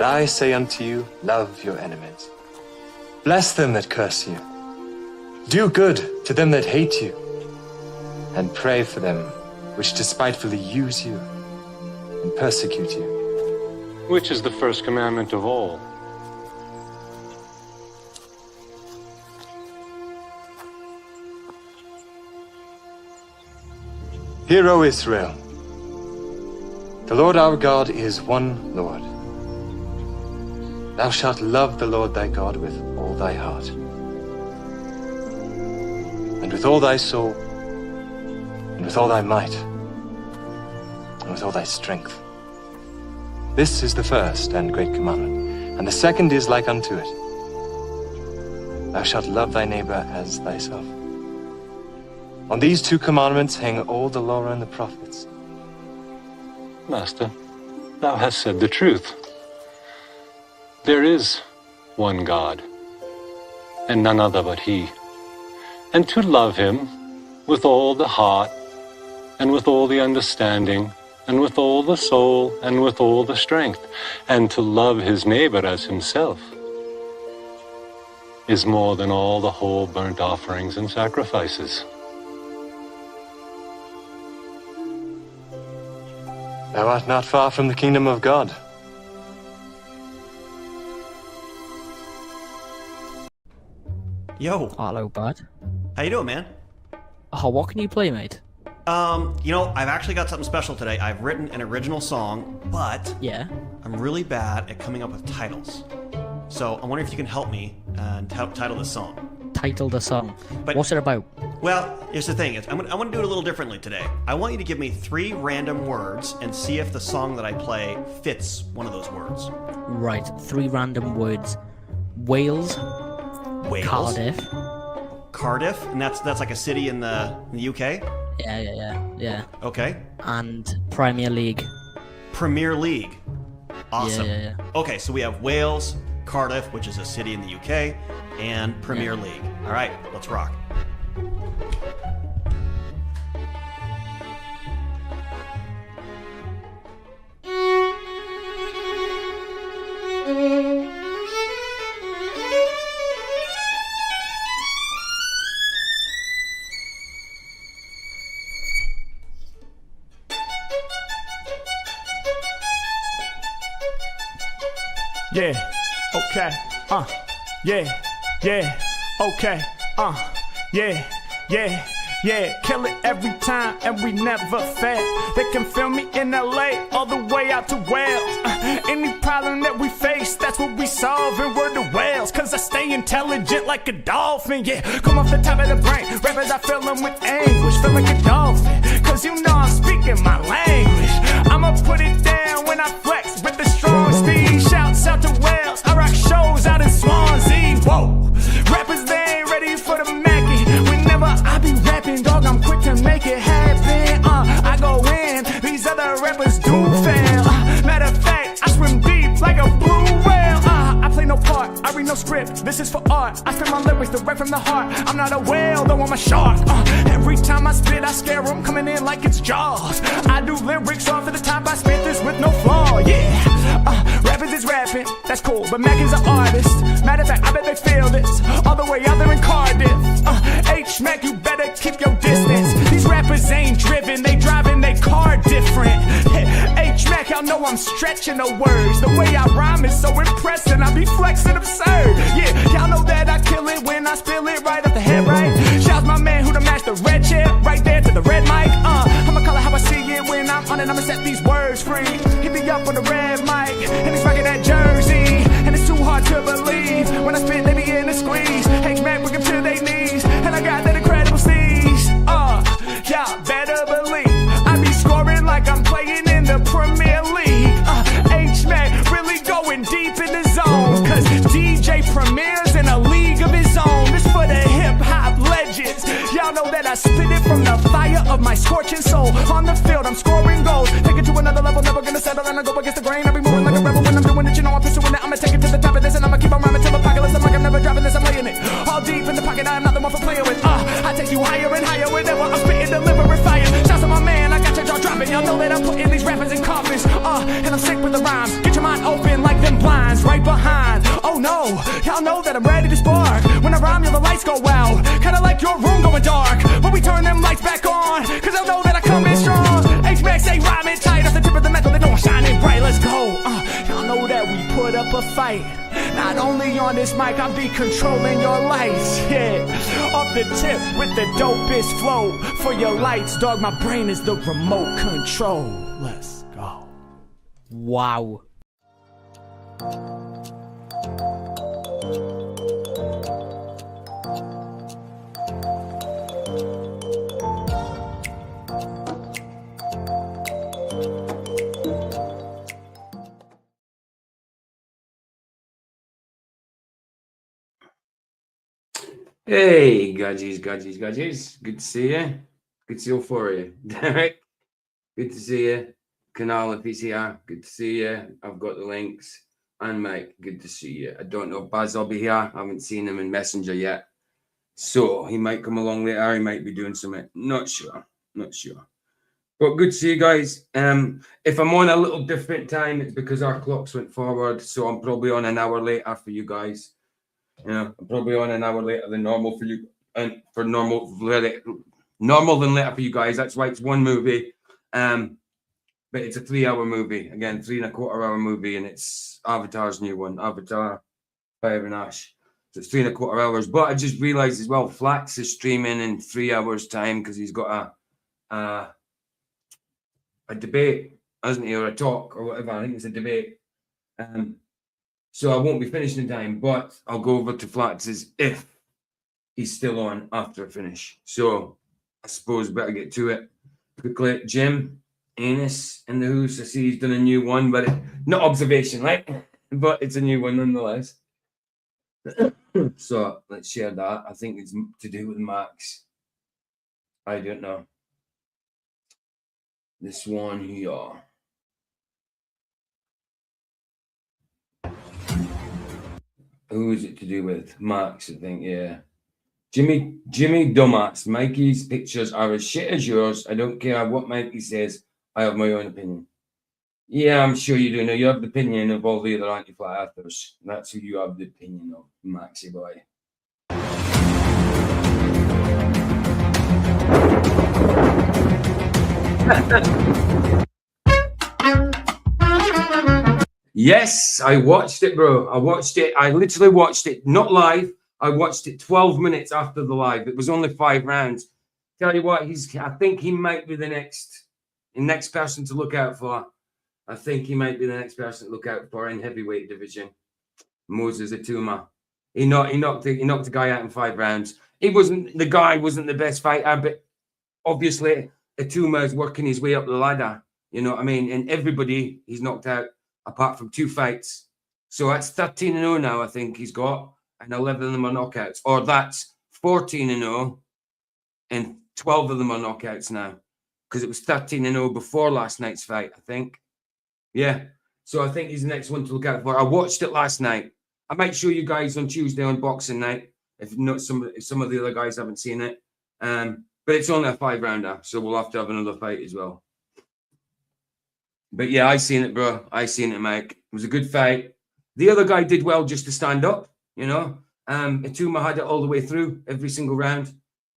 But I say unto you, love your enemies. Bless them that curse you. Do good to them that hate you. And pray for them which despitefully use you and persecute you. Which is the first commandment of all? Hear, O Israel, the Lord our God is one Lord. Thou shalt love the Lord thy God with all thy heart, and with all thy soul, and with all thy might, and with all thy strength. This is the first and great commandment, and the second is like unto it. Thou shalt love thy neighbor as thyself. On these two commandments hang all the law and the prophets. Master, thou hast said the truth. There is one God, and none other but He. And to love Him with all the heart, and with all the understanding, and with all the soul, and with all the strength, and to love his neighbor as himself, is more than all the whole burnt offerings and sacrifices. Thou art not far from the kingdom of God. Yo, Hello, bud. how you doing, man? Oh, what can you play, mate? I've actually got something special today. I've written an original song, but Yeah. I'm really bad at coming up with titles. So I wonder if you can help me and title this song. Title the song. But- What's it about? Well, here's the thing. I want to do it a little differently today. I want you to give me 3 random words and see if the song that I play fits one of those words. Right, 3 random words. Wales, Wales, Cardiff. Cardiff, and that's like a city in the UK. Yeah. Okay. And Premier League. Premier League. Awesome. Yeah. Okay, so we have Wales, Cardiff, which is a city in the UK, and Premier League. All right, let's rock. Yeah, okay, yeah, okay, yeah, kill it every time and we never fail. They can feel me in LA all the way out to Wales. Any problem that we face, that's what we solve, and we're the whales. Cause I stay intelligent like a dolphin, yeah. Come off the top of the brain, rappers I fill them with anguish, feel like a dolphin. Cause you know I'm speaking my language. I'ma put it down when I flex with the strong steed. Shouts out to Wales, I rock shows out in Swansea. Whoa, rappers they ain't ready for the Mackie. Whenever I be rapping, dog, I'm quick to make it happen. I go in, these other rappers do fail. Matter of fact, I swim deep like a blue whale. I play no part, I read no script, this is for art. I spit my lyrics direct from the heart. I'm not a whale, though I'm a shark. Every time I spit, I scare them, coming in like it's Jaws. I do lyrics off to the top, I spit this with no flaw, yeah. Rappers is rapping, that's cool, but Mac is an artist. Matter of fact, I bet they feel this all the way out there in Cardiff. H-Mac, you better keep your distance. These rappers ain't driven, they driving they car different. H-Mac, y'all know I'm stretching the words. The way I rhyme is so impressive, I be flexing absurd. Yeah, y'all know that I kill it when I spill it right off the head, right? Shouts my man who the match the red chair, right there to the red mic. I'ma call it how I see it when I'm on it, I'ma set these words free. Hit me up on the red mic, and he's rocking that jersey. And it's too hard to believe, when I spit they be in the squeeze. H-Mac bring them to their knees, and I got that incredible steez. Y'all better believe, I be scoring like I'm playing in the Premier League. H-Mac really going deep in the zone, cause DJ Premier's in a league of his own. This for the hip-hop legends. Y'all know that I spit it from the fire of my scorching soul. On the field, I'm scoring goals, take it to another level, never gonna settle, and I go against the grain. I be moving like a rebel when I'm doing it, you know I'm pursuing it. I'ma take it to the top of this, and I'ma keep on rhyming till apocalypse. I'm like I'm never dropping this, I'm laying it all deep in the pocket. I am not the one for playing with. I take you higher and higher whenever I'm spitting, delivering fire. Shouts to my man, I got your jaw dropping. robbing. Y'all know that I'm putting these rappers in coffins. And I'm sick with the rhymes. Get your mind open like them blinds right behind. Oh no, y'all know that I'm ready to spark. When I rhyme, the lights go out. Kinda like your room going dark. But we turn them lights back on, cause I know that I come in strong. H-Max ain't rhyming tight off the tip of the metal. They know I'm shining bright, let's go. Y'all know that we put up a fight. Not only on this mic, I'll be controlling your lights. Yeah, off the tip with the dopest flow. For your lights, dog, my brain is the remote control. Let's go. Wow. Hey, Gadgies. Good to see you. Good to see all four of you. Derek, good to see you. Canal if he's here, good to see you. I've got the links. And Mike, good to see you. I don't know if Baz will be here. I haven't seen him in Messenger yet. So he might come along later. He might be doing something. Not sure. But good to see you guys. If I'm on a little different time, it's because our clocks went forward. So I'm probably on an hour later for you guys. I'm probably on an hour later than normal for you, and for normal than later for you guys. That's why it's one movie, but it's a 3-hour movie. Again, 3.25-hour movie, and it's Avatar's new one, Avatar: Fire and Ash. So it's 3.25 hours. But I just realized as well, Flax is streaming in 3 hours time because he's got a debate, hasn't he, or a talk or whatever. I think it's a debate. So I won't be finishing in time, but I'll go over to Flax's if he's still on after I finish. So I suppose better get to it quickly. Jim Anus in the house. I see he's done a new one, but not observation, right? But it's a new one nonetheless. So let's share that. I think it's to do with Max. I don't know. This one here. Who is it to do with? Max, I think, yeah. Jimmy Dumbass. Mikey's pictures are as shit as yours. I don't care what Mikey says. I have my own opinion. Yeah, I'm sure you do know. You have the opinion of all the other anti-flat earthers. That's who you have the opinion of, Maxie boy. Yes, I watched it, bro. I watched it. I literally watched it, not live. I watched it 12 minutes after the live. It was only 5 rounds. Tell you what, I think he might be the next person to look out for. I think he might be the next person to look out for in heavyweight division. Moses Atuma. He knocked the guy out in 5 rounds. The guy wasn't the best fighter, but obviously Atuma is working his way up the ladder. You know what I mean? And everybody he's knocked out apart from 2 fights. So that's 13-0 now, I think he's got, and 11 of them are knockouts. Or that's 14-0 and 12 of them are knockouts now. Because it was 13-0 before last night's fight, I think. Yeah. So I think he's the next one to look out for. I watched it last night. I might show you guys on Tuesday on Boxing Night if some of the other guys haven't seen it. But it's only a 5-rounder, so we'll have to have another fight as well. But yeah, I seen it, bro. I seen it, Mike. It was a good fight. The other guy did well just to stand up, you know. Atuma had it all the way through, every single round.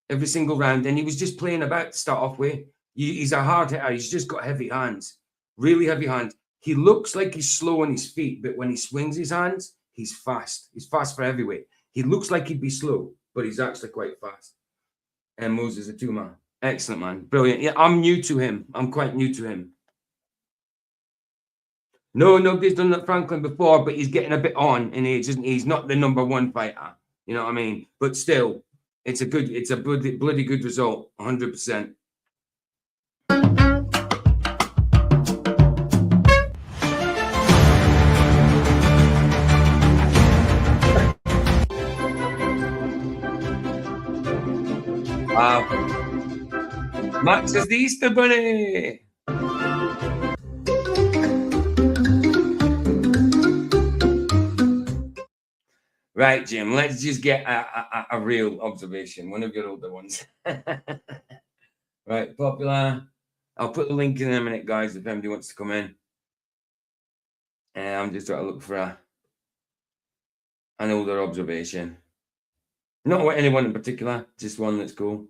And he was just playing about to start off with. He's a hard hitter. He's just got heavy hands, really heavy hands. He looks like he's slow on his feet, but when he swings his hands, he's fast. He's fast for heavyweight. He looks like he'd be slow, but he's actually quite fast. And Moses Atuma, excellent, man. Brilliant. Yeah, I'm new to him. I'm quite new to him. No, nobody's done that Franklin before, but he's getting a bit on in age, isn't he? He's not the number 1 fighter. You know what I mean? But still, it's a bloody good result, 100%. Max is the Easter Bunny. Right, Jim, let's just get a real observation. One of your older ones. Right, popular. I'll put the link in a minute, guys, if anybody wants to come in. I'm just trying to look for an older observation. Not with anyone in particular, just one that's cool.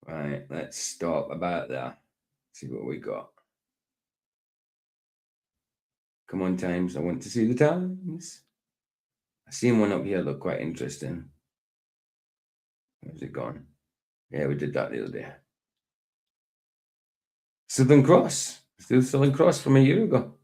Right, let's stop about that. See what we got. Come on, Times. I want to see the Times. I seen one up here look quite interesting. Where's it gone? Yeah, we did that the other day. Southern Cross. Still Southern Cross from a year ago.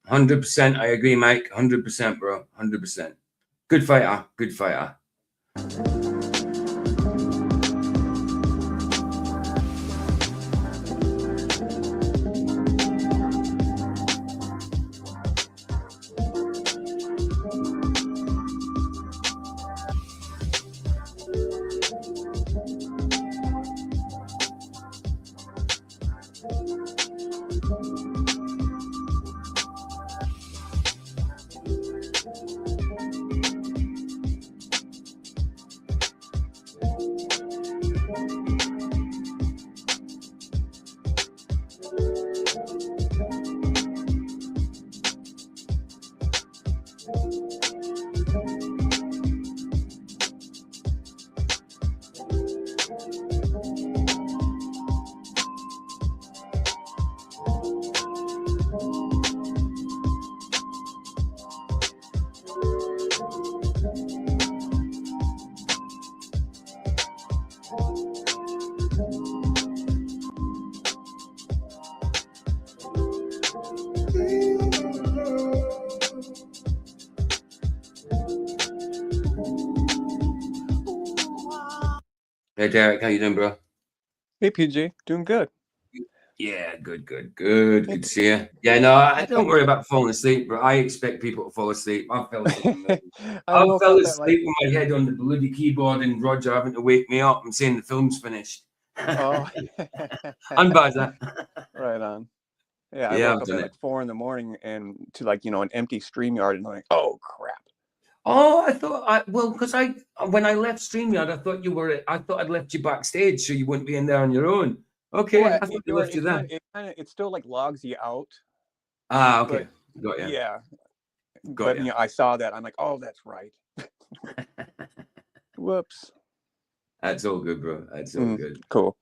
Hundred percent. I agree, Mike. 100%, bro. 100%. Good fighter. Good fighter. Hey, Derek, how you doing, bro? Hey, PJ, doing good. Yeah, good to see you. Yeah, no, I don't worry about falling asleep, bro. I expect people to fall asleep. I fell asleep. I fell asleep with my head on the bloody keyboard and Roger having to wake me up and saying the film's finished. Oh, Unbuzzer. right on. Yeah, I woke up at like 4 a.m. and to an empty StreamYard, and I'm like, oh crap. Oh, I thought because when I left StreamYard, I thought I'd left you backstage so you wouldn't be in there on your own. Okay, I thought you left you there. It still like logs you out. Ah, okay, got you. Yeah, but I saw that. I'm like, oh, that's right. Whoops. That's all good, bro. That's all good. Cool.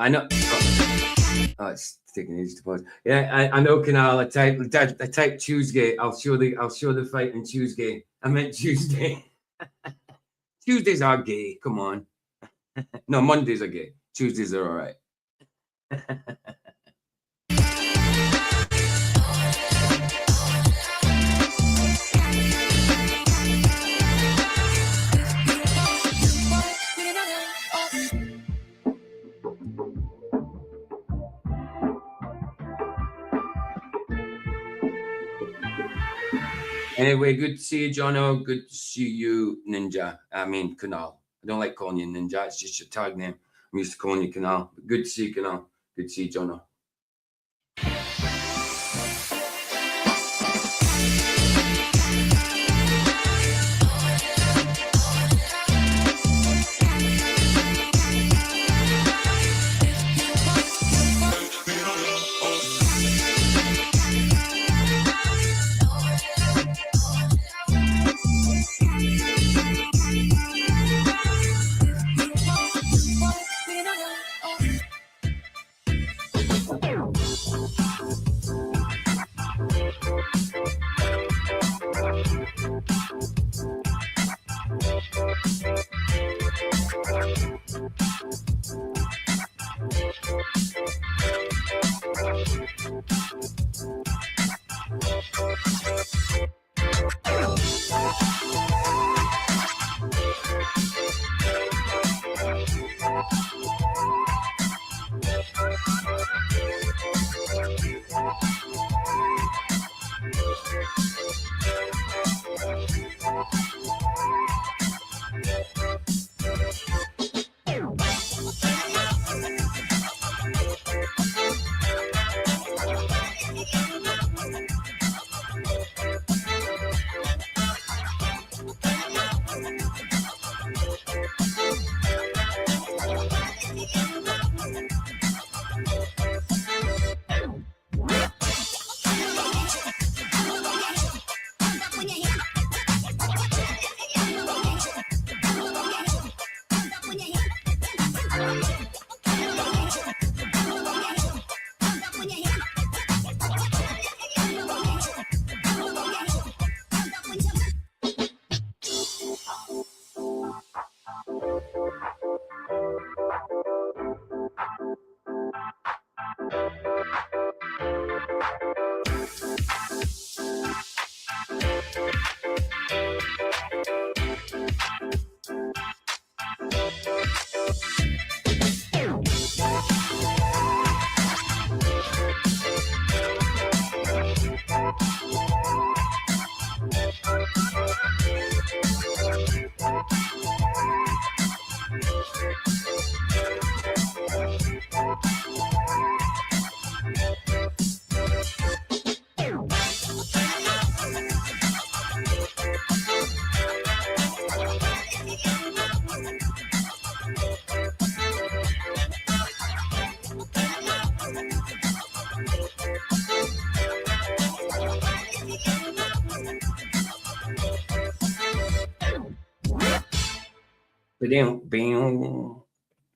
I know. Oh, it's taking ages to pause. Yeah, I know, Canal. I typed Tuesday. I'll show the fight on Tuesday. I meant Tuesday. Tuesdays are gay. Come on. No, Mondays are gay. Tuesdays are all right. Anyway, good to see you, Jono. Good to see you, Ninja. I mean, Kunal. I don't like calling you Ninja. It's just your tag name. I'm used to calling you Kunal. But good to see you, Kunal. Good to see you, Jono.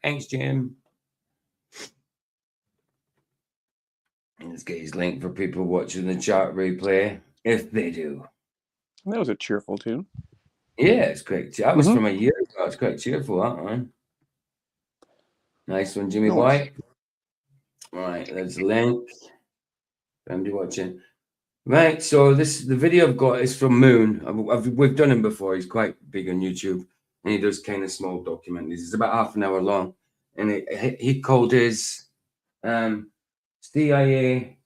Thanks, Jim. Let's get his link for people watching the chat replay, if they do. That was a cheerful tune. Yeah, it's great. That was from a year ago. It's quite cheerful, that one. Nice one, Jimmy White. All right, there's the link. Family watching. Right, so the video I've got is from Moon. We've done him before. He's quite big on YouTube, and he does kind of small documentaries. It's about half an hour long, and he called his CIA.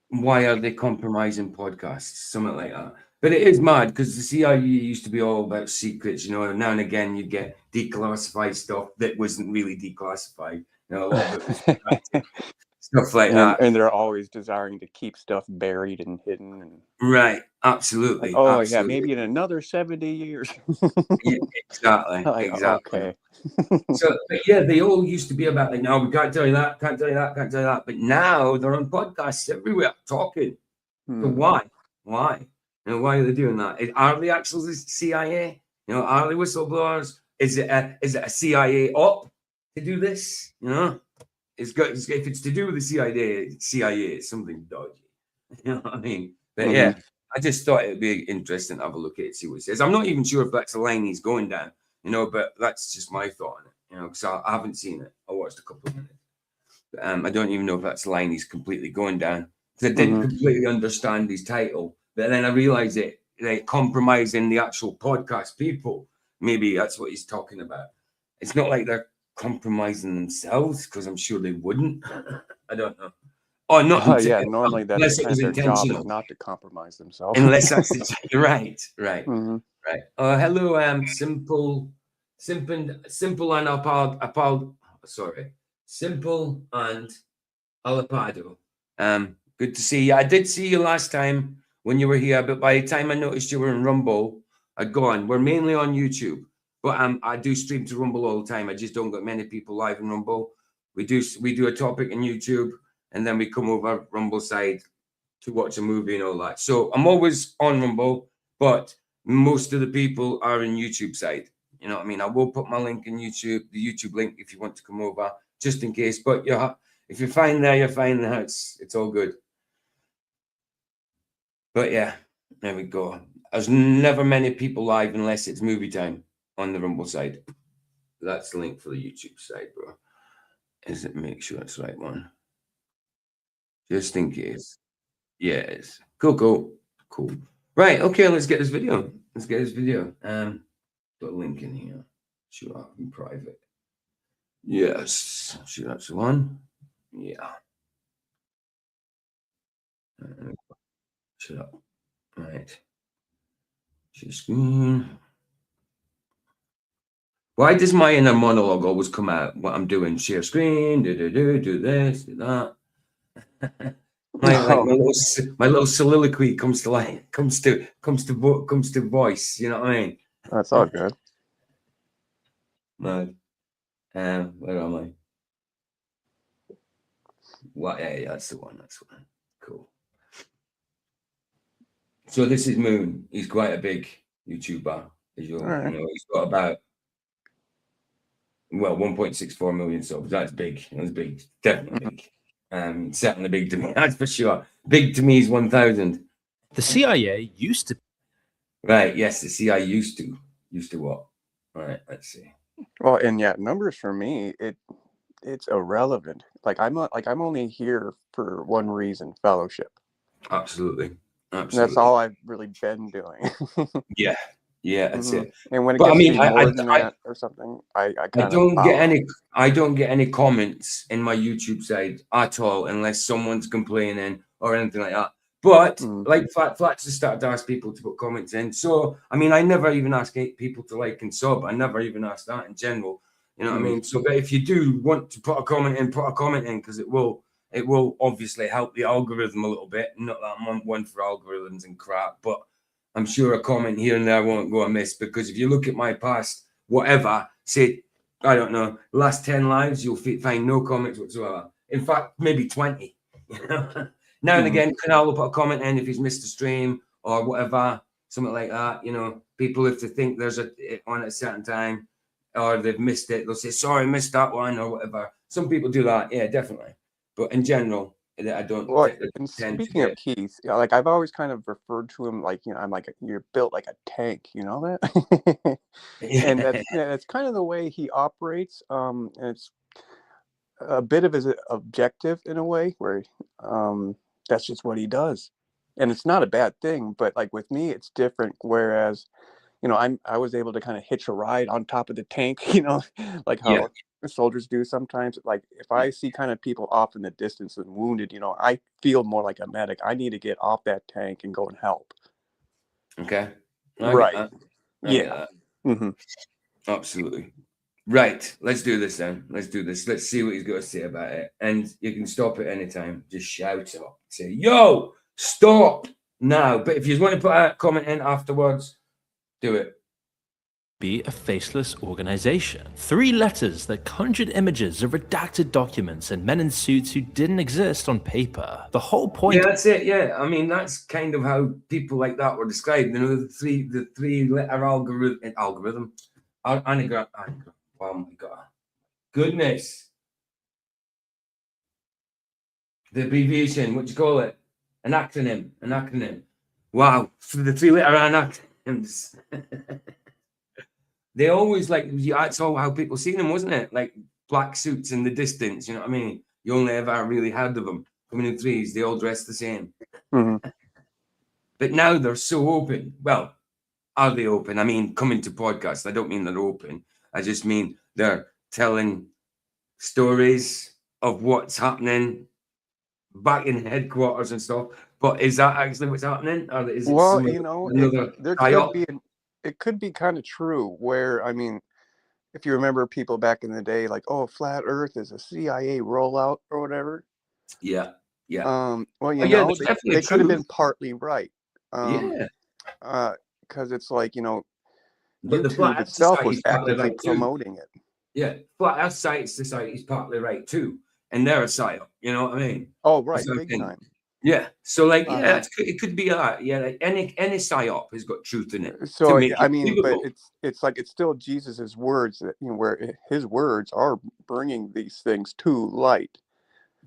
Why are they compromising podcasts? Something like that. But it is mad because the CIA used to be all about secrets, you know. And now and again, you get declassified stuff that wasn't really declassified. You know, a lot of it was stuff like that. And they're always desiring to keep stuff buried and hidden. And right, absolutely. Like, absolutely. Yeah, maybe in another 70 years. Yeah, exactly. Like, exactly. Okay. So, but yeah, they all used to be about like, no, we can't tell you that, can't tell you that, can't tell you that. But now they're on podcasts everywhere talking. So why? Why? You know, why are they doing that? Are they actually the CIA? You know, are they whistleblowers? Is it a CIA op? to do this, you know. If it's to do with the CIA, it's something dodgy. You know what I mean? But yeah, I just thought it'd be interesting to have a look at it, see what it says. I'm not even sure if that's the line he's going down, you know, but that's just my thought on it, you know, because I haven't seen it. I watched a couple of minutes. But, I don't even know if that's the line he's completely going down. Because I didn't completely understand his title. But then I realized it, like, compromising the actual podcast people. Maybe that's what he's talking about. It's not like they're compromising themselves, because I'm sure they wouldn't. I don't know. Oh, not yeah. Normally, that's kind of their job is not to compromise themselves. Unless that's the right. Right. Hello, simple and Simple and Alapado. Good to see you. I did see you last time when you were here, but by the time I noticed you were in Rumble, I'd gone. We're mainly on YouTube, but I do stream to Rumble all the time. I just don't get many people live in Rumble. We do a topic in YouTube, and then we come over Rumble side to watch a movie and all that. So I'm always on Rumble, but most of the people are in YouTube side. You know what I mean? I will put my link in YouTube, the YouTube link, if you want to come over, just in case. But if you're fine there, you're fine there. It's all good. But yeah, there we go. There's never many people live unless it's movie time on the Rumble side. That's the link for the YouTube side, bro. Is it? Make sure it's the right one. Just in case. Yes. Cool. Right. Okay. Let's get this video. Put a link in here. Show up in private. Yes. Sure, that's the one. Yeah. Shut up. Right. Share screen. Why does my inner monologue always come out? What I'm doing? Share screen. Do this. Do that. My little soliloquy comes to life. Comes to voice. You know what I mean? That's all good. No. Where am I? What? Yeah, that's the one. Cool. So this is Moon. He's quite a big YouTuber. As you know, he's got about 1.64 million subs. That's big. That's big. Definitely big. Certainly big to me. That's for sure. Big to me is 1,000. The CIA used to. Right. Yes, the CIA used to. Used to what? All right. Let's see. Well, and yeah, numbers for me, it's irrelevant. I'm only here for one reason: fellowship. Absolutely. That's all I've really been doing. Yeah, that's it. And when it gets to be more than that or something, I don't get any comments in my YouTube side at all unless someone's complaining or anything like that. But like Flats has started to ask people to put comments in. So I mean, I never even ask people to like and sub. I never even ask that in general. You know what I mean? So, but if you do want to put a comment in, because it will obviously help the algorithm a little bit. Not that I'm one for algorithms and crap, but I'm sure a comment here and there won't go amiss, because if you look at my past, whatever, say, I don't know, last 10 lives, you'll find no comments whatsoever. In fact, maybe 20. You know? Now and again, Canal will put a comment in if he's missed a stream or whatever, something like that. You know, people, if they think there's on at a certain time or they've missed it, they'll say, sorry, missed that one or whatever. Some people do that. Yeah, definitely. But in general, I don't. Well, and speaking of Keith, I've always kind of referred to him like, I'm like, you're built like a tank, you know that? And that's kind of the way he operates. And it's a bit of his objective in a way, where that's just what he does. And it's not a bad thing, but like with me, it's different. Whereas, I was able to kind of hitch a ride on top of the tank, like how soldiers do sometimes. Like if I see kind of people off in the distance and wounded, I feel more like a medic. I need to get off that tank and go and help. Okay. Right. Yeah. Absolutely. Right. Let's do this then. Let's do this. Let's see what he's got to say about it. And you can stop at any time. Just shout up. Say, yo, stop now. But if you want to put a comment in afterwards, do it. Be a faceless organization. 3 letters that conjured images of redacted documents and men in suits who didn't exist on paper. The whole point. Yeah, that's it. Yeah, I mean, that's kind of how people like that were described. The 3 letter algorithm. Anagram. Oh my god. goodness. The abbreviation, what do you call it? An acronym. An acronym. Wow. For the 3-letter acronyms. They always like, that's all how people seen them, wasn't it? Like black suits in the distance, you know what I mean? You only ever really had of them. Coming in threes, they all dress the same. Mhm. But now they're so open. Well, are they open? I mean, coming to podcasts, I don't mean they're open. I just mean they're telling stories of what's happening back in headquarters and stuff. But is that actually what's happening? Or is it Well, some you know, another there psyop? could be kind of true where, I mean, if you remember people back in the day, like, oh, flat Earth is a CIA rollout or whatever. Yeah, yeah. Well, Oh, you yeah, know, there's they definitely could have been truth. partly right. Yeah. Because it's like, you know, But the Flat YouTube Earth itself Society was is partly actively right too. promoting it. Yeah, Flat Earth Society is partly right too. And they're a psyop, you know what I mean? Oh, right, So I big think- time. Yeah. So like, Uh-huh. yeah, it could be that. Yeah, like any psyop has got truth in it. So make I it mean, but believable. it's like it's still Jesus's words that, you know, where his words are bringing these things to light.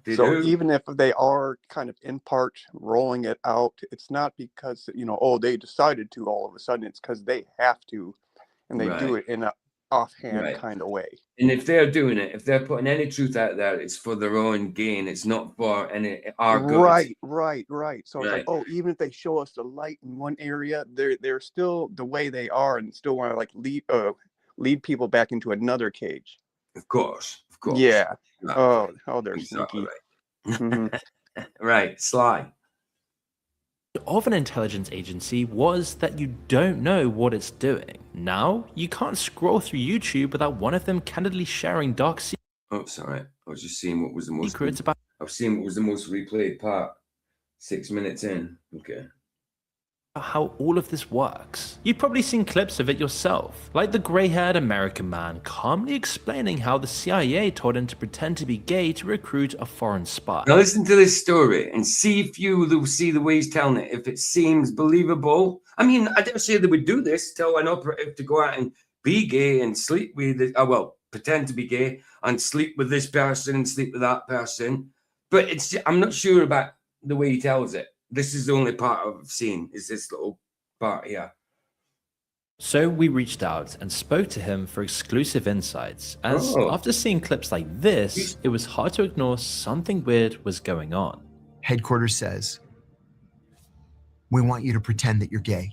They So do. even if they are kind of in part rolling it out, it's not because, you know, oh, they decided to all of a sudden. It's because they have to, and they do Right. it in an offhand Right. kind of way. And if they're doing it, if they're putting any truth out there, it's for their own gain. It's not for our good. Right. So it's Right. like, oh, even if they show us the light in one area, they're still the way they are, and still want to like lead people back into another cage. Of course. Yeah. Exactly. Oh, they're Exactly sneaky. right. Right. Sly. Of an intelligence agency was that you don't know what it's doing. Now, you can't scroll through YouTube without one of them candidly sharing dark Oh, sorry. I was just seeing what was the most. secrets about I was seeing what was the most replayed part. 6 minutes in. Okay. how all of this works. You've probably seen clips of it yourself, like the grey-haired American man calmly explaining how the CIA told him to pretend to be gay to recruit a foreign spy. Now listen to this story and see if you see the way he's telling it, if it seems believable. I mean, I didn't say they would do this, tell an operative to go out and be gay and sleep with pretend to be gay and sleep with this person and sleep with that person. But I'm not sure about the way he tells it. This is the only part I've seen, is this little part here. So we reached out and spoke to him for exclusive insights, as Oh. after seeing clips like this, it was hard to ignore something weird was going on. Headquarters says, we want you to pretend that you're gay.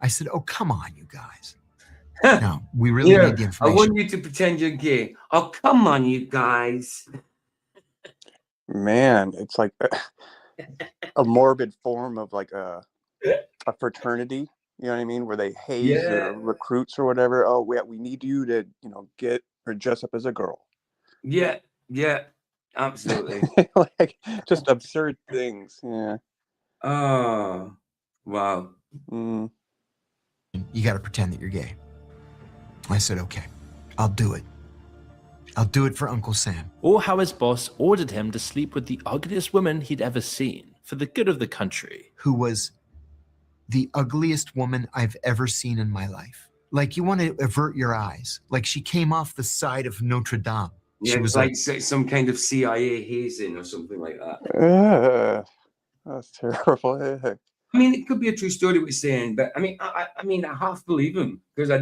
I said, oh, come on, you guys. No, we really Yeah, need the I information. want you to pretend you're gay. Oh, come on, you guys. Man, it's like a morbid form of like a fraternity. You know what I mean? Where they haze Yeah. their recruits or whatever. Oh, we need you to, you know, get or dress up as a girl. Yeah, absolutely. Like just absurd things. Yeah. Oh, wow. Mm. You got to pretend that you're gay. I said, okay, I'll do it. I'll do it for Uncle Sam. Or how his boss ordered him to sleep with the ugliest woman he'd ever seen, for the good of the country. Who was the ugliest woman I've ever seen in my life. Like, you want to avert your eyes. Like, she came off the side of Notre Dame. Yeah, She it's was like some kind of CIA hazing or something like that. That's terrible. I mean, it could be a true story what he's saying, but I mean, I half believe him because I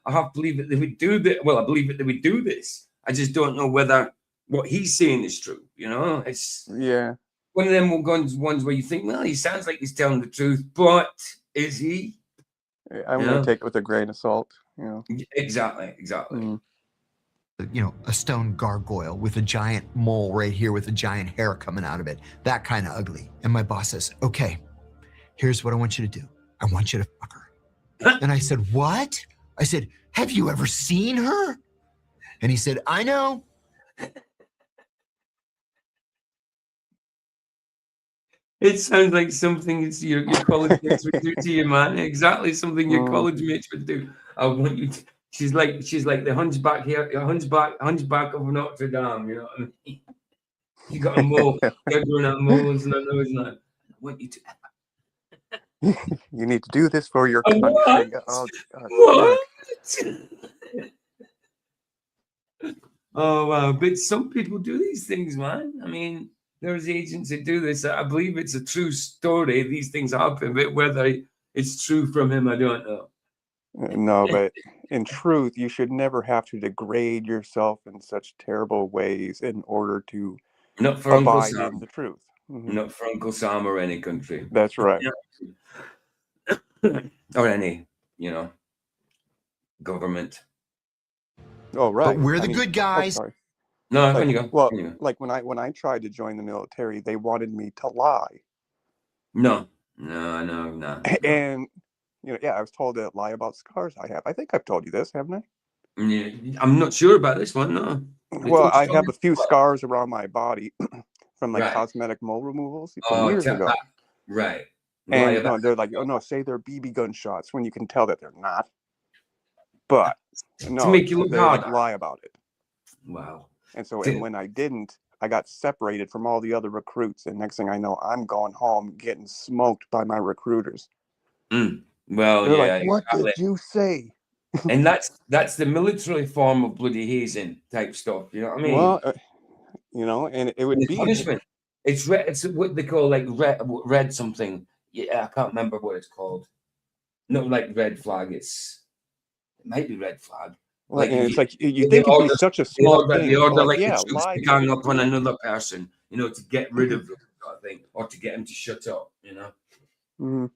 half believe that they would do that. Well, I believe that they would do this. I just don't know whether what he's saying is true. You know, it's Yeah. one of them ones where you think, well, he sounds like he's telling the truth, but is he? I'm Yeah. gonna take it with a grain of salt. You know. Exactly. Mm. you know, a stone gargoyle with a giant mole right here with a giant hair coming out of it. That kind of ugly. And my boss says, okay, here's what I want you to do. I want you to fuck her. And I said, what? I said, have you ever seen her? And he said, I know. It sounds like something your college mates would do to you, man. Exactly something your Mm. college mates would do. I want you to. She's like the hunchback here, hunchback of Notre Dame. You know what I mean? You got a mole, you're growing out moles and I know it's not. I want you to. You need to do this for your What? country. Oh, God. What? Oh wow! But some people do these things, man. I mean, there's agents that do this. I believe it's a true story. These things happen, but whether it's true from him, I don't know. No, but in truth, you should never have to degrade yourself in such terrible ways in order to Not for Uncle abide Sam. in the truth. Mhm. Not for Uncle Sam or any country. That's right. Or any, government. Oh, right. But we're I the mean, good oh, guys. sorry. No, Like, can you go? well, Can you go? like when I tried to join the military, they wanted me to lie, No. and I was told to lie about scars I have. I think I've told you this, haven't I? Yeah, I'm not sure about this one. No. They Well, told you I have a something? few scars around my body from like Right. cosmetic mole removals from Oh, years ago. right. Lie And about they're like, oh no, say they're BB gun shots when you can tell that they're not. But no, make you look they like harder. lie about it. Wow. And so, Did- and when I didn't, I got separated from all the other recruits. And next thing I know, I'm going home getting smoked by my recruiters. Well, They're yeah, like, what exactly. did you say? And that's the military form of bloody hazing type stuff. You know what I mean? Well, and it would It's be punishment. It's red. It's what they call like red something. Yeah, I can't remember what it's called. Not like red flag. It might be red flag. Like, and if it's like you they think it'd be order- such a they small order, thing. they order Like, like yeah, the troops lie to to gang the up on recruit. another person, to get rid of them, sort of thing, or to get him to shut up. Mhm.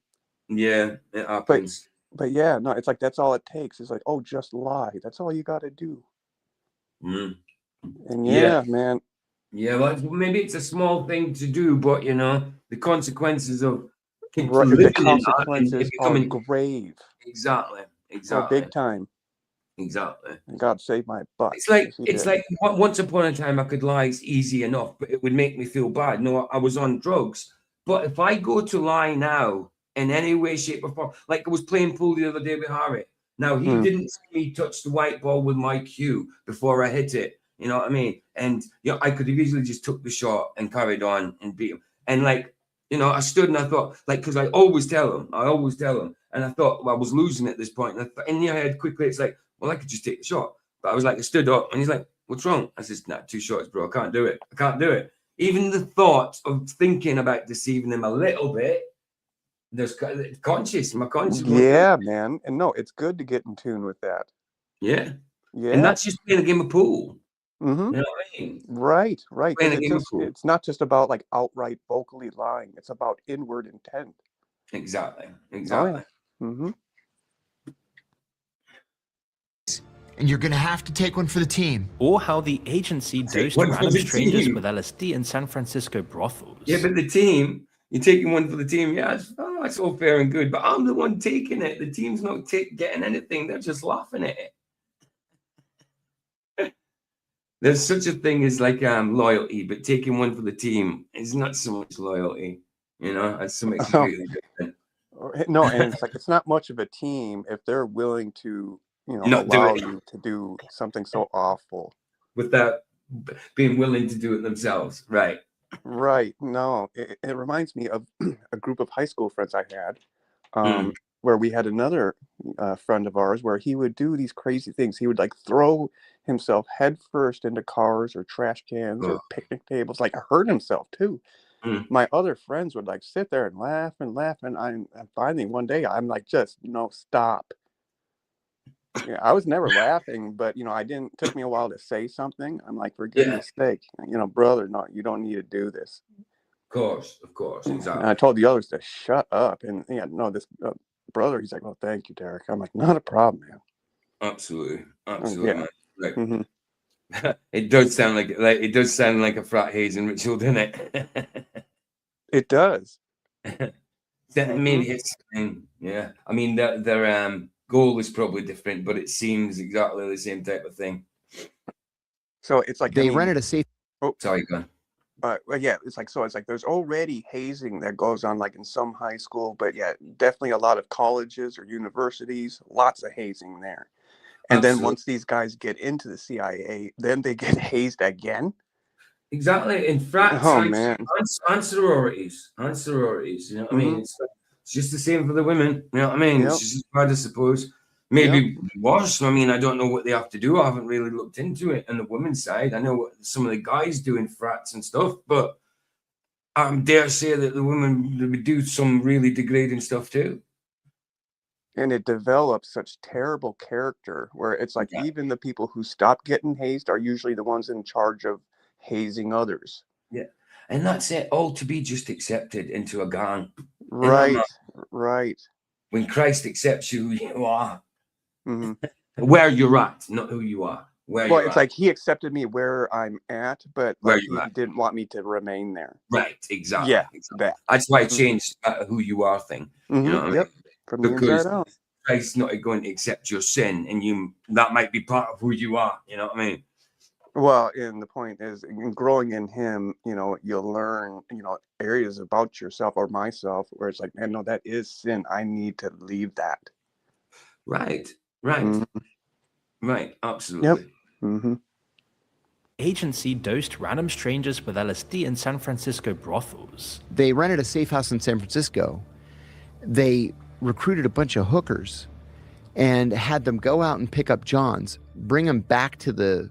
Yeah, it happens. But yeah, no, it's like that's all it takes. It's like, oh, just lie. That's all you got to do. Mm. And Yeah. man, Yeah, well, maybe it's a small thing to do, but the consequences of the living in that and consequences are becoming grave. exactly, Oh, big time. exactly. And God save my butt. It's like Yes, he did. once upon a time I could lie easy enough, but it would make me feel bad. No, I was on drugs. But if I go to lie now in any way, shape, or form, like I was playing pool the other day with Harry. Now he didn't see me touch the white ball with my cue before I hit it. You know what I mean? And I could have easily just took the shot and carried on and beat him. And I stood and I thought, because I always tell him, and I thought, well, I was losing at this point. And in your head, quickly, it's like, well, I could just take the shot. But I was like, I stood up and he's like, what's wrong? I said, nah, 2 shots, bro. I can't do it. Even the thought of thinking about deceiving him a little bit, there's conscious, my conscious. Yeah, man. And no, it's good to get in tune with that. Yeah. Yeah. And that's just playing a game of pool. Mm-hmm. You know what I mean? Right. 'Cause Playing a game of pool. it's not just about like outright vocally lying. It's about inward intent. Exactly. Oh, yeah. Mm-hmm. And you're going to have to take one for the team. Or how the agency dosed one for random the strangers team. with LSD in San Francisco brothels. Yeah, but the team, you're taking one for the team. Yeah, that's all fair and good. But I'm the one taking it. The team's not getting anything. They're just laughing at it. There's such a thing as loyalty, but taking one for the team is not so much loyalty. It's something completely different. No, and it's like it's not much of a team if they're willing to, Not do allow it. you to do something so awful. Without being willing to do it themselves. Right. Right. No, it reminds me of a group of high school friends I had, where we had another friend of ours where he would do these crazy things. He would throw himself head first into cars or trash cans or picnic tables, hurt himself too. My other friends would sit there and laugh, and finally one day I'm like, just no, stop. Yeah, I was never laughing, but it took me a while to say something. I'm like, for goodness sake, brother, no, you don't need to do this. Of course, exactly. And I told the others to shut up, and this brother, he's like, oh, thank you, Derek. I'm like, not a problem, man. Absolutely, Yeah. man. Right. Mhm. It does sound like a frat hazing ritual, doesn't it? It does. Maybe it's yeah. I mean, their goal is probably different, but it seems exactly the same type of thing. So it's like They rented a safe. Oh, sorry, go on. Well, yeah, it's like there's already hazing that goes on in some high school, but yeah, definitely a lot of colleges or universities, lots of hazing there. And then once these guys get into the CIA, then they get hazed again. Exactly. In fact, man. And sororities. You know what I mean? It's just the same for the women. You know what I mean? Yep. It's just bad, I suppose. Maybe worse. I mean, I don't know what they have to do. I haven't really looked into it on the women's side. I know what some of the guys do in frats and stuff, but I dare say that the women would do some really degrading stuff too. And it develops such terrible character where it's like even the people who stop getting hazed are usually the ones in charge of hazing others. Yeah. And that's it, all to be just accepted into a gang. Right, right. When Christ accepts you, who you are. Mm-hmm. Where you're at, not who you are. Well, it's like he accepted me where I'm at, but like he didn't want me to remain there. Right, exactly. Yeah, exactly. That's why I changed who you are thing. You know what I mean? From the because inside out. Christ's not going to accept your sin, and that might be part of who you are. You know what I mean? Well, and the point is, in growing in him, you know, you'll learn, you know, areas about yourself or myself where it's like, man, no, that is sin. I need to leave that. Right, right, right. Absolutely. Yep. Mm-hmm. Agency dosed random strangers with LSD in San Francisco brothels. They rented a safe house in San Francisco. They recruited a bunch of hookers and had them go out and pick up Johns, bring them back to the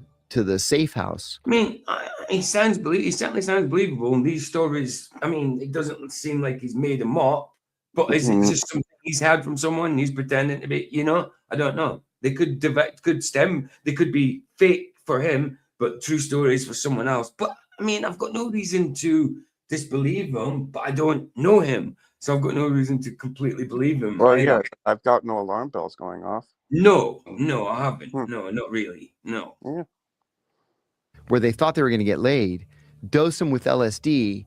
safe house. I mean, he certainly sounds believable in these stories. I mean, it doesn't seem like he's made them up, but is it just something he's heard from someone and he's pretending to be, you know? I don't know. They could they could be fake for him, but true stories for someone else. But I mean, I've got no reason to disbelieve him, but I don't know him. So I've got no reason to completely believe him. Well, yeah, I've got no alarm bells going off. No, I haven't. No, not really. No. Yeah. Where they thought they were going to get laid, dose them with LSD,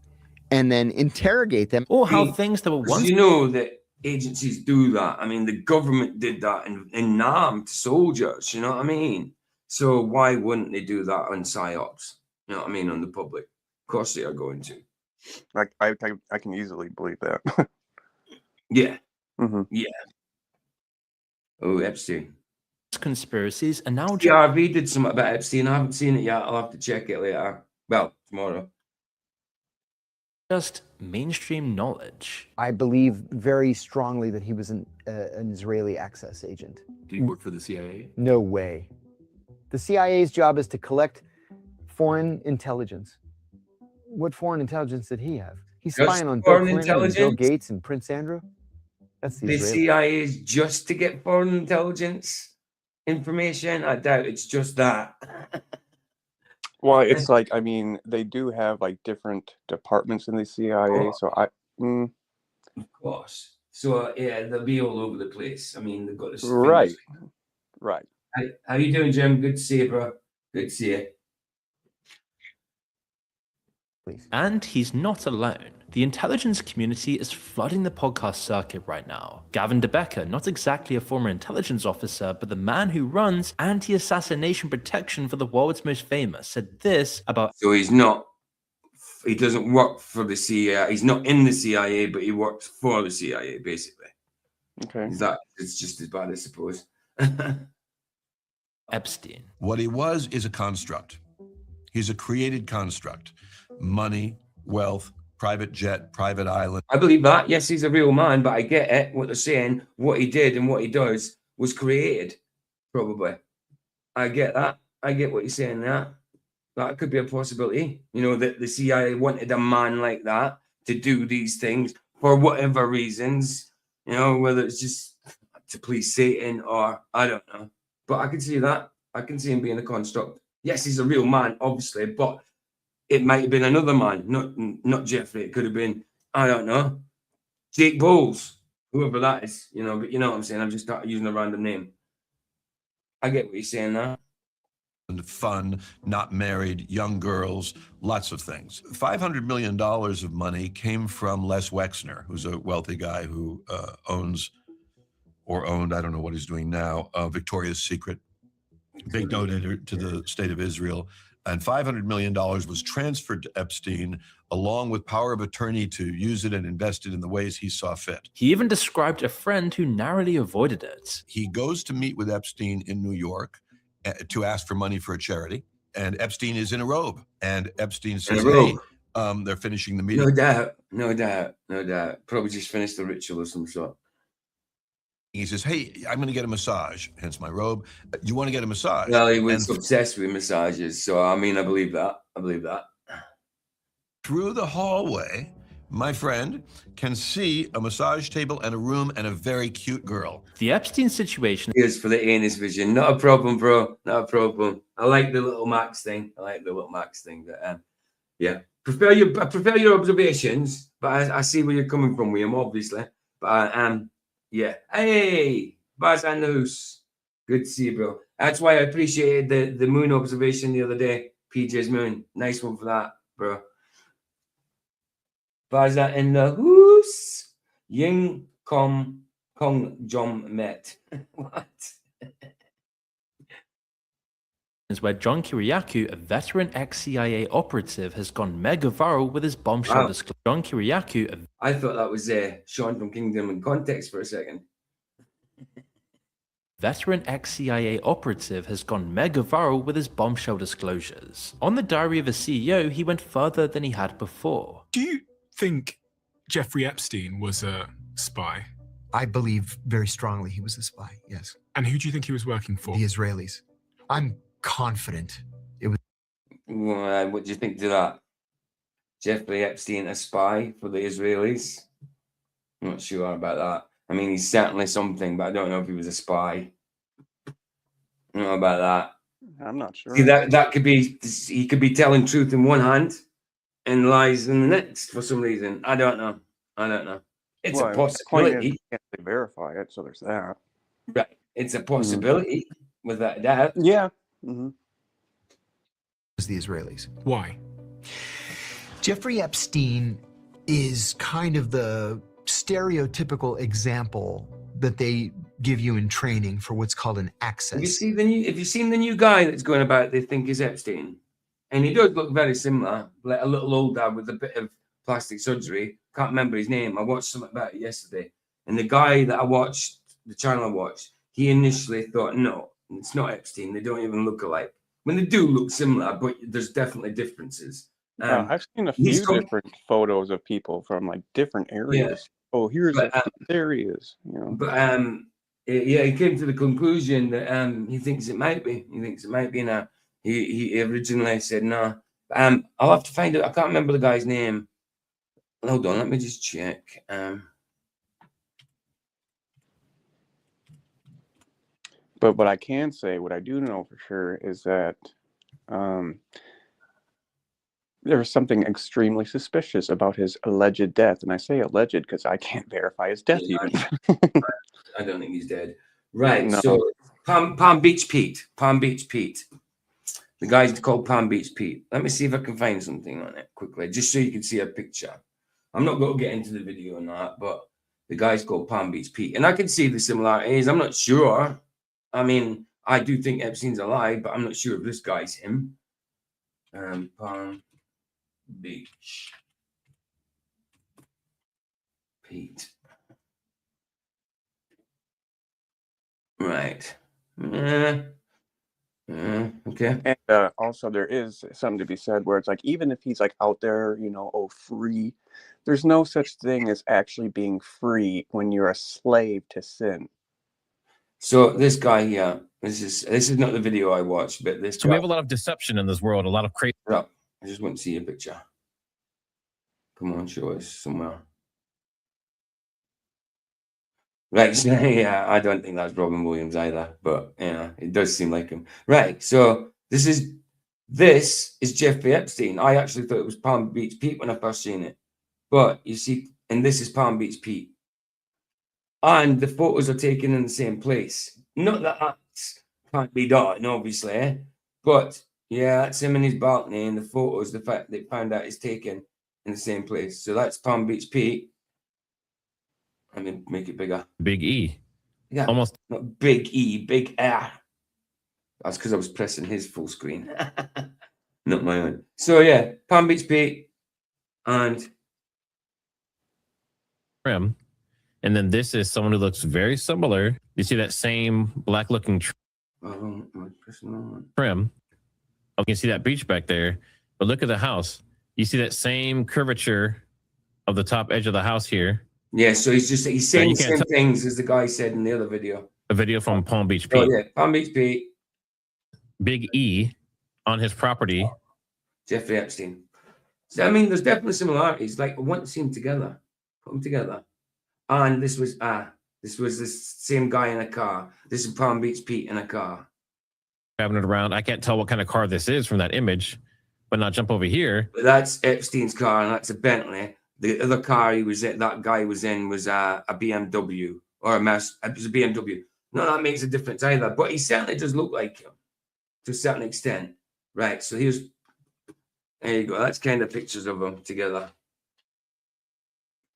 and then interrogate them. Or how things that were once... You know that agencies do that. I mean, the government did that in Nam to soldiers, you know what I mean? So why wouldn't they do that on PSYOPs? You know what I mean, on the public? Of course they are going to. Like I can easily believe that. Yeah. Mm-hmm. Yeah. Oh, Epstein. Conspiracies and now RV did something about Epstein. I haven't seen it yet. I'll have to check it later. Well, tomorrow. Just mainstream knowledge. I believe very strongly that he was an Israeli access agent. Did he work for the CIA? No way. The CIA's job is to collect foreign intelligence. What foreign intelligence did he have? He's spying on Bill Clinton and Bill Gates and Prince Andrew. That's the CIA is just to get foreign intelligence information. I doubt it's just that. Well, it's like, I mean, they do have like different departments in the CIA. So Of course. So yeah, they'll be all over the place. I mean, they've got this. Right. Right. How you doing, Jim? Good to see you, bro. Good to see you. And he's not alone. The intelligence community is flooding the podcast circuit right now. Gavin DeBecker, not exactly a former intelligence officer, but the man who runs anti-assassination protection for the world's most famous, said this about... So he doesn't work for the CIA. He's not in the CIA, but he works for the CIA, basically. Okay. It's just as bad, I suppose. Epstein. What he was is a construct. He's a created construct. Money, wealth, private jet, private island. I believe that. Yes, he's a real man, but I get it. What they're saying, what he did and what he does was created, probably. I get that. I get what you're saying there. That could be a possibility. You know, that the CIA wanted a man like that to do these things for whatever reasons. You know, whether it's just to please Satan or I don't know. But I can see that. I can see him being a construct. Yes, he's a real man, obviously, but it might have been another man, not Jeffrey. It could have been, I don't know, Jake Bowles, whoever that is, you know, but you know what I'm saying? I'm just using a random name. I get what you're saying now. And fun, not married, young girls, lots of things. $500 million of money came from Les Wexner, who's a wealthy guy who owned, I don't know what he's doing now, Victoria's Secret, big donor to the state of Israel. And $500 million was transferred to Epstein, along with power of attorney to use it and invest it in the ways he saw fit. He even described a friend who narrowly avoided it. He goes to meet with Epstein in New York to ask for money for a charity. And Epstein is in a robe. And Epstein says, hey, they're finishing the meeting. No doubt. Probably just finished the ritual of some sort. He says, "Hey, I'm going to get a massage." Hence my robe. You want to get a massage? Well, he was obsessed with massages. So, I mean, I believe that. I believe that. Through the hallway, my friend can see a massage table and a room and a very cute girl. The Epstein situation is for the anus vision. Not a problem, bro. Not a problem. I like the little Max thing. But yeah. I prefer your observations, but I see where you're coming from, William, obviously. But yeah. Hey, Baz and the Hoose. Good to see you, bro. That's why I appreciated the moon observation the other day. PJ's moon. Nice one for that, bro. Baz and the Hoose. Ying Kong Jom Met. What? is where John Kiriakou, a veteran ex-CIA operative, has gone mega viral with his bombshell disclosure. John Kiriakou, I thought that was Sean from Kingdom in Context for a second. Veteran ex-CIA operative has gone mega viral with his bombshell disclosures. On the Diary of a CEO, he went further than he had before. Do you think Jeffrey Epstein was a spy? I believe very strongly he was a spy, yes. And who do you think he was working for? The Israelis. I'm confident it was. What do you think to that? Jeffrey Epstein, a spy for the Israelis? I'm not sure about that. I mean, he's certainly something, but I don't know if he was a spy. I don't know about that. I'm not sure. See, that could be, he could be telling truth in one hand and lies in the next for some reason. I don't know. It's a possibility. You can't verify it, so there's that. Right. It's a possibility, without doubt. Yeah. The Israelis. Why? Jeffrey Epstein is kind of the stereotypical example that they give you in training for what's called an access. Have you seen the new guy that's going about they think is Epstein? And he does look very similar, like a little older with a bit of plastic surgery. Can't remember his name. I watched something about it yesterday. And the guy that I watched, the channel I watched, he initially thought, no, it's not Epstein. They don't even look alike. When they do look similar, but there's definitely differences. I've seen a few different photos of people from like different areas. Yeah. Oh, here's there he is. You know. But yeah, he came to the conclusion that he thinks it might be. He thinks it might be now. He originally said no. I'll have to find it. I can't remember the guy's name. Hold on, let me just check. But what I can say, what I do know for sure, is that there was something extremely suspicious about his alleged death. And I say alleged because I can't verify his death even. I don't think he's dead. Right, No. so Palm Beach Pete. Palm Beach Pete. The guy's called Palm Beach Pete. Let me see if I can find something on it quickly, just so you can see a picture. I'm not going to get into the video on that, but the guy's called Palm Beach Pete. And I can see the similarities. I'm not sure. I mean, I do think Epstein's alive, but I'm not sure if this guy's him. Palm Beach Pete. Right. Okay. And also there is something to be said where it's like, even if he's like out there, you know, free, there's no such thing as actually being free when you're a slave to sin. So this guy here, this is not the video I watched, but this. So we have a lot of deception in this world, a lot of crazy. I just want to see a picture. Come on, show us somewhere. Right, so, yeah, I don't think that's Robin Williams either, but yeah, it does seem like him. Right, so this is Jeffrey Epstein. I actually thought it was Palm Beach Pete when I first seen it, but you see, and this is Palm Beach Pete, and the photos are taken in the same place. Not that that can't be done, obviously, but yeah, that's him in his balcony, and the photos, the fact they found out is taken in the same place. So that's Palm Beach Pete. Let me make it bigger. Big E. Yeah. Almost. Not big E, big R. That's because I was pressing his full screen. Not my own. So yeah, Palm Beach Pete and Trim. And then this is someone who looks very similar. You see that same black looking trim. You can see that beach back there. But look at the house. You see that same curvature of the top edge of the house here. Yeah, so he's saying the same things as the guy said in the other video. A video from Palm Beach Pete. Oh yeah, Palm Beach Pete. Big E on his property. Jeffrey Epstein. So I mean, there's definitely similarities. Like I want to see them together, put them together. And this was the same guy in a car. This is Palm Beach Pete in a car. Driving it around. I can't tell what kind of car this is from that image, but now jump over here. But that's Epstein's car, and that's a Bentley. The other car that guy was in was a BMW or a Mercedes. It was a BMW. No, that makes a difference either. But he certainly does look like him to a certain extent, right? So there you go. That's kind of pictures of them together.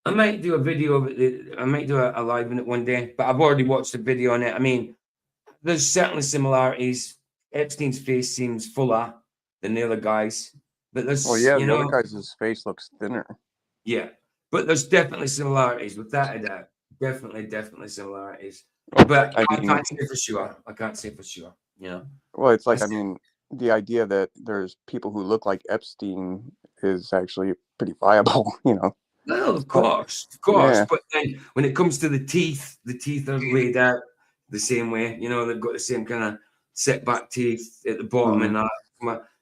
I might do a video of it. I might do a live in it one day, but I've already watched a video on it. I mean, there's certainly similarities. Epstein's face seems fuller than the other guys, but there's the other guy's face looks thinner. Yeah, but there's definitely similarities, without a doubt. Definitely similarities. But I can't say for sure. You know. Well, it's like, I mean, the idea that there's people who look like Epstein is actually pretty viable, you know. Well, of course. Yeah. But then when it comes to the teeth are laid out the same way. You know, they've got the same kind of setback teeth at the bottom and that.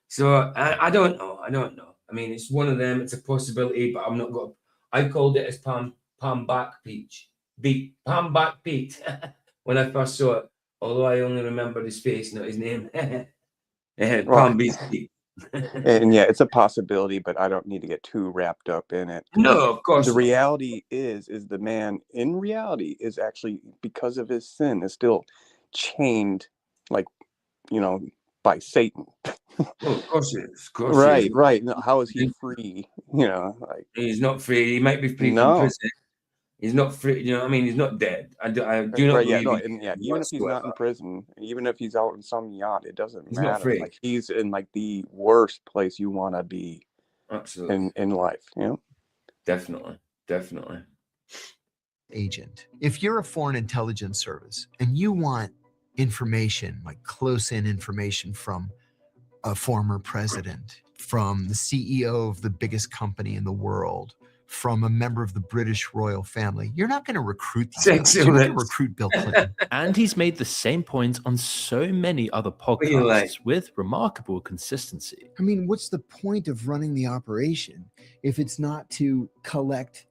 So I don't know. I mean, it's one of them. It's a possibility, but I'm not going. I called it as Palm Back Pete when I first saw it. Although I only remembered his face, not his name. Palm Beach Pete. And yeah, it's a possibility, but I don't need to get too wrapped up in it. No, of course. The reality is the man in reality is actually, because of his sin, is still chained, like, you know, by Satan. Oh, of course it is. Right. No, how is he free? You know, like, he's not free. He might be free from prison. He's not free. You know what I mean? He's not dead. I do not believe. Even if he's not in prison, even if he's out in some yacht, it doesn't matter. Not free. Like, he's in like the worst place you want to be. Absolutely. In life, you know. Definitely. Agent. If you're a foreign intelligence service and you want information, like close-in information from a former president, from the CEO of the biggest company in the world, from a member of the British royal family, you're not going to recruit these guys. You're going to recruit Bill Clinton. And he's made the same points on so many other podcasts with remarkable consistency. I mean, what's the point of running the operation if it's not to collect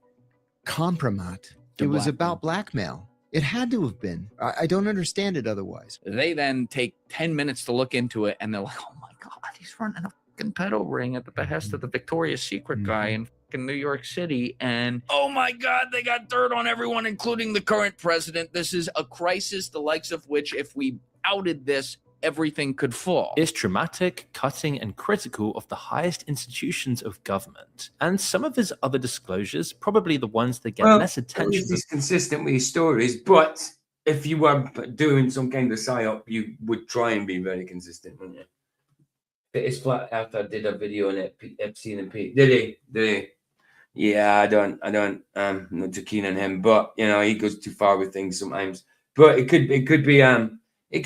compromat? It was about blackmail. It had to have been. I don't understand it otherwise. They then take 10 minutes to look into it, and they're like, oh my God, he's running a fucking pedo ring at the behest of the Victoria's Secret guy in fucking New York City. And oh my God, they got dirt on everyone, including the current president. This is a crisis, the likes of which, if we outed this, everything could fall. Is traumatic, cutting, and critical of the highest institutions of government. And some of his other disclosures, probably the ones that get less attention. He's consistent with his stories, but if you were doing some kind of psyop, you would try and be very consistent, wouldn't you? It is flat after I did a video on it, Epstein and Pete. Did he? Yeah, I'm not too keen on him, but you know, he goes too far with things sometimes. But it could be true. It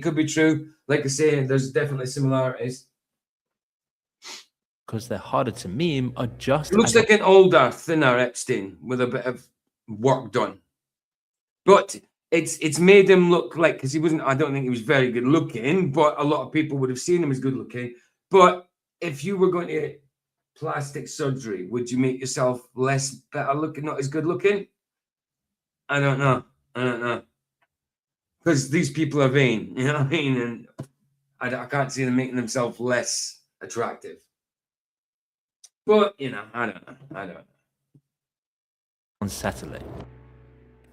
could be true. Like I say, there's definitely similarities. Because they're harder to meme, are just. It looks like an older, thinner Epstein with a bit of work done. But it's made him look like, because he wasn't, I don't think he was very good looking, but a lot of people would have seen him as good looking. But if you were going to get plastic surgery, would you make yourself better looking, not as good looking? I don't know. Because these people are vain, you know what I mean? And I can't see them making themselves less attractive. But, you know, I don't know. Unsettling.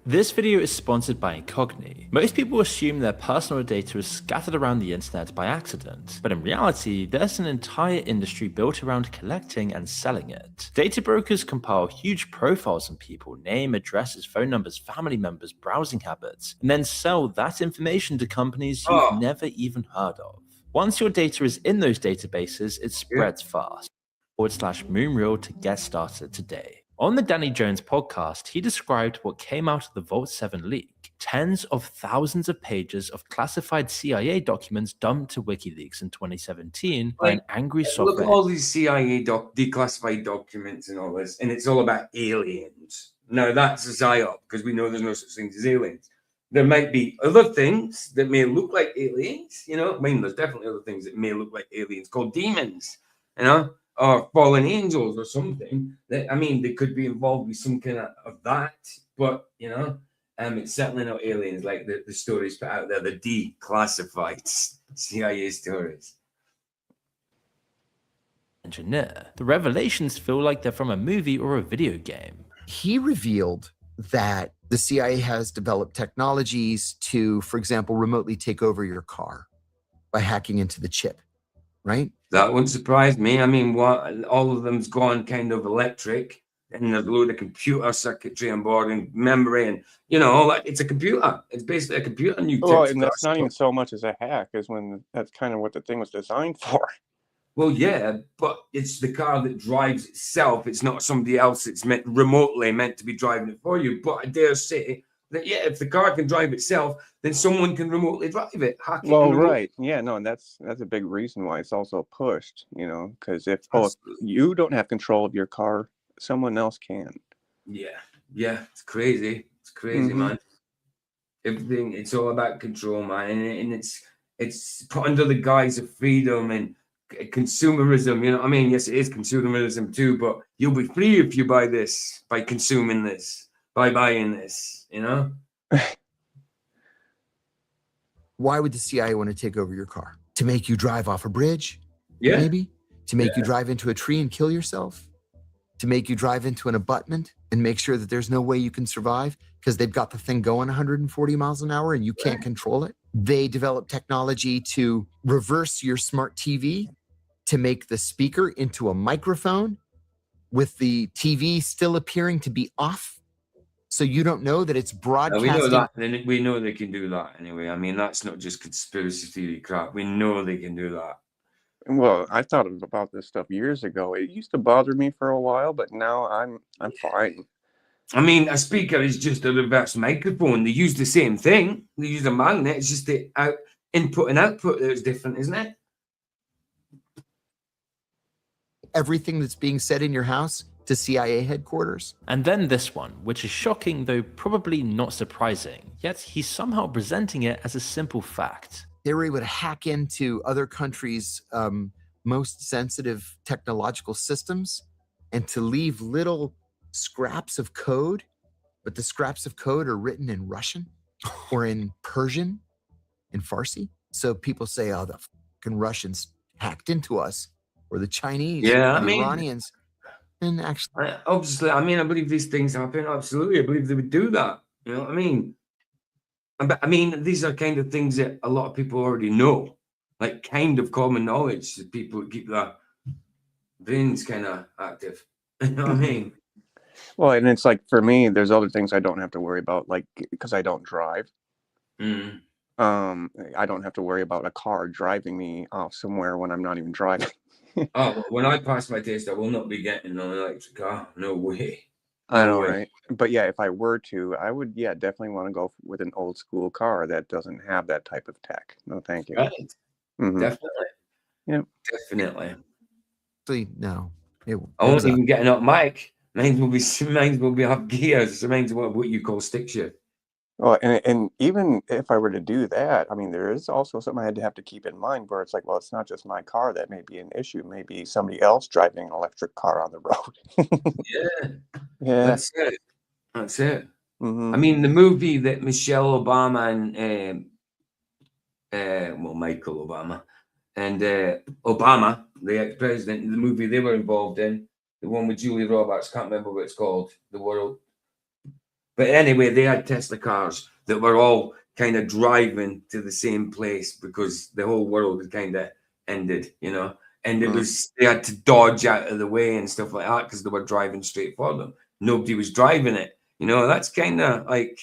This video is sponsored by Incogni. Most people assume their personal data is scattered around the internet by accident, but in reality, there's an entire industry built around collecting and selling it. Data brokers compile huge profiles on people, name, addresses, phone numbers, family members, browsing habits, and then sell that information to companies you've never even heard of. Once your data is in those databases, it spreads fast. /Moonreal to get started today. On the Danny Jones podcast, he described what came out of the Vault 7 leak. Tens of thousands of pages of classified CIA documents dumped to WikiLeaks in 2017 by an angry software. Look at all these CIA declassified documents and all this, and it's all about aliens. Now that's a psyop because we know there's no such things as aliens. There might be other things that may look like aliens, you know. I mean, there's definitely other things that may look like aliens called demons, you know, or fallen angels or something. That, I mean, they could be involved with some kind of that, but you know, it's certainly not aliens like the stories put out there, the declassified CIA stories. Engineer. The revelations feel like they're from a movie or a video game. He revealed that the CIA has developed technologies to, for example, remotely take over your car by hacking into the chip, right? That wouldn't surprise me. I mean, all of them's gone kind of electric, and there's a load of computer circuitry on board and memory, and you know, all that. It's a computer. It's basically a computer. Well, and that's not even so much as a hack, as when that's kind of what the thing was designed for. Well, yeah, but it's the car that drives itself. It's not somebody else that's remotely meant to be driving it for you. But I dare say that, yeah, if the car can drive itself, then someone can remotely drive it. Well, right. Yeah, no, and that's a big reason why it's also pushed, you know, because if you don't have control of your car, someone else can. Yeah, it's crazy. It's crazy, man. Everything, it's all about control, man. And it's put under the guise of freedom and consumerism, you know what I mean? Yes, it is consumerism too, but you'll be free if you buy this, by consuming this, by buying this, you know? Why would the CIA want to take over your car? To make you drive off a bridge? Yeah. Maybe? To make you drive into a tree and kill yourself? To make you drive into an abutment and make sure that there's no way you can survive because they've got the thing going 140 miles an hour and you can't control it? They developed technology to reverse your smart TV, to make the speaker into a microphone with the TV still appearing to be off. So you don't know that it's broadcasting. We know that. We know they can do that anyway. I mean, that's not just conspiracy theory crap. We know they can do that. Well, I thought about this stuff years ago. It used to bother me for a while, but now I'm fine. I mean, a speaker is just a reverse microphone. They use the same thing. They use a magnet. It's just the input and output that's different, isn't it? Everything that's being said in your house to CIA headquarters. And then this one, which is shocking though probably not surprising, yet he's somehow presenting it as a simple fact. They were able to hack into other countries' most sensitive technological systems and to leave little scraps of code, but the scraps of code are written in Russian or in Persian, in Farsi. So people say, oh, the fucking Russians hacked into us, or the Chinese, yeah, or the Iranians. And actually, obviously, I mean, I believe these things happen. Absolutely, I believe they would do that. You know what I mean? But I mean, these are kind of things that a lot of people already know, like kind of common knowledge that people keep their brains kind of active. You know what I mean? Well, and it's like for me, there's other things I don't have to worry about, like because I don't drive. I don't have to worry about a car driving me off somewhere when I'm not even driving. When I pass my test, I will not be getting an electric car. No way. I know, right? But yeah, if I were to, I would, definitely want to go with an old school car that doesn't have that type of tech. No, thank you. Right. Mm-hmm. Definitely. Yeah. Definitely. Actually, no. I won't even get an automatic. Mine will be have gears. So mine's what you call stick shift. Well, and even if I were to do that, I mean, there is also something I had to have to keep in mind where it's like, well, it's not just my car that may be an issue. Maybe somebody else driving an electric car on the road. Yeah. That's it. That's it. Mm-hmm. I mean, the movie that Michelle Obama and Michael Obama and Obama, the ex-president, the movie they were involved in, the one with Julia Roberts, can't remember what it's called, The World. But anyway, they had Tesla cars that were all kind of driving to the same place because the whole world had kind of ended, you know. And it was, they had to dodge out of the way and stuff like that because they were driving straight for them. Nobody was driving it, you know. That's kind of like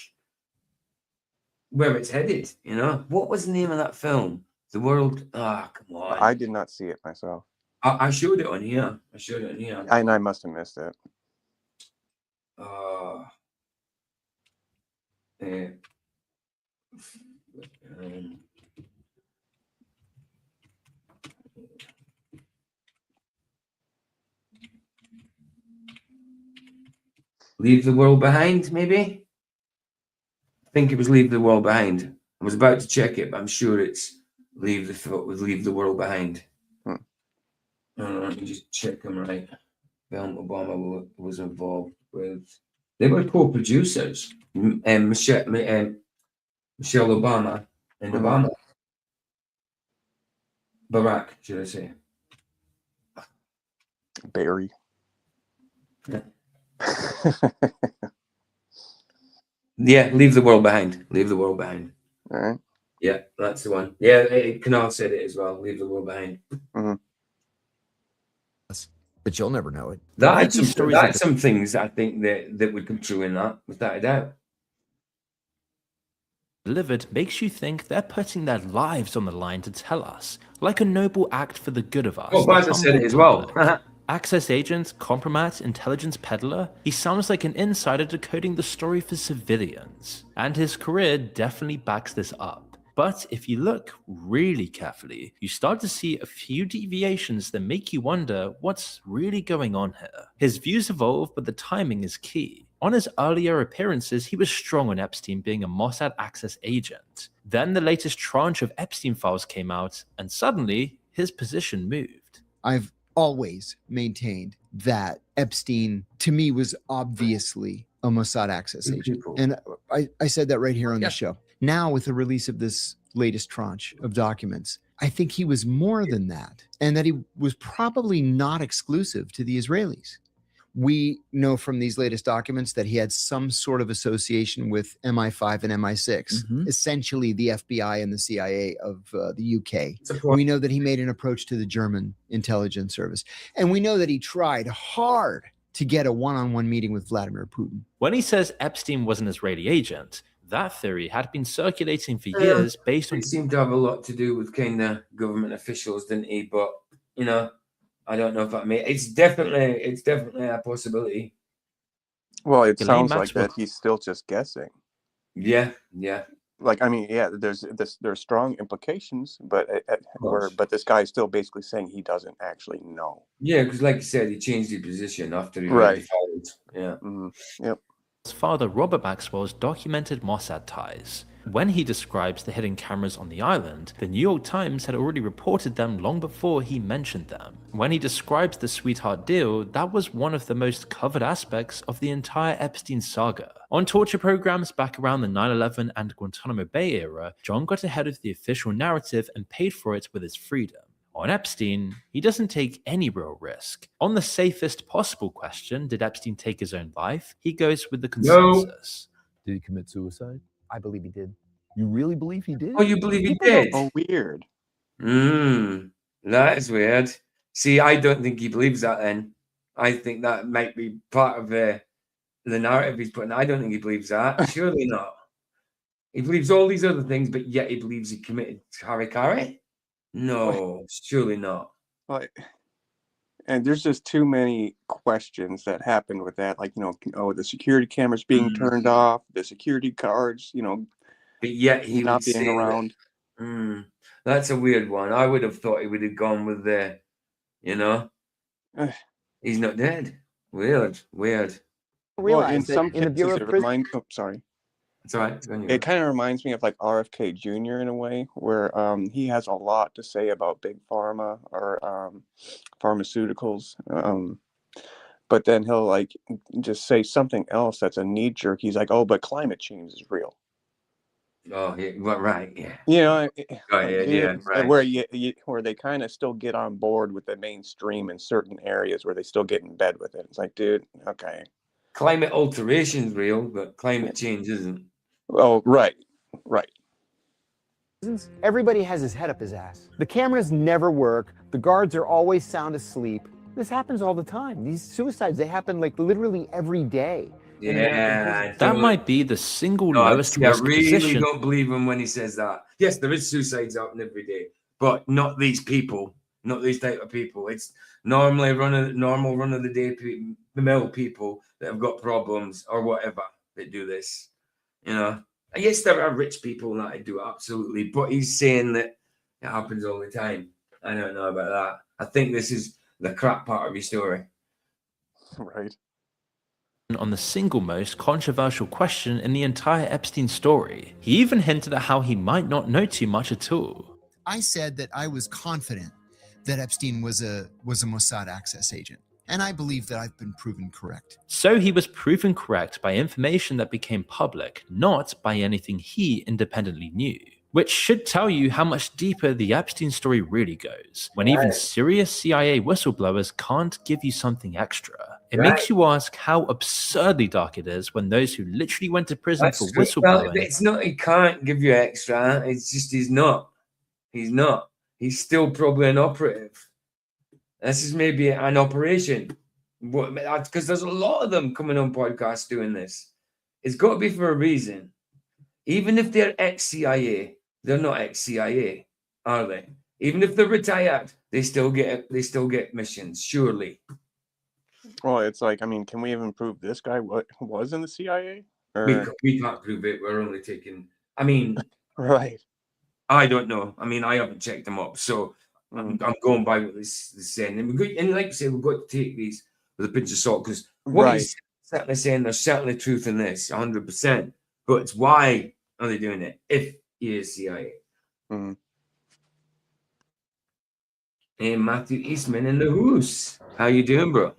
where it's headed, you know. What was the name of that film? The World. Come on. I did not see it myself. I showed it on here. And I must have missed it. Leave the World Behind, maybe? I think it was Leave the World Behind. I was about to check it, but I'm sure it's Leave the World Behind. Let me just check them right. Obama was involved with. They were co-producers. Michelle Obama and Obama. Barack, should I say? Barry. Yeah, Leave the World Behind. Leave the World Behind. All right. Yeah, that's the one. Yeah, Canal said it as well. Leave the World Behind. But you'll never know it. That's some things I think that would come true in that, without a doubt. Delivered makes you think they're putting their lives on the line to tell us, like a noble act for the good of us. Oh, Buzzer said it as well. Access agent, compromat, intelligence peddler, he sounds like an insider decoding the story for civilians. And his career definitely backs this up. But if you look really carefully, you start to see a few deviations that make you wonder what's really going on here. His views evolve, but the timing is key. On his earlier appearances, he was strong on Epstein being a Mossad access agent. Then the latest tranche of Epstein files came out, and suddenly his position moved. I've always maintained that Epstein, to me, was obviously a Mossad access agent. And I said that right here on the show. Now, with the release of this latest tranche of documents, I think he was more than that, and that he was probably not exclusive to the Israelis. We know from these latest documents that he had some sort of association with MI5 and MI6, essentially the FBI and the CIA of the UK. We know that he made an approach to the German intelligence service. And we know that he tried hard to get a one-on-one meeting with Vladimir Putin. When he says Epstein was an Israeli agent, that theory had been circulating for years based on... It seemed to have a lot to do with kind of government officials, didn't he? But, you know, I don't know if that may... It's definitely a possibility. Well, it sounds like that he's still just guessing. Yeah. Like, I mean, yeah, there's strong implications, but this guy is still basically saying he doesn't actually know. Yeah, because like you said, he changed his position after he read the files. Yeah. Yep. His father, Robert Maxwell's documented Mossad ties. When he describes the hidden cameras on the island, the New York Times had already reported them long before he mentioned them. When he describes the sweetheart deal, that was one of the most covered aspects of the entire Epstein saga. On torture programs back around the 9/11 and Guantanamo Bay era, John got ahead of the official narrative and paid for it with his freedom. On Epstein, he doesn't take any real risk. On the safest possible question, did Epstein take his own life? He goes with the consensus. Did he commit suicide? I believe he did. You really believe he did? Oh, you believe he did? Oh, weird. That is weird. See, I don't think he believes that then. I think that might be part of the narrative he's putting. I don't think he believes that. Surely not. He believes all these other things, but yet he believes he committed harikari? No, surely not. And there's just too many questions that happened with that. Like, the security cameras being turned off, the security guards, but yet he not being around. That's a weird one. I would have thought he would have gone with he's not dead. Weird. Well, in some cases, it reminds. Oh, sorry. It's all right. It kind of reminds me of like RFK Jr. in a way, where he has a lot to say about big pharma or pharmaceuticals, but then he'll like just say something else that's a knee jerk. He's like, "Oh, but climate change is real." Oh, yeah, well, right, yeah. Right. Where they kind of still get on board with the mainstream in certain areas where they still get in bed with it. It's like, dude, okay. Climate alteration is real, but climate change isn't. Oh, right. Everybody has his head up his ass. The cameras never work. The guards are always sound asleep. This happens all the time. These suicides, they happen like literally every day. Yeah. That might be the single lowest risk I really position. don't believe him when he says that. Yes, there is suicides happening every day, but not these people, not these type of people. It's normally normal run of the day mill people that have got problems or whatever that do this. Yes, there are rich people that do it, absolutely, but he's saying that it happens all the time. I don't know about that. I think this is the crap part of your story. Right. on the single most controversial question in the entire Epstein story. He even hinted at how he might not know too much at all. I said that I was confident that Epstein was a Mossad access agent, and I believe that I've been proven correct. So he was proven correct by information that became public, not by anything he independently knew. Which should tell you how much deeper the Epstein story really goes, when even serious CIA whistleblowers can't give you something extra. It makes you ask how absurdly dark it is when those who literally went to prison for whistleblowing... Well, it's not he can't give you extra, it's just he's not. He's not. He's still probably an operative. This is maybe an operation. Because there's a lot of them coming on podcasts doing this. It's got to be for a reason. Even if they're ex-CIA, they're not ex-CIA, are they? Even if they're retired, they still get missions, surely. Well, it's like, I mean, can we even prove this guy was in the CIA? Or... We can't prove it. We're only taking... I mean... Right. I don't know. I mean, I haven't checked them up, so I'm going by what this is saying. And like I say, we've got to take these with a pinch of salt, because what he's certainly saying, there's certainly truth in this, 100%. But it's why are they doing it if he is CIA? Mm-hmm. Hey, Matthew Eastman in the house. How you doing, bro?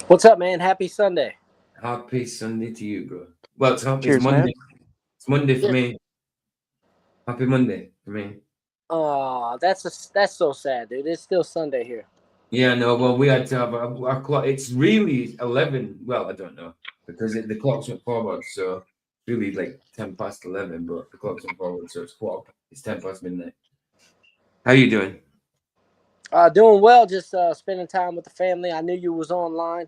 What's up, man? Happy Sunday. Happy Sunday to you, bro. Well, it's Monday. Man. It's Monday for me. Happy Monday for me. Oh, that's so sad, dude. It's still Sunday here. Yeah, no. Well, we had to have our clock. It's really 11. Well, I don't know, because the clocks went forward, so really like 10 past 11. But the clocks went forward, so it's 10 past midnight. How you doing? Doing well. Just spending time with the family. I knew you was online.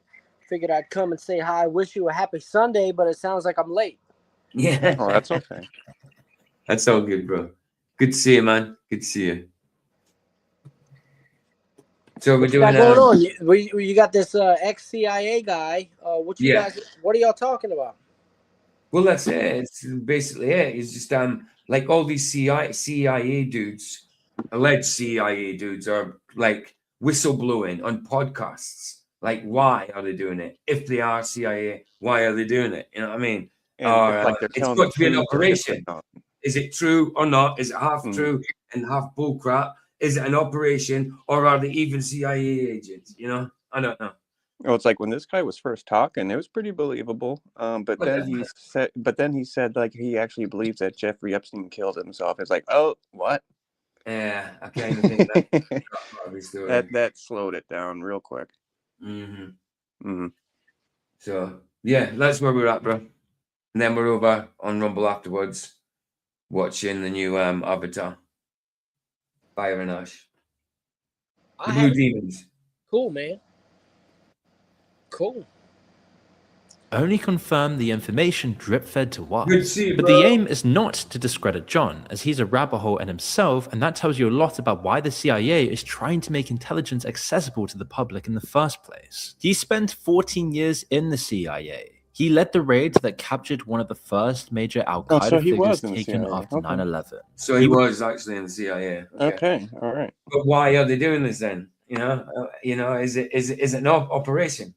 Figured I'd come and say hi. Wish you a happy Sunday, but it sounds like I'm late. Yeah. Oh, that's okay. That's all good, bro. Good to see you, man. Good to see you. So we're doing. What's going on? You got this ex-CIA guy. What you guys? What are y'all talking about? Well, that's it. It's basically it. It's just like all these CIA dudes, alleged CIA dudes, are like whistleblowing on podcasts. Like, why are they doing it? If they are CIA, why are they doing it? You know what I mean? Or it's got to be an operation. Is it true or not? Is it half true and half bullcrap? Is it an operation, or are they even CIA agents? You know, I don't know. Well, it's like when this guy was first talking, it was pretty believable. But then he said like he actually believes that Jeffrey Epstein killed himself. It's like, oh, what? Yeah, I can't even think that slowed it down real quick. So yeah, that's where we're at, bro. And then we're over on Rumble afterwards, watching the new Avatar, Fire and Ash, the Blue Demons. Cool, man. Cool. Only confirm the information drip-fed to us. Good to see you, but bro. the aim is not to discredit John, as he's a rabbit hole in himself, and that tells you a lot about why the CIA is trying to make intelligence accessible to the public in the first place. He spent 14 years in the CIA. He led the raid that captured one of the first major Al-Qaeda figures taken after 9/11. So he was actually in the CIA. Okay, all right. But why are they doing this then? You know, is it an operation?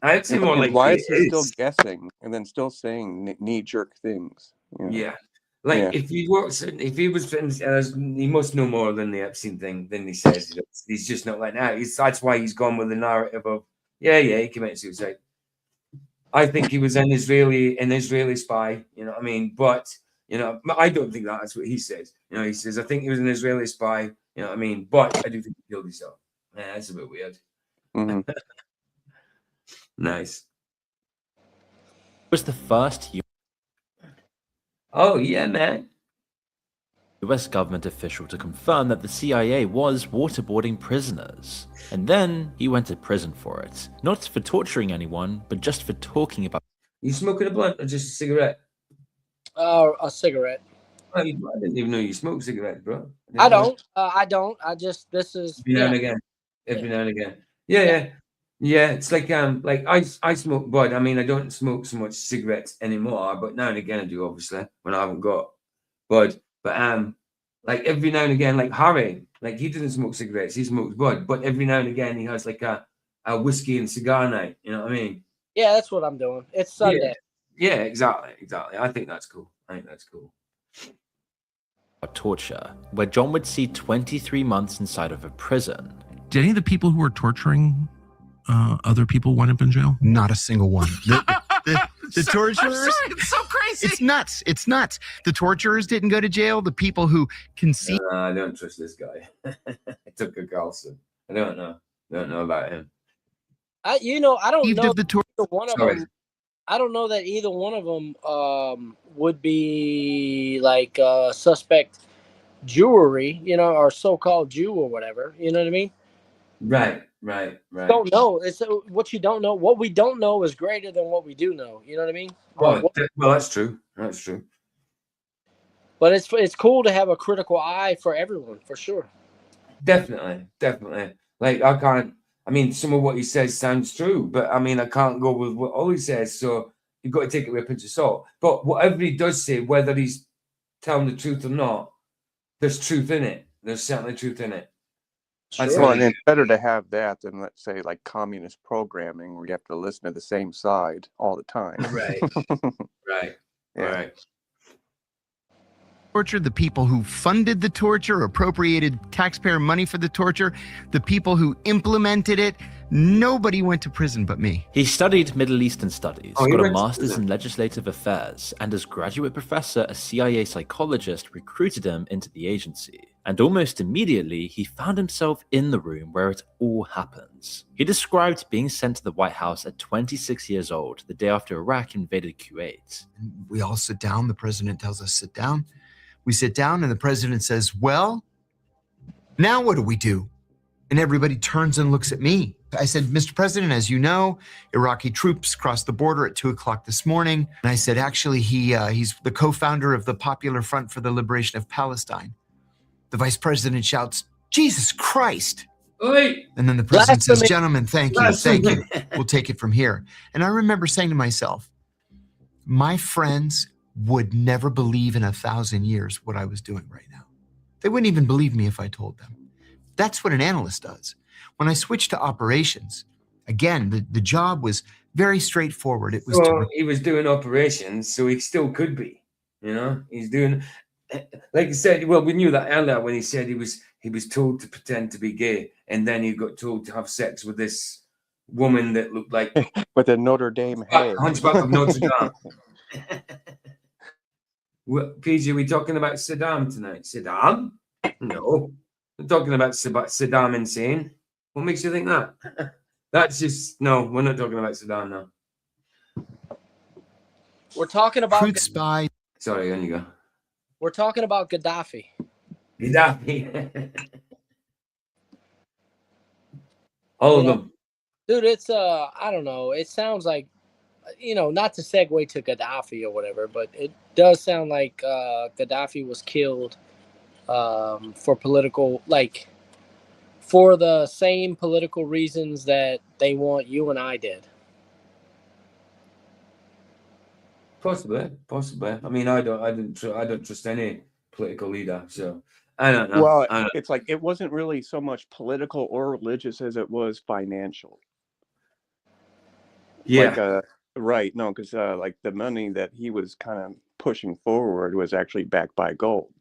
I'd say more like why is he still guessing and then still saying knee-jerk things? You know? Yeah, like if he was, he must know more than the Epstein thing than he says. He's just not like that. That's why he's gone with the narrative of he committed suicide. I think he was an Israeli spy. You know what I mean? But you know, I don't think that's what he says. You know, he says I think he was an Israeli spy. You know what I mean? But I do think he killed himself. Yeah, that's a bit weird. Nice. Was the first Oh yeah, man. US government official to confirm that the CIA was waterboarding prisoners. And then he went to prison for it. Not for torturing anyone, but just for talking about... You smoking a blunt or just a cigarette? A cigarette. I didn't even know you smoked cigarettes, bro. I don't. I just, this is... Every now and again. Every now and again. Yeah, it's like I smoke bud. I mean, I don't smoke so much cigarettes anymore, but now and again I do, obviously, when I haven't got bud. But like every now and again, like Harry, like he doesn't smoke cigarettes, he smokes bud. But every now and again he has like a whiskey and cigar night. You know what I mean? Yeah, that's what I'm doing. It's Sunday. Yeah, exactly. I think that's cool. Torture, where John would see 23 months inside of a prison. Did any of the people who were torturing other people wind up in jail? Not a single one. The torturers. It's so crazy. It's nuts. It's nuts. The torturers didn't go to jail. The people who conceived. I don't trust this guy. Tucker Carlson. I don't know about him. I don't know the either one of them. I don't know that either one of them would be like suspect Jewry, or so-called Jew or whatever. You know what I mean? Right. Don't know. It's what you don't know. What we don't know is greater than what we do know. You know what I mean? Well, that's true. But it's cool to have a critical eye for everyone, for sure. Definitely. Like some of what he says sounds true, but I can't go with what all he says. So you've got to take it with a pinch of salt. But whatever he does say, whether he's telling the truth or not, there's truth in it. There's certainly truth in it. Well, and it's better to have that than, let's say, like communist programming where you have to listen to the same side all the time. Right. Torture, the people who funded the torture, appropriated taxpayer money for the torture, the people who implemented it, nobody went to prison but me. He studied Middle Eastern studies, he got a went to master's prison. in legislative affairs, and as graduate professor, a CIA psychologist recruited him into the agency. And almost immediately, he found himself in the room where it all happens. He described being sent to the White House at 26 years old, the day after Iraq invaded Kuwait. We all sit down. The president tells us, sit down. We sit down and the president says, well, now what do we do? And everybody turns and looks at me. I said, Mr. President, as you know, Iraqi troops crossed the border at 2:00 this morning. And I said, actually, he's the co-founder of the Popular Front for the Liberation of Palestine. The vice president shouts, Jesus Christ. Oi. And then the president says, Blasphemy. gentlemen, thank you. We'll take it from here. And I remember saying to myself, my friends would never believe in 1,000 years what I was doing right now. They wouldn't even believe me if I told them. That's what an analyst does. When I switched to operations, again, the job was very straightforward. It was he was doing operations, so he still could be. He's doing, like you said. Well, we knew that earlier when he said he was told to pretend to be gay, and then he got told to have sex with this woman that looked like with a Notre Dame head. Hunchback of Notre Dame. PJ, we talking about Saddam tonight? Saddam? No. We're talking about Saddam insane. What makes you think that? That's just, no, we're not talking about Saddam now. We're talking about Crude spy. Sorry, on you go. We're talking about Gaddafi. All of them. Dude, it's I don't know. It sounds like, not to segue to Gaddafi or whatever, but it does sound like Gaddafi was killed for political, for the same political reasons that they want you and I did. Possibly. I don't trust any political leader, so I don't know. Well, it's like it wasn't really so much political or religious as it was financial. Yeah. Right. No, because like the money that he was kind of pushing forward was actually backed by gold.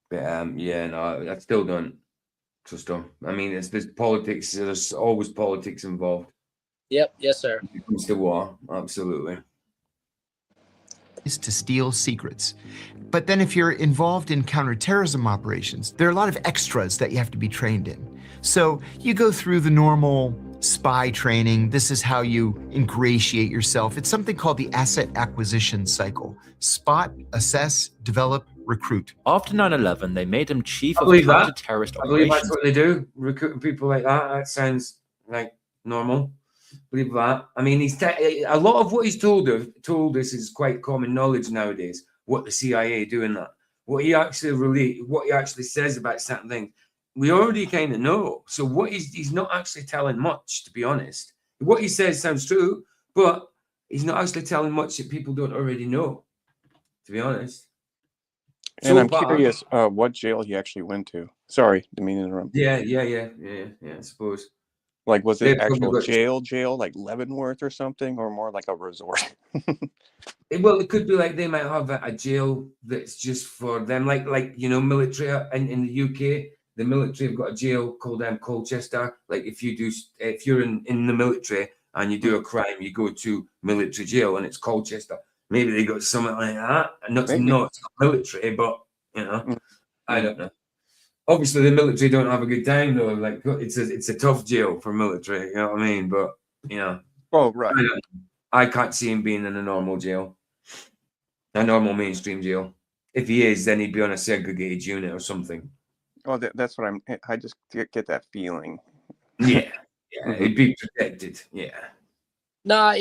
But I still don't trust him. There's politics. There's always politics involved. Yep. Yes, sir. When it comes to war, absolutely. Is to steal secrets. But then if you're involved in counterterrorism operations, there are a lot of extras that you have to be trained in. So you go through the normal spy training. This is how you ingratiate yourself. It's something called the asset acquisition cycle. Spot, assess, develop, recruit. After 9/11, they made him chief of believe that. counter-terrorist I believe operations. that's what they do. Recruiting people like that. That sounds like normal. Believe that. He's a lot of what he's told us is quite common knowledge nowadays. What the CIA do in that, what he actually says about certain things, we already kind of know. So what he's not actually telling much, to be honest. What he says sounds true, but he's not actually telling much that people don't already know, to be honest. And I'm curious what jail he actually went to. Sorry, didn't mean to interrupt. Yeah, I suppose. Like, was They it probably actual got- jail, like Leavenworth or something, or more like a resort? Well, it could be like they might have a jail that's just for them, like you know, military in the UK. The military have got a jail called Colchester. Like if you're in the military and you do a crime, you go to military jail, and it's Colchester. Maybe they got something like that. And it's not military, but you know, I don't know. Obviously, the military don't have a good time though. Like it's a tough jail for military. You know what I mean? But you know, oh right. I can't see him being in a normal jail, a normal mainstream jail. If he is, then he'd be on a segregated unit or something. Well, that's what I just get that feeling. Yeah, he'd be protected. Yeah. Nah,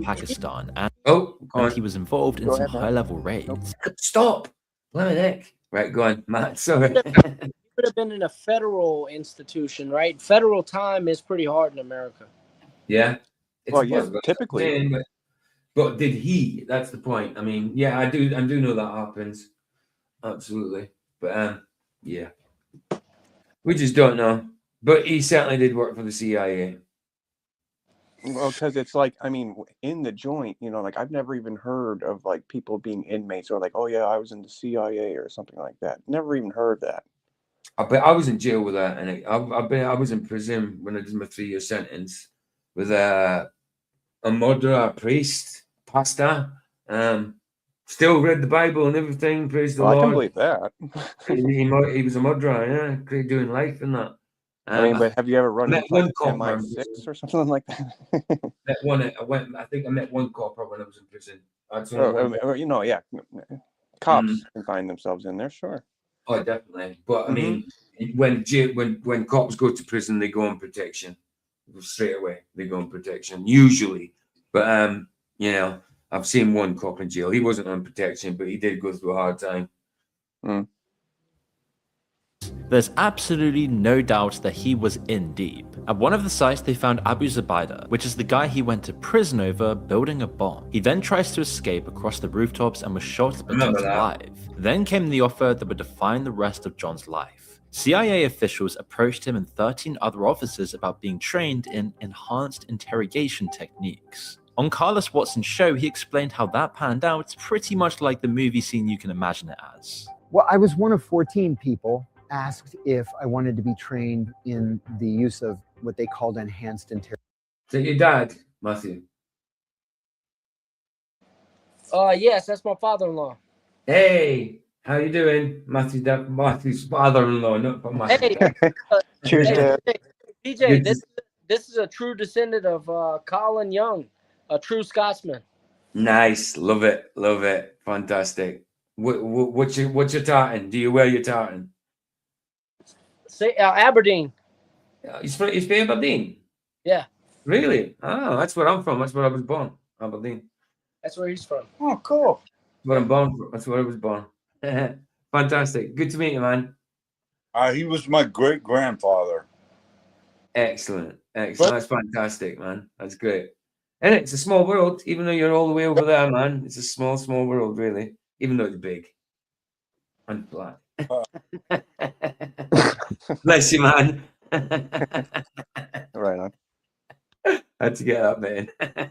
Pakistan, and Oh, he was involved in Go some ahead, man. high-level raids. Stop. Let me think. Right, go on, Matt. Sorry. He could have been in a federal institution, right? Federal time is pretty hard in America. Yeah. Well, yeah, possible. typically. Yeah, but did he? That's the point. I mean, yeah, I do know that happens. Absolutely. But yeah. We just don't know. But he certainly did work for the CIA. Well, because it's like, I mean, in the joint, you know, like I've never even heard of like people being inmates or like, oh yeah, I was in the CIA or something like that. Never even heard that. I was in jail with that, and I was in prison when I did my 3-year sentence with a murderer, a priest, pastor. Still read the Bible and everything. Praise the Well, Lord. I can believe that. he was a murderer, yeah, doing life and that. I mean, but have you ever run met into like one cop MI6 or something like that? I think I met one copper when I was in prison. You know, yeah, cops can find themselves in there, sure. Oh, definitely. But I mean, when cops go to prison, they go on protection straight away. They go on protection usually. But you know, I've seen one cop in jail. He wasn't on protection, but he did go through a hard time. There's absolutely no doubt that he was in deep. At one of the sites, they found Abu Zubaydah, which is the guy he went to prison over building a bomb. He then tries to escape across the rooftops and was shot but kept alive. Then came the offer that would define the rest of John's life. CIA officials approached him and 13 other officers about being trained in enhanced interrogation techniques. On Carlos Watson's show, he explained how that panned out pretty much like the movie scene you can imagine it as. Well, I was one of 14 people asked if I wanted to be trained in the use of what they called enhanced interrogation. So your dad, Matthew? Yes, that's my father-in-law. Hey, how you doing, Matthew? Matthew's father-in-law, not for Matthew. Hey, Cheers, Dad. DJ, this is a true descendant of Colin Young, a true Scotsman. Nice, love it, fantastic. What's your tartan? Do you wear your tartan? Say Aberdeen. He's from Aberdeen. Yeah, Really? Oh, that's where I'm from. That's where I was born. Aberdeen. that's where he's from. Oh, cool. That's where I'm born from. That's where I was born. Fantastic. Good to meet you, man. He was my great grandfather. Excellent. That's fantastic, man. That's great. And it's a small world, even though you're all the way over there, man. It's a small world, really. Even though it's big and flat. Bless you, man. Right on. Had to get that bit in.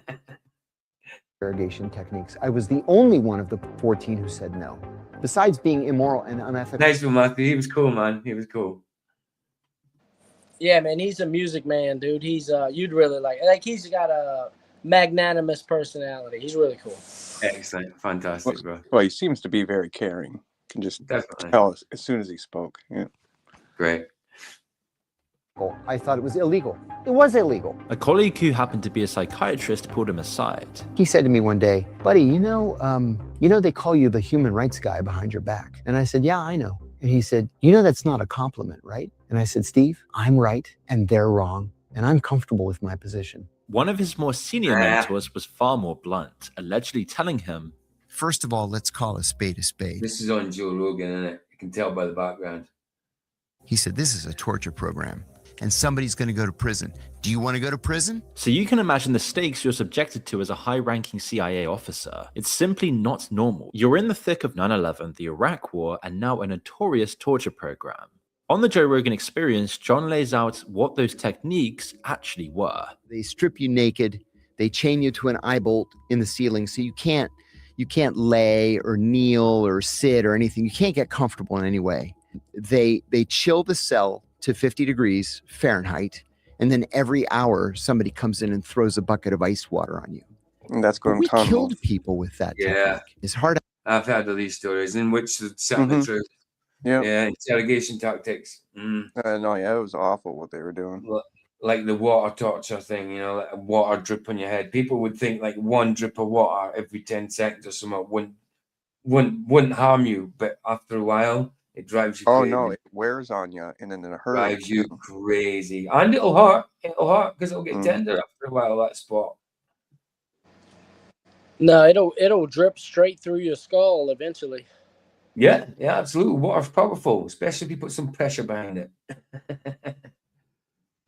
Interrogation techniques. I was the only one of the 14 who said no. Besides being immoral and unethical. Nice one, Matthew. He was cool, man. He was cool. Yeah, man, he's a music man, dude. He's you'd really like he's got a magnanimous personality. He's really cool. Excellent. Fantastic, bro. Well, he seems to be very caring. Can just Definitely. tell us as soon as he spoke. Yeah. Great. I thought it was illegal. It was illegal. A colleague who happened to be a psychiatrist pulled him aside. He said to me one day, buddy, you know they call you the human rights guy behind your back. And I said, yeah, I know. And he said, you know, that's not a compliment, right? And I said, Steve, I'm right and they're wrong. And I'm comfortable with my position. One of his more senior mentors was far more blunt, allegedly telling him, First of all, let's call a spade a spade. This is on Joe Rogan, isn't it? You can tell by the background. He said, this is a torture program and somebody's going to go to prison. Do you want to go to prison? So you can imagine the stakes you're subjected to as a high-ranking CIA officer. It's simply not normal. You're in the thick of 9/11, the Iraq War, and now a notorious torture program. On the Joe Rogan Experience, John lays out what those techniques actually were. They strip you naked. They chain you to an eye bolt in the ceiling, so you can't lay or kneel or sit or anything. You can't get comfortable in any way. They chill the cell to 50 degrees Fahrenheit, and then every hour somebody comes in and throws a bucket of ice water on you. And that's going We tunnel. killed people with that technique. It's hard. I've heard of these stories in which the the truth. Yeah. Interrogation tactics. No, yeah, it was awful what they were doing. Like the water torture thing, you know, like a water drip on your head. People would think like one drip of water every 10 seconds or something wouldn't harm you, but after a while, it drives you crazy. No, it wears on you and in a hurry. Drives you crazy. And it'll hurt because it'll get tender after a while, that spot. No, it'll drip straight through your skull eventually. Yeah, absolutely. Water's powerful, especially if you put some pressure behind it.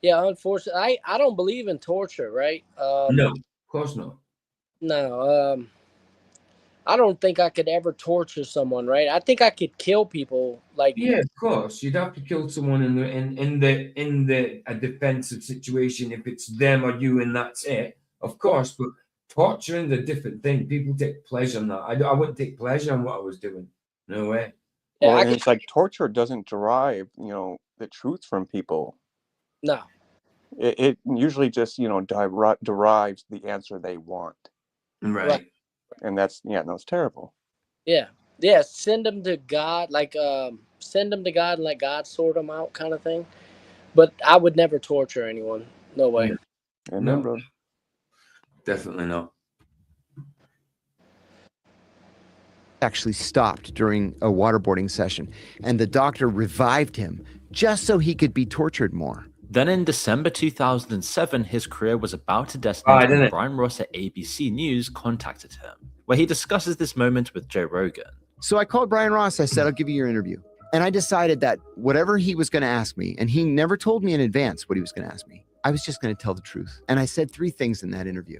Yeah, unfortunately, I don't believe in torture, right? No, of course not. No, I don't think I could ever torture someone, right? I think I could kill people. Like, yeah, of course, you'd have to kill someone in a defensive situation if it's them or you, and that's it. Of course, but torturing is a different thing. People take pleasure in that. I wouldn't take pleasure in what I was doing. No way. Well, and it's like torture doesn't derive, the truth from people. No. It usually just, derives the answer they want. Right. And that's, it's terrible. Yeah. Send them to God, like send them to God and let God sort them out, kind of thing. But I would never torture anyone. No way. Amen, bro. Definitely not. Actually stopped during a waterboarding session, and the doctor revived him just so he could be tortured more. Then in December 2007, his career was about to detonate when Brian Ross at ABC News contacted him, where he discusses this moment with Joe Rogan. So I called Brian Ross. I said, I'll give you your interview. And I decided that whatever he was going to ask me, and he never told me in advance what he was going to ask me, I was just going to tell the truth. And I said 3 things in that interview.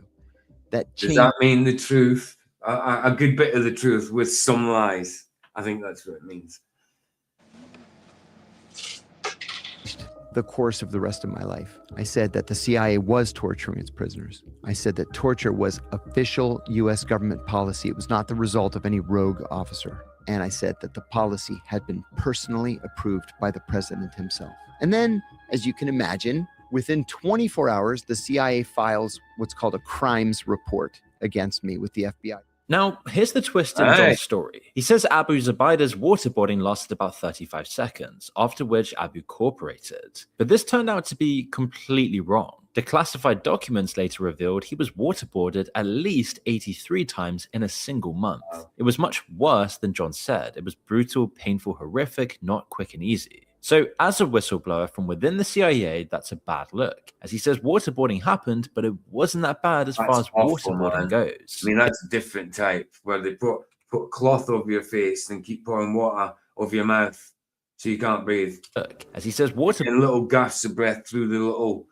Does that mean the truth? A good bit of the truth with some lies. I think that's what it means. The course of the rest of my life. I said that the CIA was torturing its prisoners. I said that torture was official U.S. government policy. It was not the result of any rogue officer. And I said that the policy had been personally approved by the president himself. And then, as you can imagine, within 24 hours, the CIA files what's called a crimes report against me with the FBI. Now, here's the twist in Joel's story. He says Abu Zubaydah's waterboarding lasted about 35 seconds, after which Abu cooperated. But this turned out to be completely wrong. The classified documents later revealed he was waterboarded at least 83 times in a single month. It was much worse than John said. It was brutal, painful, horrific, not quick and easy. So, as a whistleblower from within the CIA, that's a bad look. As he says, waterboarding happened, but it wasn't that bad as far as waterboarding goes. I mean, that's a different type, where they put cloth over your face and keep pouring water over your mouth so you can't breathe. Look, as he says, and little gusts of breath through the little,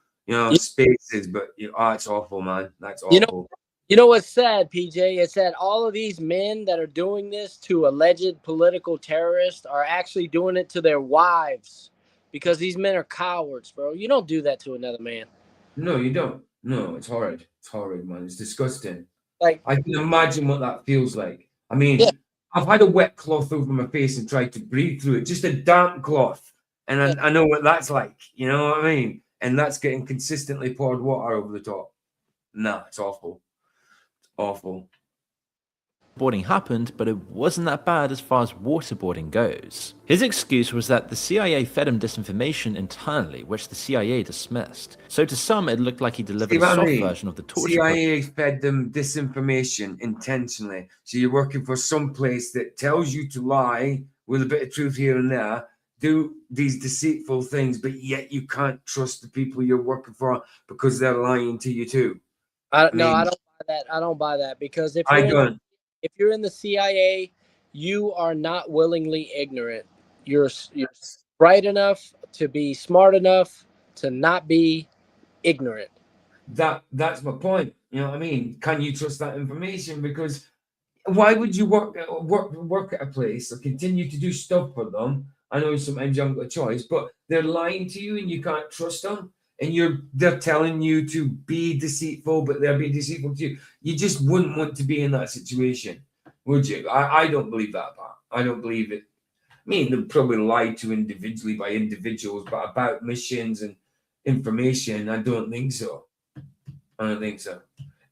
spaces. But it's awful, man. That's awful. You know what's sad, PJ? It's that all of these men that are doing this to alleged political terrorists are actually doing it to their wives, because these men are cowards, bro. You don't do that to another man. No, you don't. No, it's horrid. It's horrid, man. It's disgusting. Like, I can imagine what that feels like. I mean, I've had a wet cloth over my face and tried to breathe through it, just a damp cloth. And I know what that's like. You know what I mean? And that's getting consistently poured water over the top. No, it's awful. Awful. Waterboarding happened, but it wasn't that bad as far as waterboarding goes. His excuse was that the CIA fed him disinformation internally, which the CIA dismissed. So to some, it looked like he delivered a soft version of the torture. CIA fed them disinformation intentionally. So you're working for some place that tells you to lie with a bit of truth here and there, do these deceitful things, but yet you can't trust the people you're working for because they're lying to you too. I don't buy that. I don't buy that, because if you're in the CIA, you are not willingly ignorant. You're bright enough to be smart enough to not be ignorant. That's my point. You know what I mean? Can you trust that information? Because why would you work at a place or continue to do stuff for them I know sometimes you haven't got a choice, but they're lying to you and you can't trust them. And they're telling you to be deceitful, but they're being deceitful to you. You just wouldn't want to be in that situation, would you? I don't believe that part. I don't believe it. I mean, they're probably lied to individually by individuals, but about missions and information, I don't think so. I don't think so.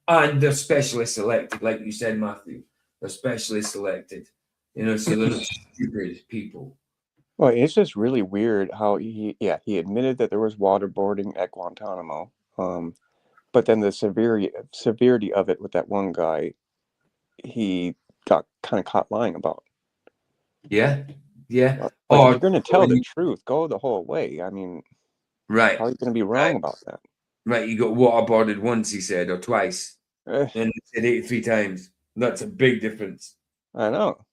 And they're specially selected, like you said, Matthew. They're specially selected, so they're not stupid people. Well, it's just really weird how he admitted that there was waterboarding at Guantanamo, but then the severity of it with that one guy, he got kind of caught lying about. Yeah. If you're going to tell the truth, go the whole way. I mean, right? How are you going to be wrong about that? Right, you got waterboarded once, he said, or twice, and he said 83 times. That's a big difference. I know.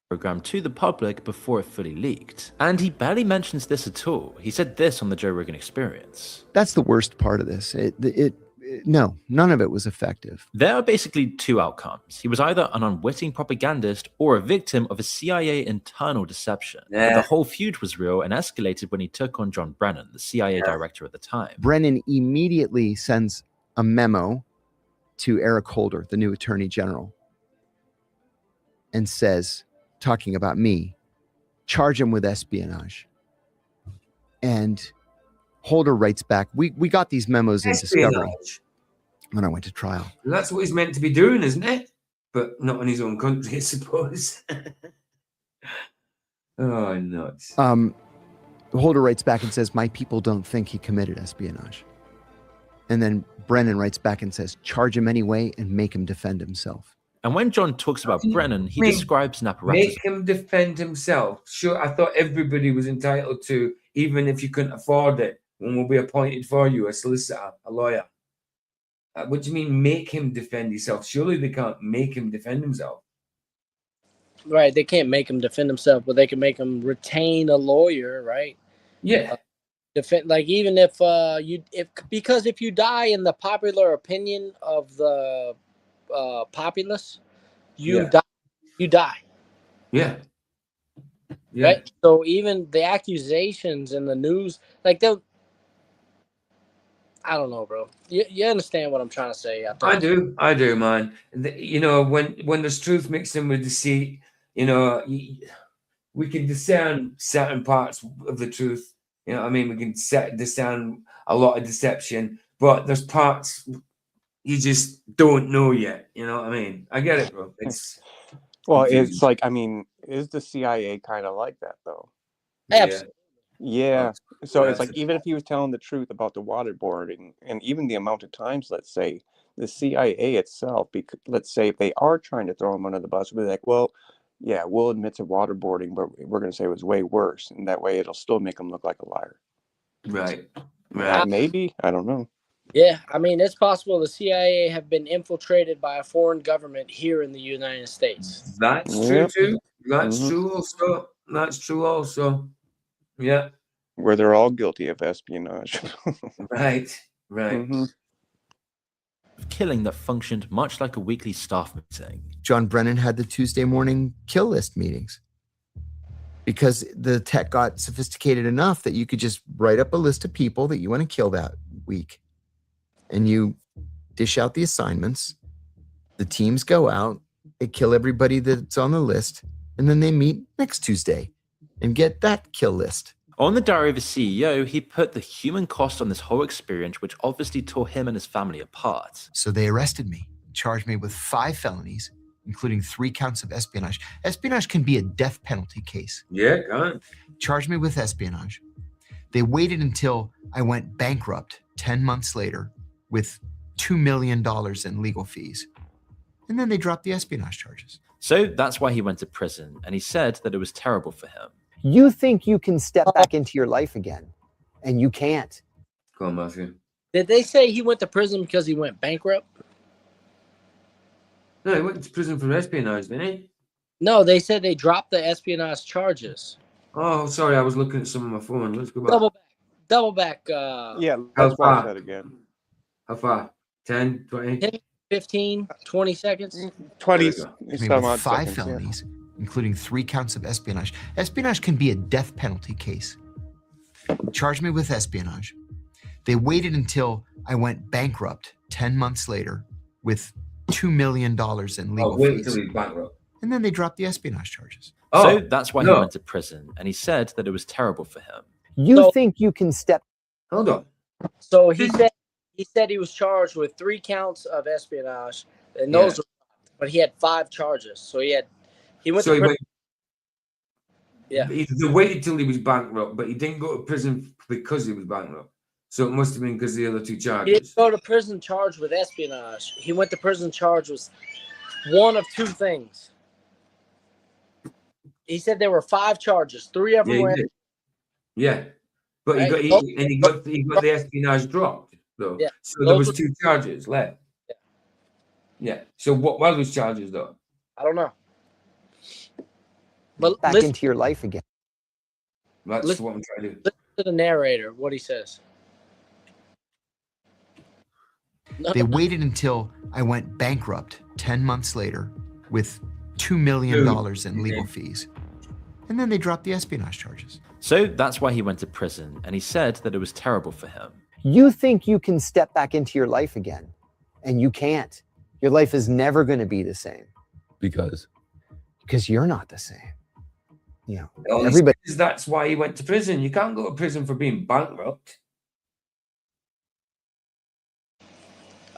Program to the public before it fully leaked. And he barely mentions this at all. He said this on the Joe Rogan Experience. That's the worst part of this. No, none of it was effective. There are basically two outcomes. He was either an unwitting propagandist or a victim of a CIA internal deception. Yeah. But the whole feud was real and escalated when he took on John Brennan, the CIA director at the time. Brennan immediately sends a memo to Eric Holder, the new attorney general, and says, talking about me, charge him with espionage. And Holder writes back, we got these memos in Discovery when I went to trial. That's what he's meant to be doing, isn't it? But not in his own country, I suppose. Oh, nuts. Holder writes back and says, my people don't think he committed espionage. And then Brennan writes back and says, charge him anyway and make him defend himself. And when John talks about Brennan, he describes an apparatus. Make him defend himself. Sure, I thought everybody was entitled to, even if you couldn't afford it, one will be appointed for you, a solicitor, a lawyer. What do you mean, make him defend himself? Surely they can't make him defend himself. Right, they can't make him defend himself, but they can make him retain a lawyer, right? Yeah. Defend, like, even if because if you die in the popular opinion of the populace, you die. Yeah. Right. So even the accusations in the news, like I don't know, bro. You understand what I'm trying to say? I do, man. When there's truth mixed in with deceit, we can discern certain parts of the truth. You know what I mean? We can discern a lot of deception, but there's parts you just don't know yet. You know what I mean? I get it, bro. It's it's like, I mean, is the CIA kind of like that though? Absolutely. Yeah. So it's like, even if he was telling the truth about the waterboarding and even the amount of times, let's say, the CIA itself, let's say if they are trying to throw him under the bus, we'll be like, well, yeah, we'll admit to waterboarding, but we're going to say it was way worse. And that way it'll still make him look like a liar. Right. Maybe. I don't know. Yeah, I mean, it's possible the CIA have been infiltrated by a foreign government here in the United States. That's true too. That's true also. That's true also. Yeah. Where they're all guilty of espionage. Right. Mm-hmm. Killing that functioned much like a weekly staff meeting. John Brennan had the Tuesday morning kill list meetings because the tech got sophisticated enough that you could just write up a list of people that you want to kill that week. And you dish out the assignments. The teams go out, they kill everybody that's on the list, and then they meet next Tuesday and get that kill list. On the diary of a CEO, he put the human cost on this whole experience, which obviously tore him and his family apart. So they arrested me, charged me with 5 felonies, including 3 counts of espionage. Espionage can be a death penalty case. Yeah, go on. Charged me with espionage. They waited until I went bankrupt 10 months later with $2 million in legal fees. And then they dropped the espionage charges. So that's why he went to prison, and he said that it was terrible for him. You think you can step back into your life again, and you can't. Go on, Matthew. Did they say he went to prison because he went bankrupt? No, he went to prison for espionage, didn't he? No, they said they dropped the espionage charges. Oh, sorry, I was looking at some of my phone. Let's go back. Double back. Yeah, let's watch that again. How far? 10, 20? 10, 15, 20 seconds? 20 With 5 felonies, including 3 counts of espionage. Espionage can be a death penalty case. Charged me with espionage. They waited until I went bankrupt 10 months later with $2 million in legal wait fees. till he's bankrupt. And then they dropped the espionage charges. So that's why he went to prison, and he said that it was terrible for him. You think you can step? Hold on. So he said he was charged with 3 counts of espionage, and those were, but he had 5 charges. So he went to prison. They waited till he was bankrupt, but he didn't go to prison because he was bankrupt. So it must have been because of the other 2 He charges. didn't go to prison charged with espionage. He went to prison charged with one of 2 things. He said there were 5 charges. 3 of them were. Yeah, but he got the espionage dropped though. Yeah. So there was 2 charges left. Yeah. So what were those charges though? I don't know. But Back listen into your life again. That's what I'm trying to do. to the narrator, what he says. They waited until I went bankrupt 10 months later with $2 million in legal fees. And then they dropped the espionage charges. So that's why he went to prison, and he said that it was terrible for him. You think you can step back into your life again, and you can't. Your life is never going to be the same. Because you're not the same. You know, everybody. That's why he went to prison. You can't go to prison for being bankrupt.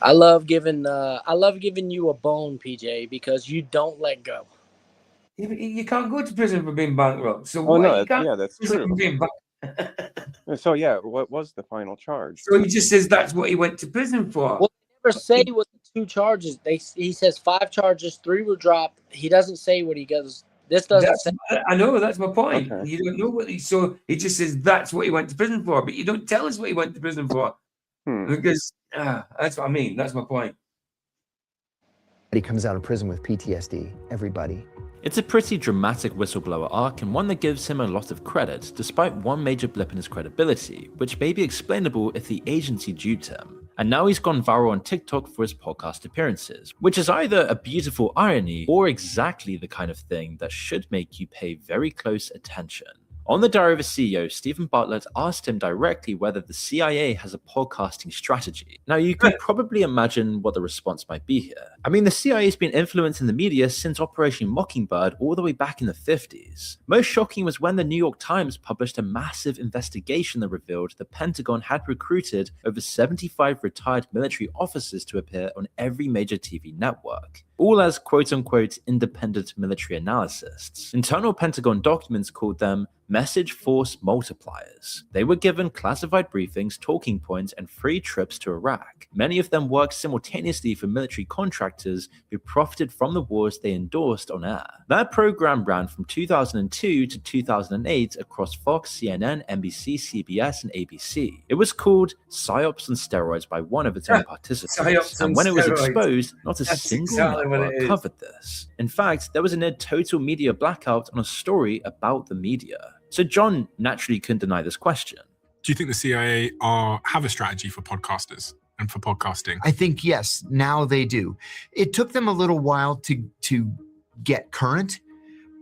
I love giving you a bone, PJ, because you don't let go. You can't go to prison for being bankrupt. So Oh, no, you can't that's go to prison true. for being So yeah, what was the final charge? So he just says that's what he went to prison for. Well, they never say what the 2 charges. He says 5 charges, 3 were dropped. He doesn't say what he goes. This doesn't say. I know, that's my point. You don't know what so he just says that's what he went to prison for, but you don't tell us what he went to prison for. Because that's what I mean. That's my point. He comes out of prison with PTSD. Everybody. It's a pretty dramatic whistleblower arc, and one that gives him a lot of credit, despite one major blip in his credibility, which may be explainable if the agency duped him. And now he's gone viral on TikTok for his podcast appearances, which is either a beautiful irony or exactly the kind of thing that should make you pay very close attention. On the Diary of a CEO, Stephen Bartlett asked him directly whether the CIA has a podcasting strategy. Now, you can probably imagine what the response might be here. I mean, the CIA has been influencing the media since Operation Mockingbird all the way back in the 50s. Most shocking was when the New York Times published a massive investigation that revealed the Pentagon had recruited over 75 retired military officers to appear on every major TV network, all as quote-unquote independent military analysts. Internal Pentagon documents called them message force multipliers. They were given classified briefings, talking points, and free trips to Iraq. Many of them worked simultaneously for military contractors who profited from the wars they endorsed on air. That program ran from 2002 to 2008 across Fox, CNN, NBC, CBS, and ABC. It was called Psyops on Steroids by one of its own participants. And when it was exposed, not a single network covered this. In fact, there was a near total media blackout on a story about the media. So John naturally couldn't deny this question. Do you think the CIA have a strategy for podcasters and for podcasting? I think yes, now they do. It took them a little while to get current,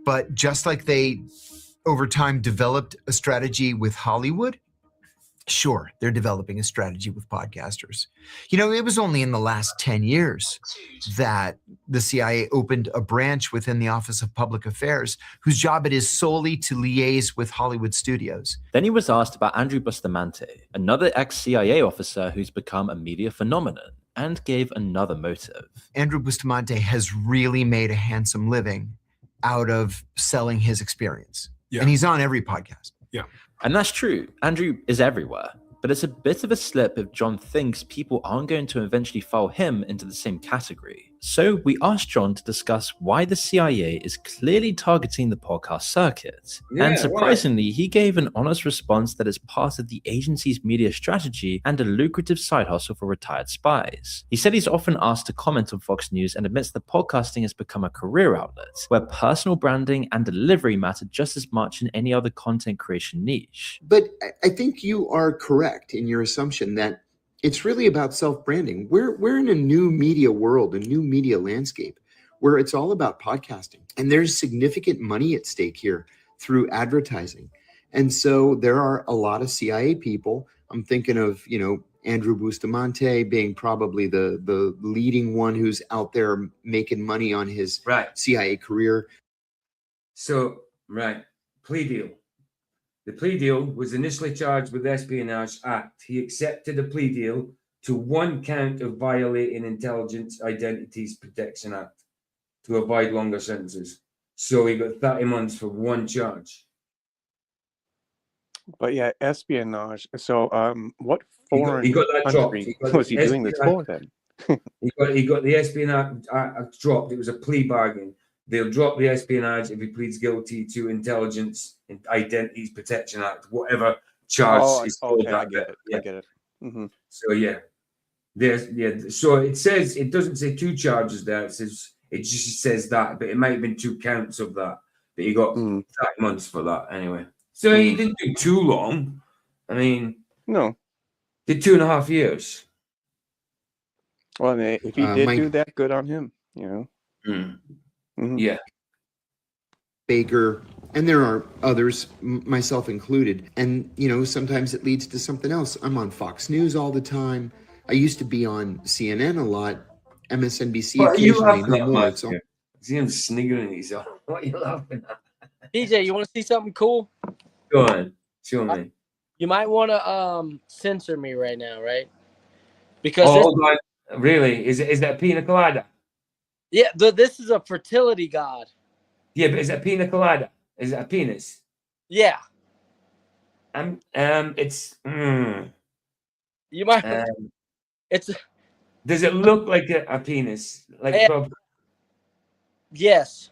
but just like they over time developed a strategy with Hollywood, sure, they're developing a strategy with podcasters. You know, it was only in the last 10 years that the CIA opened a branch within the Office of Public Affairs whose job it is solely to liaise with Hollywood studios. Then he was asked about Andrew Bustamante, another ex-CIA officer who's become a media phenomenon, and gave another motive. Andrew Bustamante has really made a handsome living out of selling his experience. Yeah. And he's on every podcast. Yeah. And that's true. Andrew is everywhere. But it's a bit of a slip if John thinks people aren't going to eventually file him into the same category. So we asked John to discuss why the CIA is clearly targeting the podcast circuit. And surprisingly, he gave an honest response that is part of the agency's media strategy and a lucrative side hustle for retired spies. He said he's often asked to comment on Fox News and admits that podcasting has become a career outlet where personal branding and delivery matter just as much in any other content creation niche. But I think you are correct in your assumption that it's really about self-branding. We're in a new media world, a new media landscape, where it's all about podcasting. And there's significant money at stake here through advertising. And so there are a lot of CIA people. I'm thinking of, Andrew Bustamante being probably the leading one who's out there making money on his CIA career. So, plea deal. The plea deal was initially charged with Espionage Act. He accepted a plea deal to one count of violating Intelligence Identities Protection Act to avoid longer sentences. So he got 30 months for one charge. But yeah, espionage. So, what foreign he got that country dropped. was he doing this for then? he got the Espionage Act dropped. It was a plea bargain. They'll drop the espionage if he pleads guilty to Intelligence and Identities Protection Act, whatever charge is called. Okay, I get it. I get it. Mm-hmm. So so it says, it doesn't say two charges there. It just says that, but it might have been two counts of that. But he got 30 months for that anyway. So he didn't do too long. I mean, no, did 2.5 years. Well, if he did do that, good on him. Yeah. Baker, and there are others, myself included. And, sometimes it leads to something else. I'm on Fox News all the time. I used to be on CNN a lot, MSNBC occasionally. No more. See him sniggering himself. What are you laughing at? DJ, you want to see something cool? Go on. Show me. You might want to censor me right now, right? Because really? Is that pina colada? Yeah, this is a fertility god. Yeah, but is it pina colada? Is it a penis? Yeah. It's. You might. It's. Does it look like a penis? Like. Yes.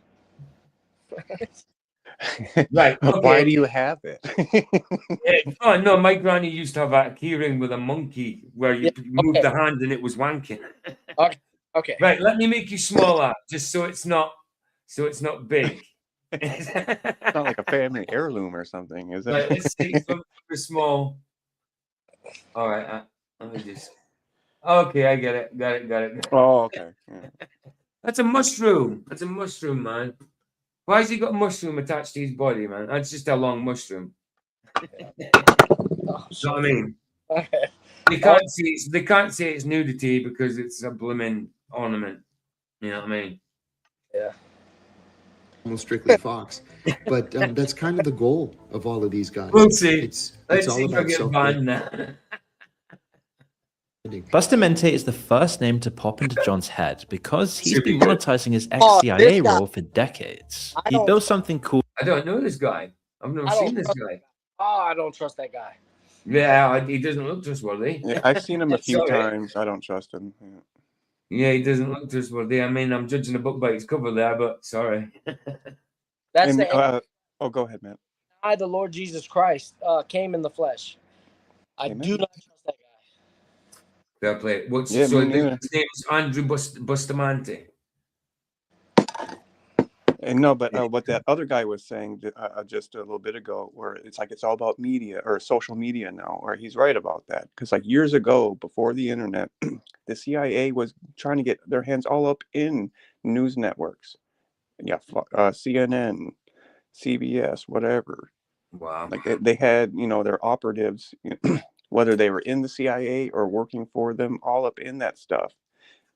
Right. Okay. Why do you have it? Oh no, my granny used to have a keyring with a monkey where you moved the hand and it was wanking. Okay. Right. Let me make you smaller, just so it's not big. It's not like a family heirloom or something, is it? Right, let's see. Super small. All right. Let me just. Okay, I get it. Got it. Oh, okay. Yeah. That's a mushroom. That's a mushroom, man. Why has he got a mushroom attached to his body, man? That's just a long mushroom. You know what I mean? They can't say it's nudity because it's a blooming ornament. You know what I mean? Yeah. Almost strictly Fox, but that's kind of the goal of all of these guys. We'll see. It's Let's all see if I about get self. banned now. Bustamante is the first name to pop into John's head because he's been Super good. monetizing his Oh, ex-CIA this guy. role for decades. I He don't- built something cool. I don't know this guy. I've never I don't seen this trust guy. Oh, I don't trust that guy. Yeah, he doesn't look trustworthy. Yeah, I've seen him a few Sorry. times. I don't trust him. Yeah. Yeah, he doesn't look trustworthy. I mean, I'm judging a book by its cover there, but sorry. That's And, the go ahead, Matt. I, the Lord Jesus Christ, came in the flesh. I Amen. do not trust that guy. Fair play. Yeah, So me neither. his name is Andrew Bustamante. And no, but what that other guy was saying just a little bit ago, where it's like it's all about media or social media now, where he's right about that. Because like years ago, before the internet, the CIA was trying to get their hands all up in news networks. Yeah, CNN, CBS, whatever. Wow. Like they had, their operatives, whether they were in the CIA or working for them, all up in that stuff.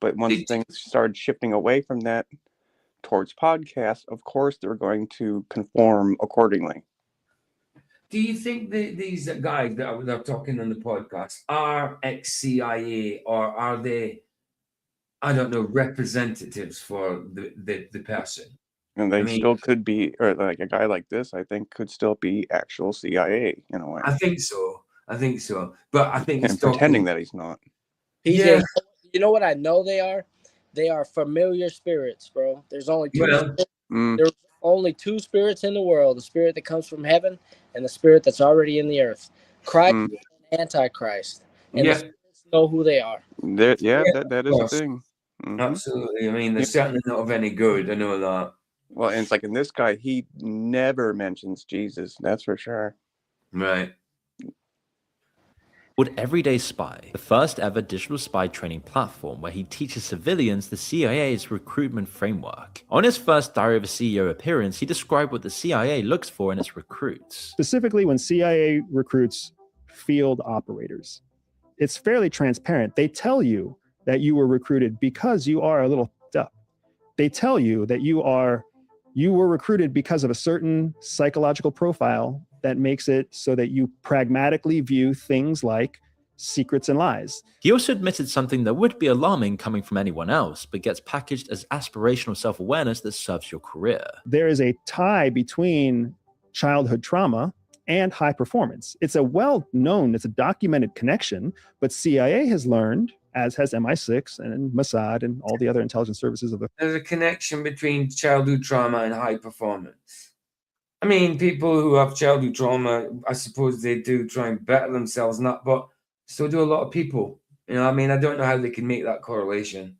But once things started shifting away from that towards podcasts, of course, they're going to conform accordingly. Do you think these guys that are talking on the podcast are ex-CIA, or are they, I don't know, representatives for the person? And they still could be, or like a guy like this, I think, could still be actual CIA in a way. I think so. But I think and pretending that he's not. PJ, you know what I know they are? They are familiar spirits, bro. There's only two. There's only two spirits in the world: the spirit that comes from heaven and the spirit that's already in the earth. Christ and Antichrist. And the spirits know who they are. That is a thing. Absolutely. I mean, they're certainly not of any good. I know that. Well, and it's like in this guy, he never mentions Jesus. That's for sure. Right. called Everyday Spy, the first ever digital spy training platform where he teaches civilians the CIA's recruitment framework. On his first Diary of a CEO appearance, he described what the CIA looks for in its recruits. Specifically, when CIA recruits field operators, it's fairly transparent. They tell you that you were recruited because you are a little up. They tell you that you were recruited because of a certain psychological profile that makes it so that you pragmatically view things like secrets and lies. He also admitted something that would be alarming coming from anyone else, but gets packaged as aspirational self-awareness that serves your career. There is a tie between childhood trauma and high performance. It's a documented connection, but CIA has learned, as has MI6 and Mossad and all the other intelligence services of the... There's a connection between childhood trauma and high performance. I mean, people who have childhood trauma, I suppose they do try and better themselves in that, but so do a lot of people. You know, I mean, I don't know how they can make that correlation.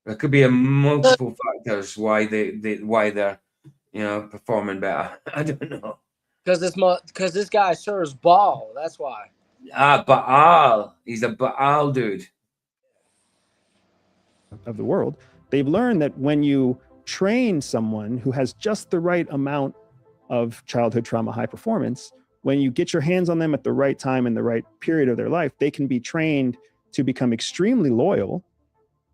There could be a multiple factors why they're, you know, performing better. I don't know. Because this guy serves ball. That's why. Baal. He's a Baal dude. Of the world, they've learned that when you train someone who has just the right amount of childhood trauma high performance, when you get your hands on them at the right time in the right period of their life, they can be trained to become extremely loyal,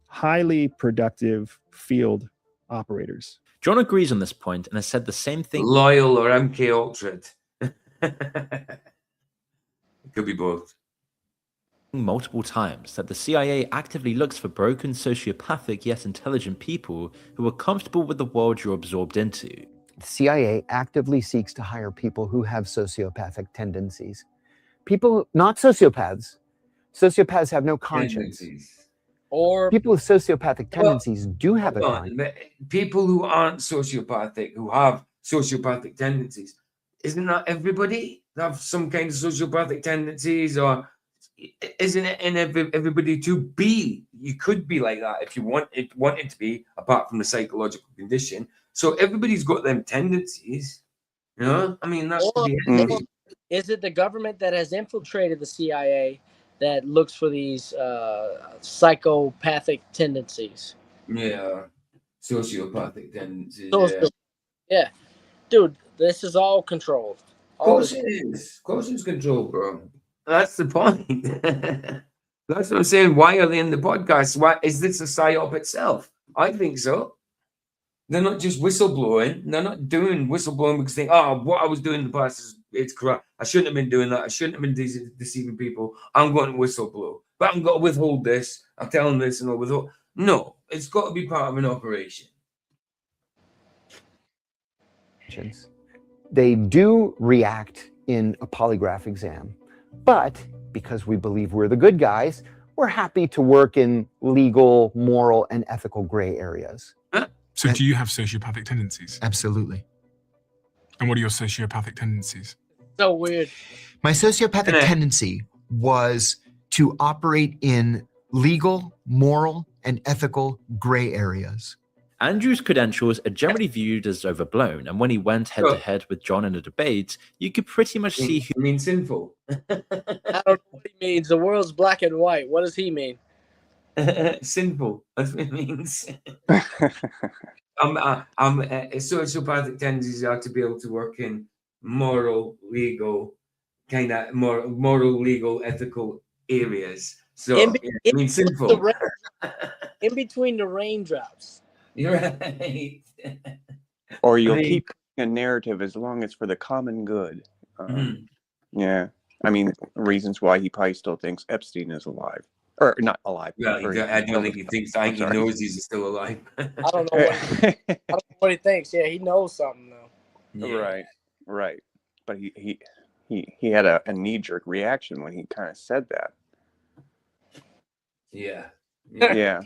highly productive field operators. John agrees on this point and has said the same thing. Loyal or MK Ultra. It could be both. Multiple times that the CIA actively looks for broken, sociopathic yet intelligent people who are comfortable with the world you're absorbed into. The CIA actively seeks to hire people who have sociopathic tendencies. People, not sociopaths. Sociopaths have no conscience. Or people with sociopathic tendencies do have a conscience. People who aren't sociopathic, who have sociopathic tendencies, isn't that everybody have some kind of sociopathic tendencies, or isn't it in everybody to be? You could be like that if you wanted to be, apart from the psychological condition. So everybody's got them tendencies, you know. I mean, that's is it the government that has infiltrated the CIA that looks for these psychopathic tendencies? Yeah, sociopathic tendencies. Yeah, dude, this is all controlled. Of course it is. Of course it's controlled, bro. That's the point. That's what I'm saying. Why are they in the podcast? Why is this a psyop itself? I think so. They're not just whistleblowing. They're not doing whistleblowing because they think, oh, what I was doing in the past it's corrupt. I shouldn't have been doing that. I shouldn't have been deceiving people. I'm going to whistleblow. But I'm going to withhold this. I'm telling this and I'll withhold. No, it's got to be part of an operation. They do react in a polygraph exam, but because we believe we're the good guys, we're happy to work in legal, moral, and ethical gray areas. So do you have sociopathic tendencies? Absolutely. And what are your sociopathic tendencies? So weird. My sociopathic tendency was to operate in legal, moral, and ethical gray areas. Andrew's credentials are generally viewed as overblown, and when he went head-to-head with John in a debate, you could pretty much see who... I mean, sinful. I don't know what he means. The world's black and white. What does he mean? Sinful. That's what it means. Sociopathic tendencies are to be able to work in moral, legal, moral, legal, ethical areas. So, sinful. In between the raindrops. You're right. Or you'll keep a narrative as long as for the common good. Yeah. I mean, reasons why he probably still thinks Epstein is alive. Or not alive. Well, I don't think he thinks. I think he knows he's still alive. I don't know what he thinks. Yeah, he knows something though. Yeah. Right. But he had a knee-jerk reaction when he kind of said that. Yeah.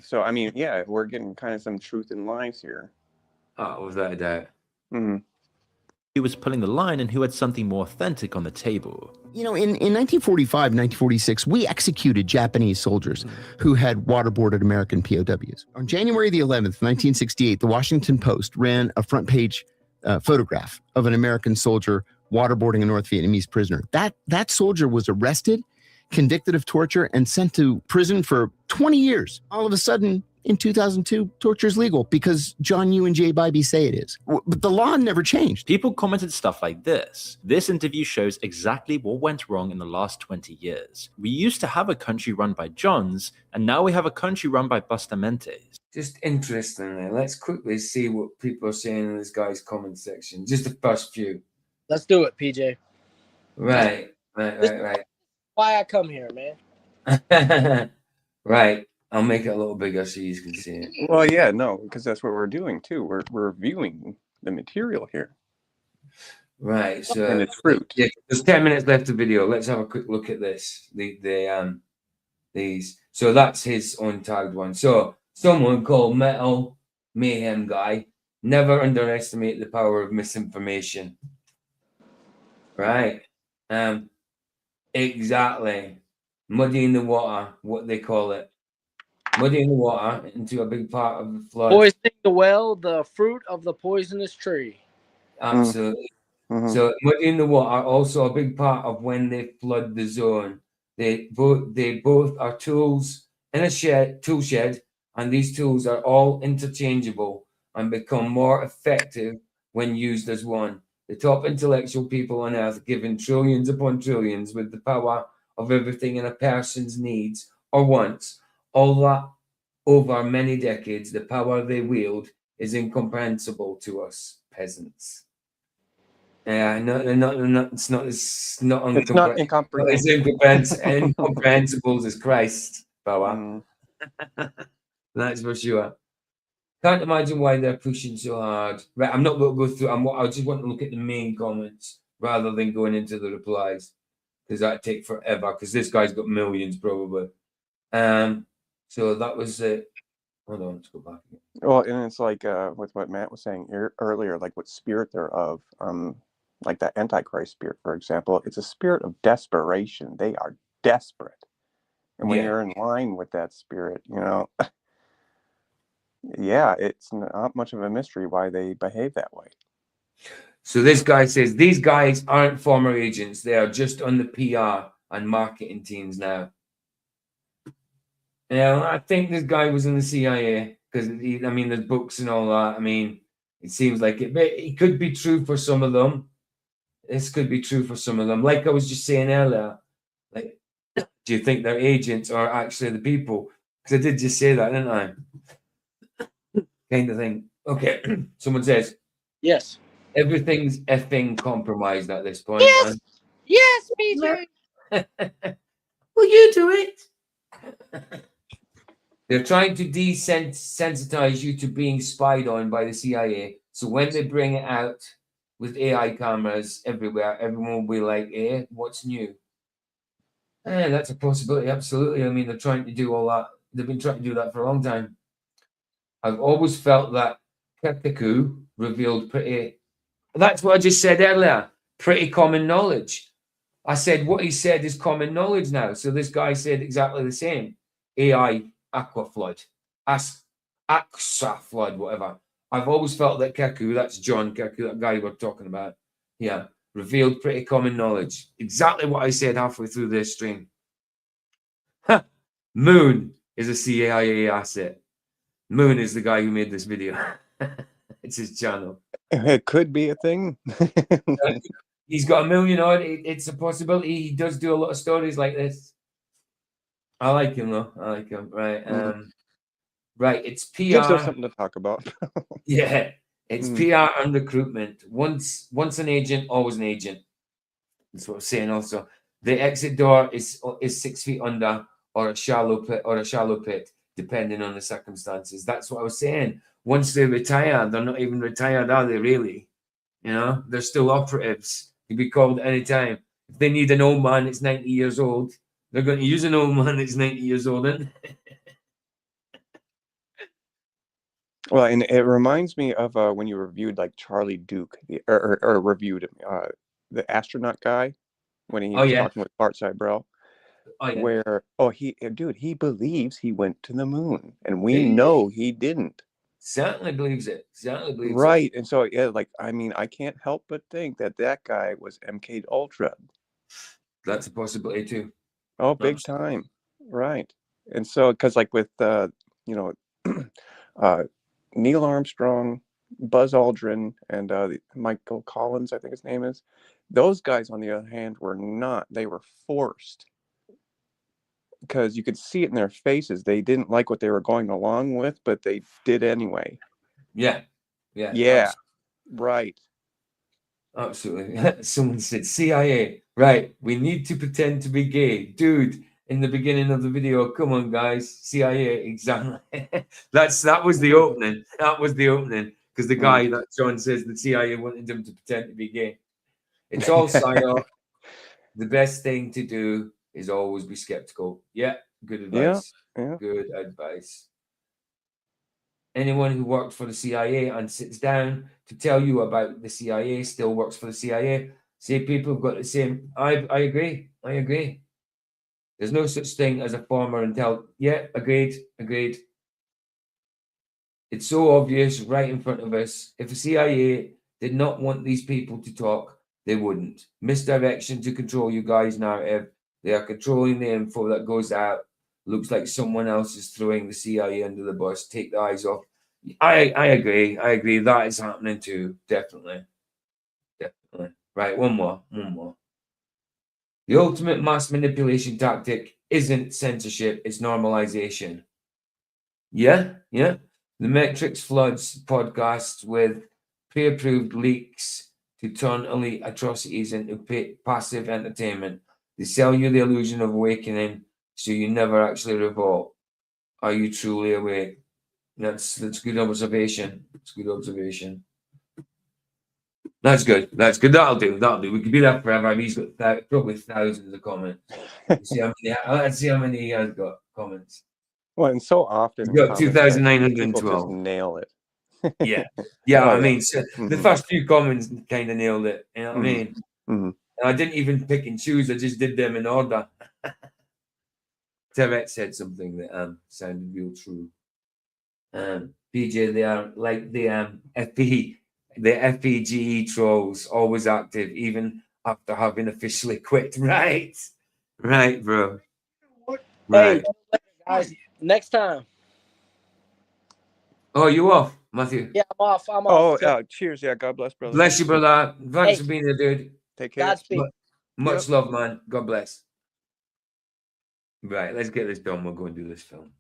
So I mean, we're getting kind of some truth in lies here. Oh, without a doubt. Mm-hmm. Who was pulling the line and who had something more authentic on the table. You know, in 1945, 1946, we executed Japanese soldiers who had waterboarded American POWs. On January the 11th, 1968, the Washington Post ran a front page photograph of an American soldier waterboarding a North Vietnamese prisoner. That soldier was arrested convicted of torture, and sent to prison for 20 years. All of a sudden, in 2002, torture is legal because John Yoo and Jay Bybee say it is. But the law never changed. People commented stuff like this. This interview shows exactly what went wrong in the last 20 years. We used to have a country run by Johns, and now we have a country run by Bustamentes. Just interestingly, let's quickly see what people are saying in this guy's comment section. Just the first few. Let's do it, PJ. Right. Why I come here, man. Right. I'll make it a little bigger so you can see it. Well, yeah, no, because that's what we're doing too. We're reviewing the material here. Right. So and its fruit. Yeah, there's 10 minutes left of video. Let's have a quick look at this. These. So that's his untagged one. So someone called Metal Mayhem Guy. Never underestimate the power of misinformation. Right. Exactly. Muddying the water, what they call it. Muddying the water into a big part of the flood. Poisoning the well, the fruit of the poisonous tree. Absolutely. So muddying the water, also a big part of when they flood the zone. They both are tools in a tool shed, and these tools are all interchangeable and become more effective when used as one. The top intellectual people on earth, given trillions upon trillions with the power of everything in a person's needs or wants, all that over many decades, the power they wield is incomprehensible to us peasants. Yeah, it's not incomprehensible as Christ power. That's for sure. Can't imagine why they're pushing so hard. Right, I'm not going to go through. I just want to look at the main comments rather than going into the replies, because that'd take forever. Because this guy's got millions probably. So that was it. Hold on, let's go back again. Well, and it's like with what Matt was saying earlier, like what spirit they're of. Like that Antichrist spirit, for example, it's a spirit of desperation. They are desperate, and when you're in line with that spirit, yeah, it's not much of a mystery why they behave that way. So this guy says these guys aren't former agents; they are just on the PR and marketing teams now. Yeah, I think this guy was in the CIA because there's books and all that. I mean, it seems like it. But it could be true for some of them. This could be true for some of them. Like I was just saying earlier, like, do you think they're agents or actually the people? Because I did just say that, didn't I? Kind of thing. Okay. Someone says, yes. Everything's effing compromised at this point. Yes. Man. Yes, PJ. Will you do it? They're trying to desensitize you to being spied on by the CIA. So when they bring it out with AI cameras everywhere, everyone will be like, what's new? That's a possibility, absolutely. I mean, they're trying to do all that. They've been trying to do that for a long time. I've always felt that Kekaku revealed pretty... That's what I just said earlier. Pretty common knowledge. I said what he said is common knowledge now. So this guy said exactly the same. AI aqua flood. Axa flood, whatever. I've always felt that Keku, that's John Keku, that guy we're talking about, revealed pretty common knowledge. Exactly what I said halfway through this stream. Moon is a CIA asset. Moon is the guy who made this video. It's his channel. It could be a thing. He's got 1 million odd. It's a possibility. He does do a lot of stories like this. I like him though. I like him. Right. Right. It's PR. Gives us something to talk about. Yeah. It's PR and recruitment. Once an agent, always an agent. That's what I'm saying. Also, the exit door is 6 feet under or a shallow pit, depending on the circumstances. That's what I was saying. Once they retire, they're not even retired, are they? Really? They're still operatives. You'd be called at any time. If they need an old man that's 90 years old, they're going to use an old man that's 90 years old. Well, and it reminds me of when you reviewed like Charlie Duke, or reviewed the astronaut guy when he was talking with Bart Sibrel. Where he believes he went to the moon, and we know he didn't. Certainly believes it. Right, and so I can't help but think that guy was MK Ultra. That's a possibility too. Oh, big time. Right. And so, because like with, you know, Neil Armstrong, Buzz Aldrin, and Michael Collins, I think his name is, those guys, on the other hand, were not. They were forced. Because you could see it in their faces. They didn't like what they were going along with, but they did anyway. Yeah. Right. Absolutely. Someone said CIA. Right. We need to pretend to be gay. Dude, in the beginning of the video, come on, guys. CIA, exactly. That was the opening. That was the opening. Because the guy that John says the CIA wanted him to pretend to be gay. It's all psyop. The best thing to do is always be skeptical. Yeah, good advice. Yeah. Good advice. Anyone who worked for the CIA and sits down to tell you about the CIA still works for the CIA. Say people have got the same. I agree. I agree. There's no such thing as a former intel. Yeah, agreed. It's so obvious right in front of us. If the CIA did not want these people to talk, they wouldn't. Misdirection to control you guys' narrative. They are controlling the info that goes out. Looks like someone else is throwing the CIA under the bus. Take the eyes off. I agree. I agree. That is happening too. Definitely. Right, one more. The ultimate mass manipulation tactic isn't censorship, it's normalization. Yeah. The Metrics Floods podcast with pre-approved leaks to turn elite atrocities into passive entertainment. They sell you the illusion of awakening, so you never actually revolt. Are you truly awake? That's good observation. That's good observation. That's good. That'll do. We could be there forever. He's got probably thousands of comments. Let's see how many he has got comments. Well, and so often he's got 2,912. Just nail it. Yeah. I mean, so the first few comments kind of nailed it. You know what I mean? And I didn't even pick and choose. I just did them in order. Tevette said something that sounded real true. PJ, they are like the FPGE trolls, always active, even after having officially quit. Right, bro. Right. Hey, guys, next time. Oh, you off, Matthew? Yeah, I'm off. Oh, cheers. Yeah, God bless, brother. Bless you, brother. Thanks for being here, dude. Take care. Godspeed. Much love, man. God bless. Right, let's get this done. We'll go and do this film.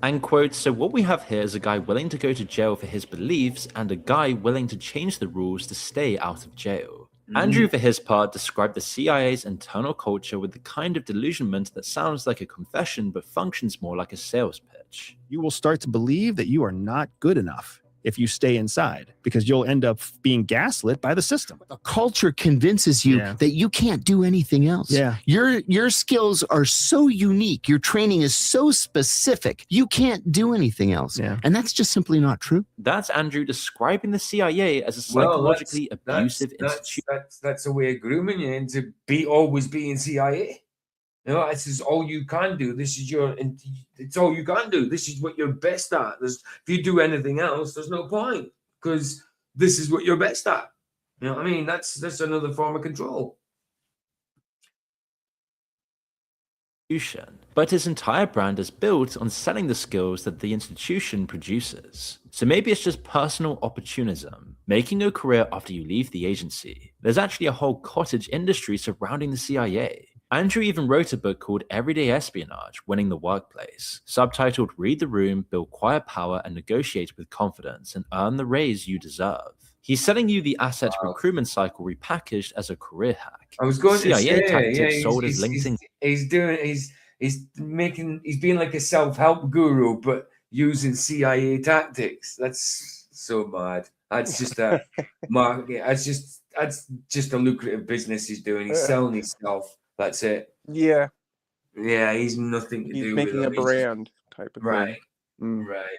And quote, so what we have here is a guy willing to go to jail for his beliefs and a guy willing to change the rules to stay out of jail. Andrew, for his part, described the CIA's internal culture with the kind of delusionment that sounds like a confession but functions more like a sales pitch. You will start to believe that you are not good enough if you stay inside, because you'll end up being gaslit by the system. The culture convinces you that you can't do anything else. Yeah. Your skills are so unique. Your training is so specific. You can't do anything else. Yeah. And that's just simply not true. That's Andrew describing the CIA as a psychologically abusive institution. That's a way of grooming you into always being CIA. You know, this is all you can do. It's all you can do. This is what you're best at. If you do anything else, there's no point, because this is what you're best at. You know what I mean? That's another form of control. But his entire brand is built on selling the skills that the institution produces. So maybe it's just personal opportunism, making a career after you leave the agency. There's actually a whole cottage industry surrounding the CIA. Andrew even wrote a book called Everyday Espionage, Winning the Workplace, subtitled Read the Room, Build Quiet Power, and Negotiate with Confidence, and Earn the Raise You Deserve. He's selling you the asset recruitment cycle repackaged as a career hack. I was going CIA to say, tactics sold as LinkedIn. He's being like a self-help guru, but using CIA tactics. That's so bad. That's just a market. That's just a lucrative business he's doing. He's selling himself. That's it. Yeah. Yeah, he's nothing to do with it. He's making a brand type of thing. Right.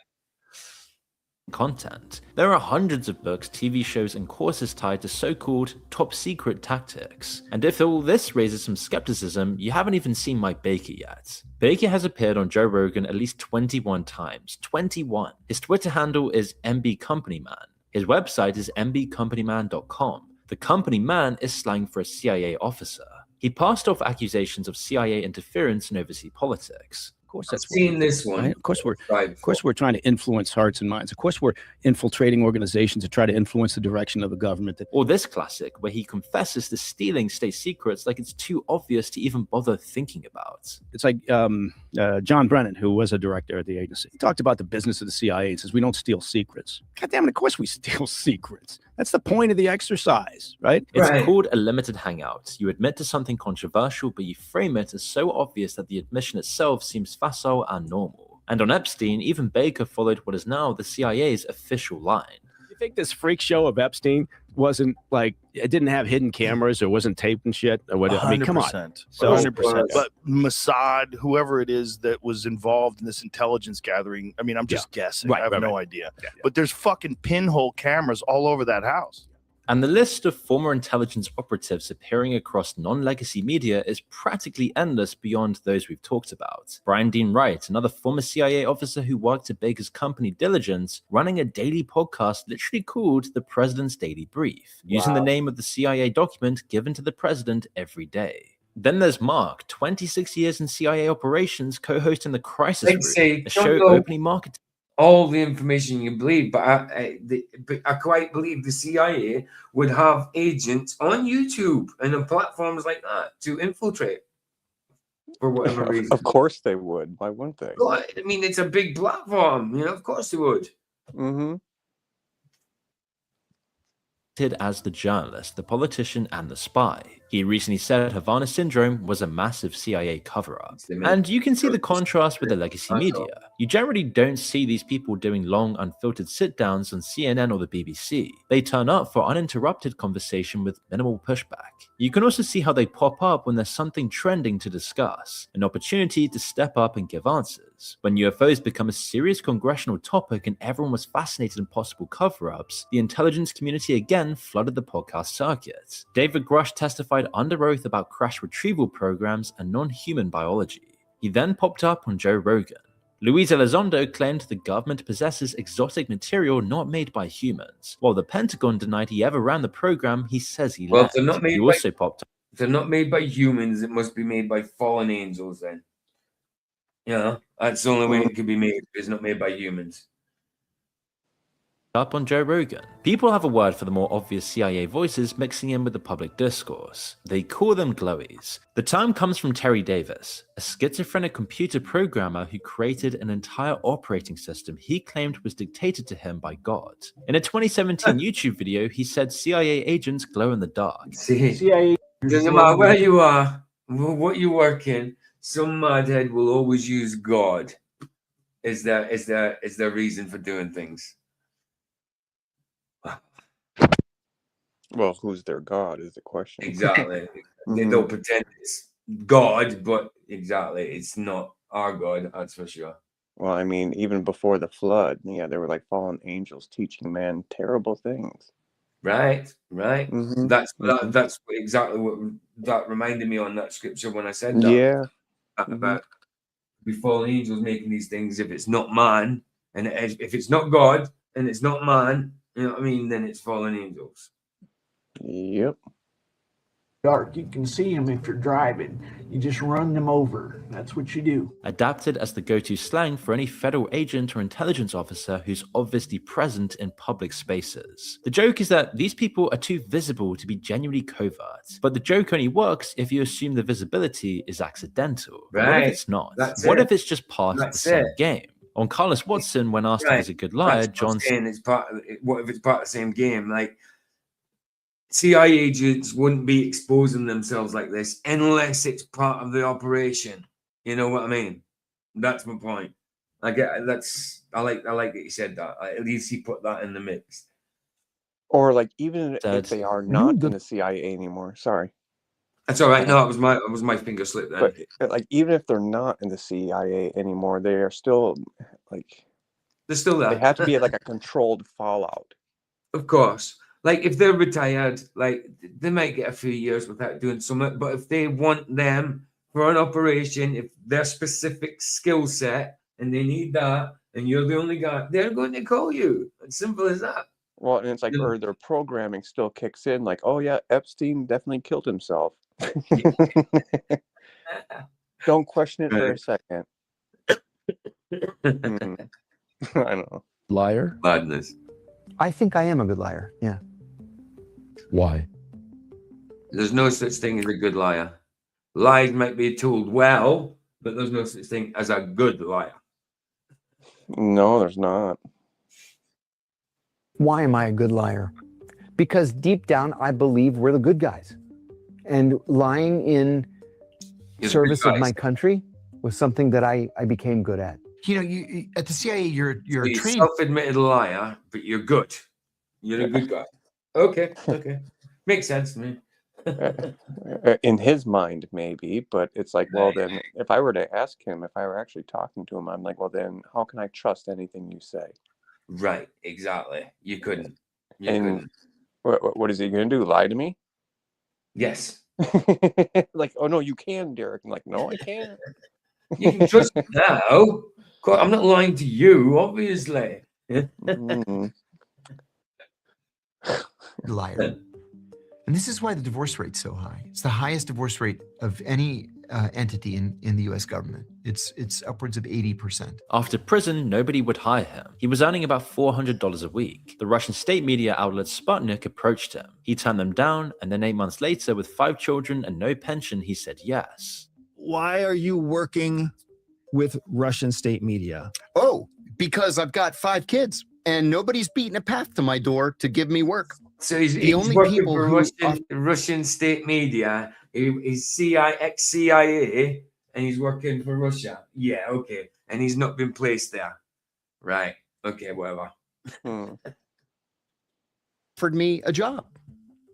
Content. There are hundreds of books, TV shows, and courses tied to so-called top secret tactics. And if all this raises some skepticism, you haven't even seen Mike Baker yet. Baker has appeared on Joe Rogan at least 21 times. 21. His Twitter handle is MBCompanyman. His website is mbcompanyman.com. The company man is slang for a CIA officer. He passed off accusations of CIA interference in overseas politics. Of course, that's seen this one. Right? Of course, we're trying to influence hearts and minds. Of course, we're infiltrating organizations to try to influence the direction of the government. Or this classic, where he confesses to stealing state secrets like it's too obvious to even bother thinking about. It's like John Brennan, who was a director at the agency. He talked about the business of the CIA and says, we don't steal secrets. God damn it, of course we steal secrets. That's the point of the exercise, right? It's called a limited hangout. You admit to something controversial, but you frame it as so obvious that the admission itself seems facile and normal. And on Epstein, even Baker followed what is now the CIA's official line. You think this freak show of Epstein wasn't like, it didn't have hidden cameras or wasn't taped and shit or whatever? I mean, come on. So 100%. But Mossad, whoever it is that was involved in this intelligence gathering, I mean, I'm just guessing. I have no idea. But there's fucking pinhole cameras all over that house. And the list of former intelligence operatives appearing across non-legacy media is practically endless beyond those we've talked about. Brian Dean Wright, another former CIA officer who worked at Baker's company Diligence, running a daily podcast literally called The President's Daily Brief, using the name of the CIA document given to the president every day. Then there's Mark, 26 years in CIA operations, co-hosting The Crisis Group, a show openly marketed all the information you believe, but I quite believe the CIA would have agents on YouTube and on platforms like that to infiltrate for whatever reason. Of course they would. Why wouldn't they? Well, I mean, it's a big platform, you know. Of course they would. Mm-hmm. as the journalist, the politician, and the spy. He recently said Havana Syndrome was a massive CIA cover-up. And you can see the contrast with the legacy media. You generally don't see these people doing long, unfiltered sit-downs on CNN or the BBC. They turn up for uninterrupted conversation with minimal pushback. You can also see how they pop up when there's something trending to discuss, an opportunity to step up and give answers. When UFOs become a serious congressional topic and everyone was fascinated in possible cover-ups, the intelligence community again flooded the podcast circuit. David Grush testified under oath about crash retrieval programs and non-human biology. He then popped up on Joe Rogan. Luis Elizondo claimed the government possesses exotic material not made by humans, while the Pentagon denied he ever ran the program he says he led. He also popped up. If they're not made by humans, it must be made by fallen angels then. You know, that's the only way it could be made. It's not made by humans. Up on Joe Rogan. People have a word for the more obvious CIA voices mixing in with the public discourse. They call them glowies. The term comes from Terry Davis, a schizophrenic computer programmer who created an entire operating system he claimed was dictated to him by God. In a 2017 YouTube video, he said CIA agents glow in the dark. See, CIA doesn't matter where you are, what you work in, some madhead will always use God as their reason for doing things. Well, who's their God is the question. Exactly. They don't pretend it's God, but exactly, it's not our God, that's for sure. Well, I mean, even before the flood, yeah, they were like fallen angels teaching man terrible things. Right. That's exactly what that reminded me on that scripture when I said that. Yeah. About the fallen angels making these things. If it's not man, and if it's not God, and it's not man, you know what I mean, then it's fallen angels. Yep. Dark, you can see them if you're driving. You just run them over. That's what you do. Adapted as the go-to slang for any federal agent or intelligence officer who's obviously present in public spaces. The joke is that these people are too visible to be genuinely covert, but the joke only works if you assume the visibility is accidental. Right. What if it's not? What if it's just part of the same game? On Carlos Watson, when asked if he's a good liar, John said, what if it's part of the same game? Like, CIA agents wouldn't be exposing themselves like this unless it's part of the operation. You know what I mean? That's my point. I like that he said that. At least he put that in the mix. Or like even if they are not in the CIA anymore. Sorry. That's all right. No, it was my finger slip there. But like even if they're not in the CIA anymore, they are still like they're still there. They have to be like a controlled fallout. Of course. Like, if they're retired, like, they might get a few years without doing something. But if they want them for an operation, if their specific skill set, and they need that, and you're the only guy, they're going to call you. It's simple as that. Well, and it's like, or their programming still kicks in. Like, oh, yeah, Epstein definitely killed himself. Don't question it for a second. I don't know. Liar? Madness. I think I am a good liar. Yeah. Why? There's no such thing as a good liar. Lies might be told well, but there's no such thing as a good liar. No, there's not. Why am I a good liar? Because deep down, I believe we're the good guys. And lying in service of my country was something that I became good at. You know, you at the CIA, you're So a you're trained. self-admitted liar, but you're good. You're a good guy. Okay. Makes sense to me. In his mind, maybe, but it's like, well, then if I were to ask him, if I were actually talking to him, I'm like, well, then how can I trust anything you say? Right, exactly. You couldn't. And what is he going to do? Lie to me? Yes. Like, oh no, you can, Derek. I'm like, no, I can't. You can trust me now. I'm not lying to you, obviously. Liar. And this is why the divorce rate's so high. It's the highest divorce rate of any entity in the US government. It's upwards of 80%. After prison, nobody would hire him. He was earning about $400 a week. The Russian state media outlet Sputnik approached him. He turned them down, and then 8 months later, with 5 children and no pension, he said yes. Why are you working with Russian state media? Oh, because I've got 5 kids and nobody's beating a path to my door to give me work. So he's only working people for who Russian state media. He's ex-CIA, and he's working for Russia. Yeah, okay. And he's not been placed there. Right. Okay, whatever. offered me a job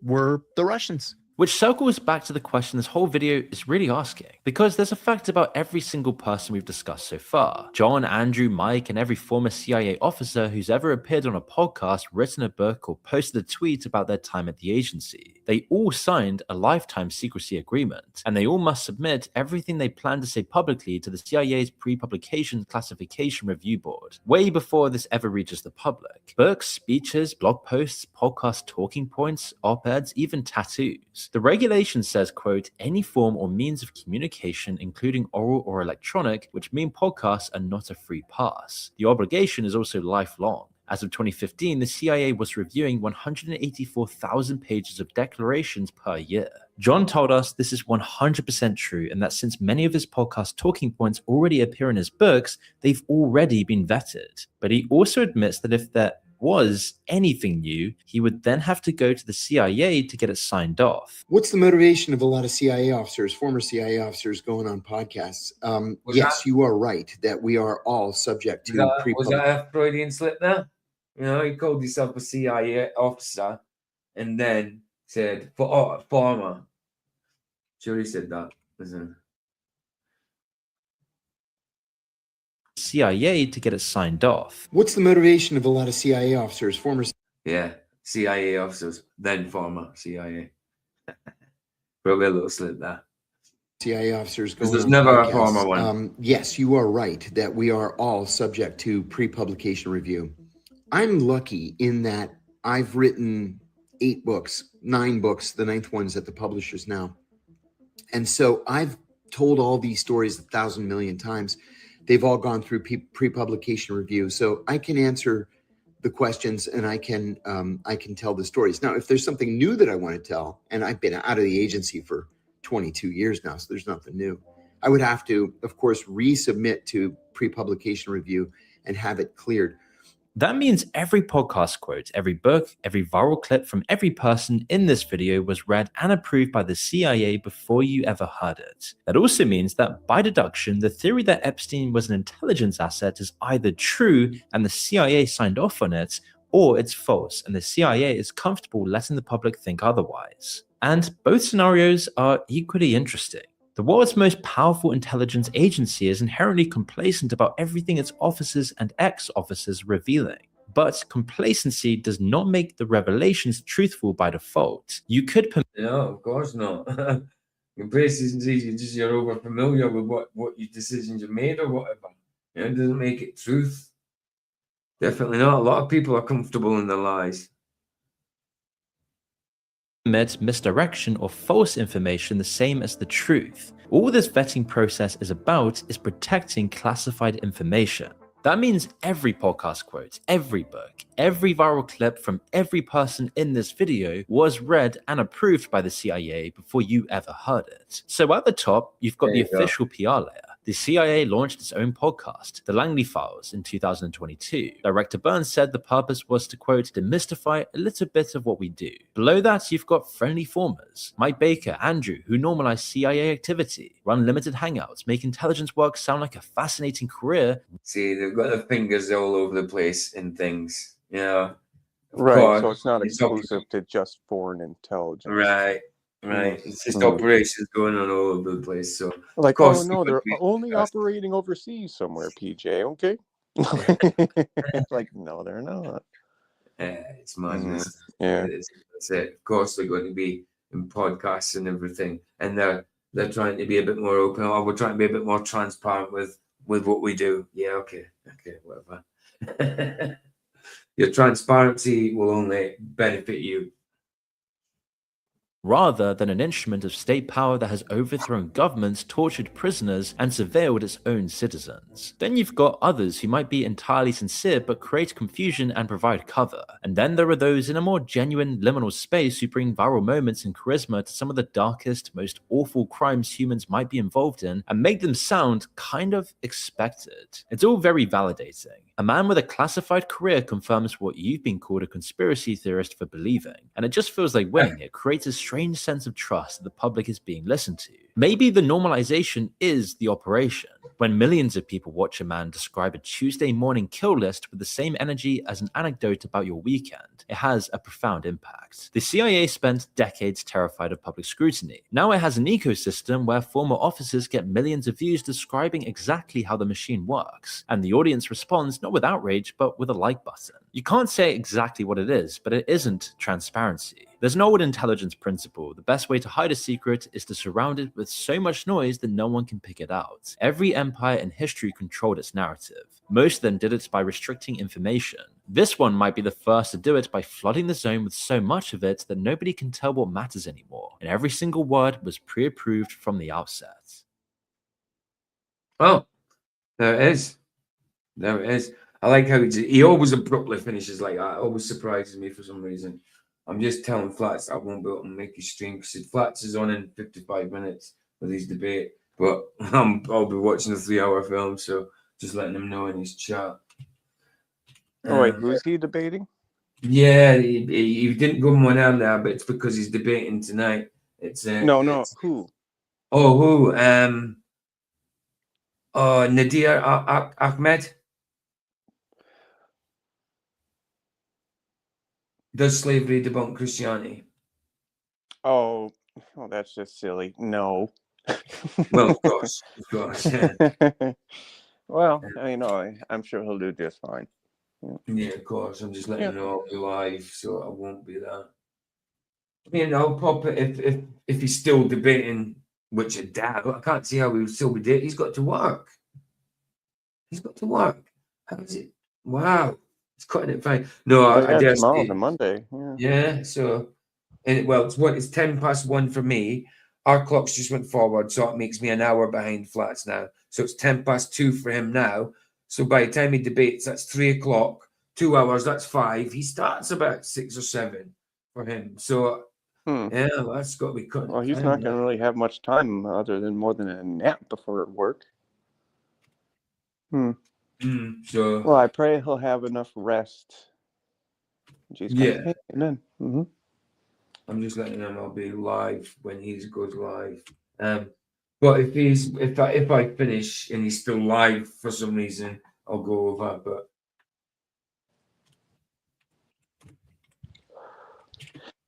were the Russians. Which circles back to the question this whole video is really asking, because there's a fact about every single person we've discussed so far. John, Andrew, Mike, and every former CIA officer who's ever appeared on a podcast, written a book, or posted a tweet about their time at the agency. They all signed a lifetime secrecy agreement, and they all must submit everything they plan to say publicly to the CIA's pre-publication classification review board, way before this ever reaches the public. Books, speeches, blog posts, podcast talking points, op-eds, even tattoos. The regulation says, quote, any form or means of communication, including oral or electronic, which mean podcasts are not a free pass. The obligation is also lifelong. As of 2015, the CIA was reviewing 184,000 pages of declarations per year. John told us this is 100% true, and that since many of his podcast talking points already appear in his books, they've already been vetted. But he also admits that if there was anything new, he would then have to go to the CIA to get it signed off. What's the motivation of a lot of CIA officers, former CIA officers, going on podcasts? Yes, you are right that we are all subject to was that a Freudian slip there? You know, he called himself a CIA officer and then said, former. Sure, he said that, isn't it? CIA to get it signed off. What's the motivation of a lot of CIA officers, former? Yeah, CIA officers, then former CIA. Probably a little slip there. CIA officers Because going there's on never a podcasts. former one. Yes, you are right that we are all subject to pre-publication review. I'm lucky in that I've written 8 books, 9 books, the 9th one's at the publishers now. And so I've told all these stories 1,000 million times. They've all gone through pre-publication review. So I can answer the questions and I can tell the stories. Now, if there's something new that I want to tell, and I've been out of the agency for 22 years now, so there's nothing new, I would have to, of course, resubmit to pre-publication review and have it cleared. That means every podcast quote, every book, every viral clip from every person in this video was read and approved by the CIA before you ever heard it. That also means that, by deduction, the theory that Epstein was an intelligence asset is either true and the CIA signed off on it, or it's false and the CIA is comfortable letting the public think otherwise. And both scenarios are equally interesting. The world's most powerful intelligence agency is inherently complacent about everything its officers and ex-officers revealing. But complacency does not make the revelations truthful by default. You could No, of course not. Complacency, you're over familiar with what your decisions are made or whatever. It doesn't make it truth. Definitely not. A lot of people are comfortable in their lies. admit misdirection or false information the same as the truth. All this vetting process is about is protecting classified information. That means every podcast quote, every book, every viral clip from every person in this video was read and approved by the CIA before you ever heard it. So at the top, you've got the official PR layer. The CIA launched its own podcast, The Langley Files, in 2022. Director Burns said the purpose was to, quote, demystify a little bit of what we do. Below that, you've got friendly formers, Mike Baker, Andrew, who normalize CIA activity, run limited hangouts, make intelligence work sound like a fascinating career. See, they've got their fingers all over the place in things, you know. Right, so it's not exclusive to just foreign intelligence. Right. Right, it's just operations going on all over the place. So, like, oh no, they're only operating overseas somewhere, PJ. Okay, like, no, they're not. It's madness. Yeah, that's it. Of course, they're going to be in podcasts and everything, and they're trying to be a bit more open. Or we're trying to be a bit more transparent with what we do. Yeah, okay, whatever. Your transparency will only benefit you, rather than an instrument of state power that has overthrown governments, tortured prisoners, and surveilled its own citizens. Then you've got others who might be entirely sincere but create confusion and provide cover. And then there are those in a more genuine liminal space who bring viral moments and charisma to some of the darkest, most awful crimes humans might be involved in and make them sound kind of expected. It's all very validating. A man with a classified career confirms what you've been called a conspiracy theorist for believing, and it just feels like winning. It creates a strange sense of trust that the public is being listened to. Maybe the normalization is the operation. When millions of people watch a man describe a Tuesday morning kill list with the same energy as an anecdote about your weekend, it has a profound impact. The CIA spent decades terrified of public scrutiny. Now it has an ecosystem where former officers get millions of views describing exactly how the machine works, and the audience responds not with outrage, but with a like button. You can't say exactly what it is, but it isn't transparency. There's an old intelligence principle. The best way to hide a secret is to surround it with so much noise that no one can pick it out. Every empire in history controlled its narrative. Most of them did it by restricting information. This one might be the first to do it by flooding the zone with so much of it that nobody can tell what matters anymore, and every single word was pre-approved from the outset. Oh, there it is. There it is. I like how he always abruptly finishes like that. It always surprises me for some reason. I'm just telling Flats I won't be able to make his stream because Flats is on in 55 minutes with his debate, but I'll be watching a 3-hour film, so just letting him know in his chat. Oh wait, who's he debating? Yeah, he didn't go one out there, but it's because he's debating tonight. It's who? Oh, who? Nadir Ahmed. Does slavery debunk Christianity? Oh, that's just silly. No. Well, of course. Yeah. Well, I'm sure he'll do just fine. Yeah, of course. I'm just letting you know I'll be live, so I won't be there. I mean, I'll pop it if he's still debating, which I doubt. I can't see how he would still be debating. He's got to work. How is it? Wow. It's cutting it fine. No, I dare tomorrow's say, a Monday. Yeah, so it's 10 past 1 for me. Our clocks just went forward, so it makes me an hour behind Flats now. So it's 10 past 2 for him now. So by the time he debates, that's 3 o'clock. 2 hours, that's 5. He starts about 6 or 7 for him. So yeah, that's got to be cut. Well, he's not going to really have much time other than more than a nap before work. So well, I pray he'll have enough rest. Yeah. Amen. I'm just letting him. I'll be live when he goes live. But if I finish and he's still live for some reason, I'll go over. But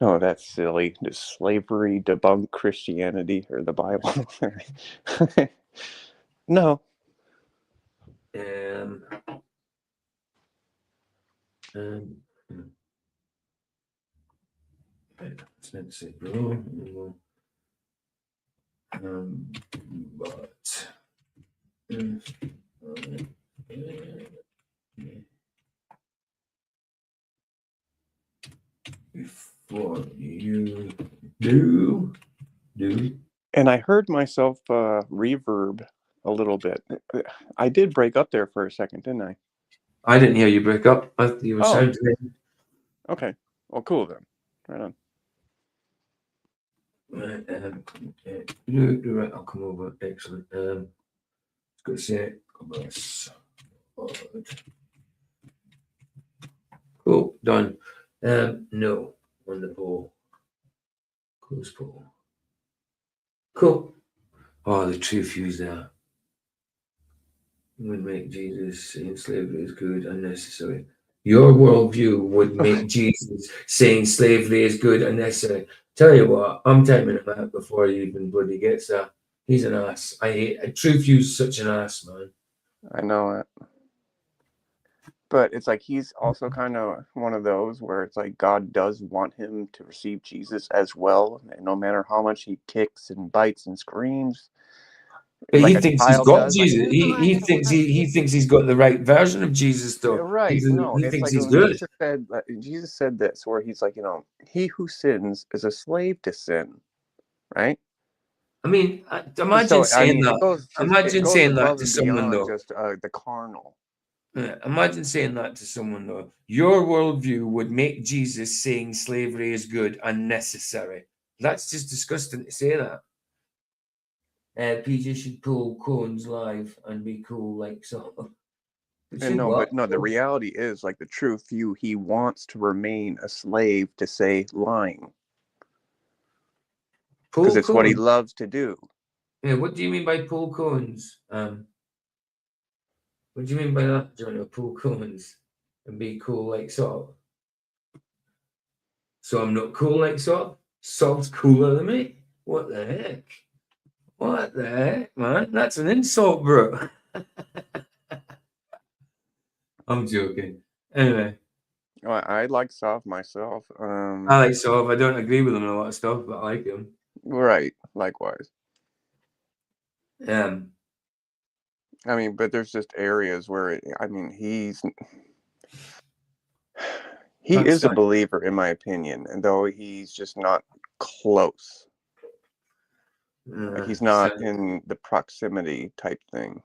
no, that's silly. Does slavery debunk Christianity or the Bible? No. Let's see. But what you do. And I heard myself reverb a little bit. I did break up there for a second, didn't I? I didn't hear you break up. I thought you were sounding. Okay. Well, cool then. Right on. Right, right, I'll come over. Excellent. It's got to say, cool, done. No, on the poll. Close poll. Cool. Oh, the truth views there. Would make Jesus saying slavery is good and necessary. Your worldview would make Jesus saying slavery is good and necessary. Tell you what, I'm typing him out before he even bloody gets there. He's an ass. I hate Truth View's such an ass, man. I know it. But it's like he's also kind of one of those where it's like God does want him to receive Jesus as well, and no matter how much he kicks and bites and screams. But like he a thinks he's child got does, Jesus. like, he thinks he's got the right version of Jesus, though. right. No, He it's thinks like he's when good. Jesus said this, where he's like, he who sins is a slave to sin, right? I mean, imagine saying that. Imagine saying that above to and someone, beyond though. just the carnal. Yeah, imagine saying that to someone, though. Your worldview would make Jesus saying slavery is good unnecessary. That's just disgusting to say that. PJ should pull Cohen's live and be cool, like so. And the reality is, like, the truth view, he wants to remain a slave to say lying. Because it's what he loves to do. Yeah, what do you mean by Paul Cohen's? What do you mean by that, Johnny? Paul Cohen's and be cool like Salt? So I'm not cool like Salt? Salt's cooler than me? What the heck? What the heck, man? That's an insult, bro. I'm joking. Anyway. Well, I like Sov myself. I like Sov. I don't agree with him on a lot of stuff, but I like him. Right. Likewise. I mean, but there's just areas where, he is a believer, in my opinion, and though he's just not close. Like, he's not in the proximity type thing.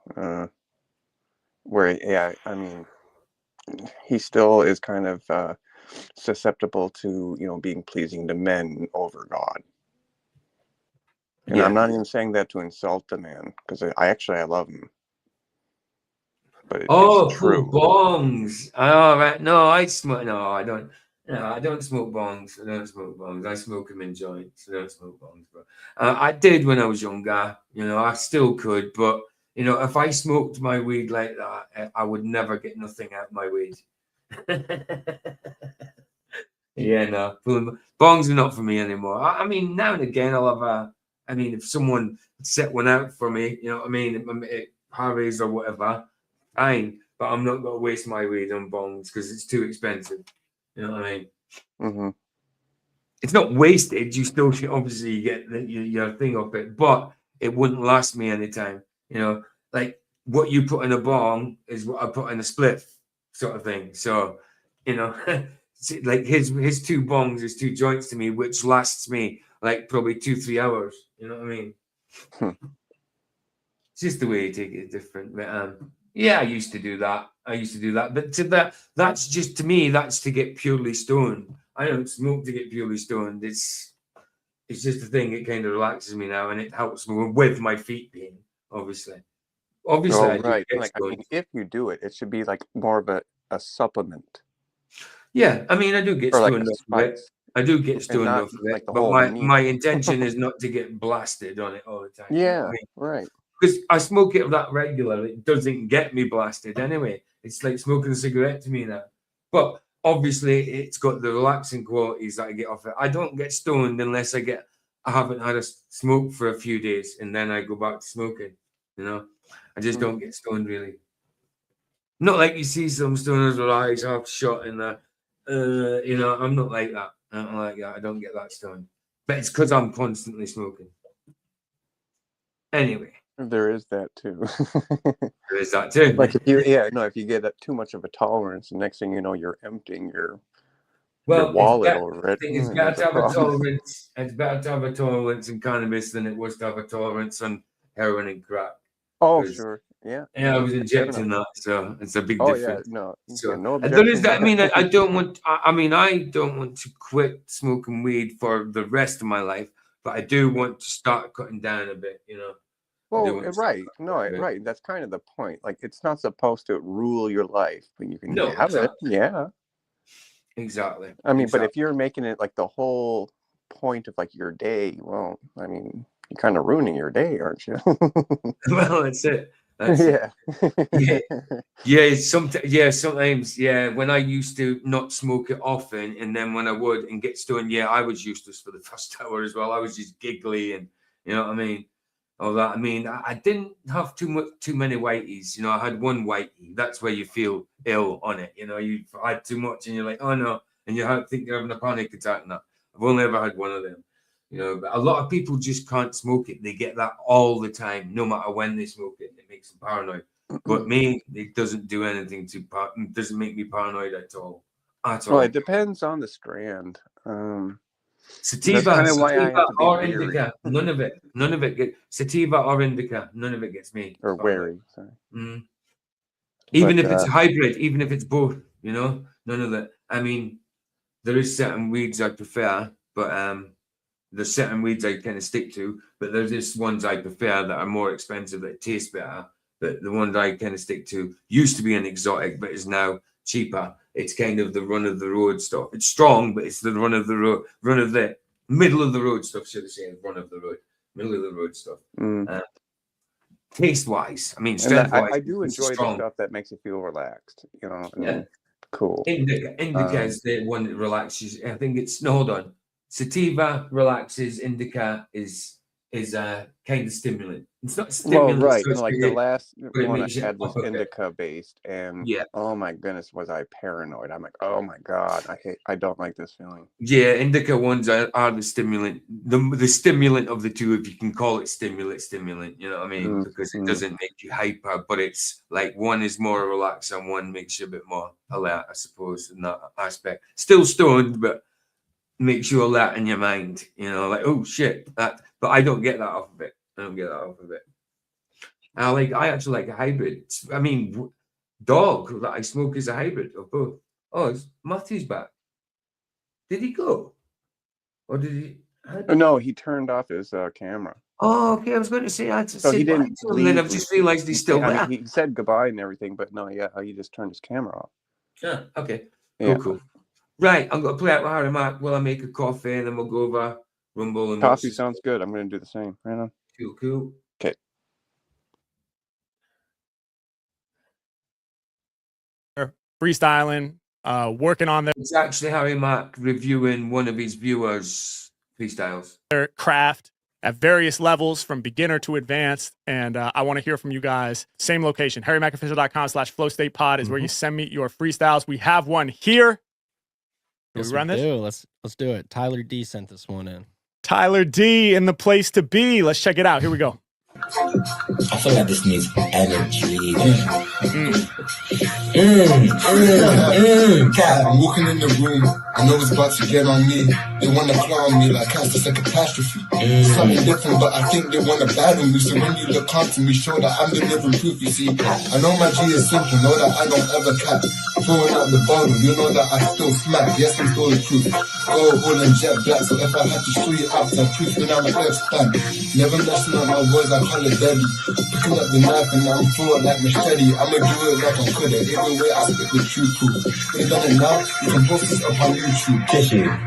Where, yeah, I mean, he still is kind of susceptible to, being pleasing to men over God. And I'm not even saying that to insult the man, because I love him. But it's true. Bongs. Oh, right. No, I smoke. No, I don't. No, I don't smoke bongs. I don't smoke bongs. I smoke them in joints. I don't smoke bongs. But I did when I was younger. I still could. But, if I smoked my weed like that, I would never get nothing out of my weed. Yeah, no. Bongs are not for me anymore. I mean, now and again, I'll have if someone set one out for me, you know what I mean? Harry's or whatever, fine. But I'm not going to waste my weed on bongs because it's too expensive. You know what I mean? Mm-hmm. It's not wasted. You still obviously get your thing off it, but it wouldn't last me any time. Like what you put in a bong is what I put in a spliff, sort of thing. So, like his two bongs, his two joints to me, which lasts me like probably 2-3 hours. You know what I mean? It's just the way you take it is different. But yeah, I used to do that. But that's just, to me, that's to get purely stoned. I don't smoke to get purely stoned. It's just a thing. It kind of relaxes me now, and it helps me with my feet pain, obviously. Right. Like, if you do it, it should be like more of a supplement. Yeah, I mean, I do get stoned off of it. I do get stoned not off of it, like the but whole my intention is not to get blasted on it all the time. Yeah, right. Because I smoke it that regularly. It doesn't get me blasted anyway. It's like smoking a cigarette to me now. But obviously, it's got the relaxing qualities that I get off it. I don't get stoned unless I haven't had a smoke for a few days, and then I go back to smoking. I just don't get stoned really. Not like you see some stoners with eyes half shut in the, I'm not like that. I don't like that. I don't get that stoned. But it's because I'm constantly smoking. Anyway. There is that too. There is that too. Like if you get too much of a tolerance, the next thing you know, you're emptying Well, wallet over it. It's better to have a tolerance. It's better to have a tolerance in cannabis than it was to have a tolerance on heroin and crack. Oh, sure. Yeah. Yeah, I was injecting that, so it's a big difference. Yeah, no. So no there is that. I mean, I don't want. I mean, I don't want to quit smoking weed for the rest of my life, but I do want to start cutting down a bit. You know. Well, right. No, right. That's kind of the point. Like, it's not supposed to rule your life, but you can have it. Yeah. Exactly. I mean, but if you're making it like the whole point of like your day, well, I mean, you're kind of ruining your day, aren't you? Well, that's it. Sometimes, when I used to not smoke it often, and then when I would and get stoned, I was useless for the first hour as well. I was just giggly, and you know what I mean, all that. I mean, I didn't have too many whiteys. You know, I had one whitey. That's where you feel ill on it. You know, you've had too much, and you're like, oh no, and you think you're having a panic attack. And that. I've only ever had one of them. You know, but a lot of people just can't smoke it. They get that all the time, no matter when they smoke it. It makes them paranoid. But me, it doesn't do anything it doesn't make me paranoid at all. Well, it depends on the strand. Sativa or indica, none of it gets sativa or indica. None of it gets me. Or wary. Sorry. Even if it's hybrid, even if it's both, you know, none of that. I mean, there is certain weeds I prefer, but there's certain weeds I kind of stick to, but there's just ones I prefer that are more expensive, that taste better. But the ones I kind of stick to used to be an exotic, but is now cheaper. It's kind of the run of the road stuff. It's strong, but it's the middle of the road stuff, should I say, middle of the road stuff. Taste wise, I mean, strength wise, I do enjoy the stuff that makes you feel relaxed, you know. Yeah. Cool. Indica is the one that relaxes. I think it's hold on. Sativa relaxes. Indica is kind of stimulant. It's not stimulant. Well, right. Like the last one I had was indica based, and oh my goodness, was I paranoid? I'm like, oh my god, I don't like this feeling. Yeah, indica ones are the stimulant, the stimulant of the two, if you can call it stimulant. You know what I mean? Because it doesn't make you hyper, but it's like one is more relaxed and one makes you a bit more alert, I suppose, in that aspect. Still stoned, but makes you alert in your mind. You know, like, oh shit, that. But I don't get that off of it. I actually like a hybrid. I mean, dog that I smoke is a hybrid of both. Oh, Matthew's back. Did he go? Or did he? No, he turned off his camera. Oh, okay. I was going to say I had to say he didn't. And then I've just realized he's still there. He said goodbye and everything, but no, he just turned his camera off. Yeah. Okay. Cool. Right. I'm going to play out with Harry Mark while I make a coffee, and then we'll go over Rumble and coffee. Sounds good. I'm going to do the same. Right on. Cool. Okay. Freestyling, working on their. It's actually Harry Mark reviewing one of his viewers' freestyles. Their craft at various levels, from beginner to advanced, and I want to hear from you guys. Same location, harrymacofficial.com/flowstatepod is where you send me your freestyles. We have one here. Can we run this? Let's do it. Tyler D sent this one in. Tyler D in the place to be. Let's check it out. Here we go. I feel like this needs energy. Cat, I'm walking in the room. I know it's about to get on me. They want to clown me like cast it's a catastrophe. Something different, but I think they want to battle me. So when you look onto me, show that I'm delivering proof. You see, I know my G is simple. Know that I don't ever cap. Pouring out the bottle, you know that I still smack. Yes, I'm still the truth. Gold, gold, and jet black. So if I had to show you out some proof, then I'm a stand. Never messing up my words, I call it deadly. Picking up the knife and I'm throwing like machete. I'ma do it like I'm good at every way I spit the truth proof. They done it now, you can post this up on YouTube.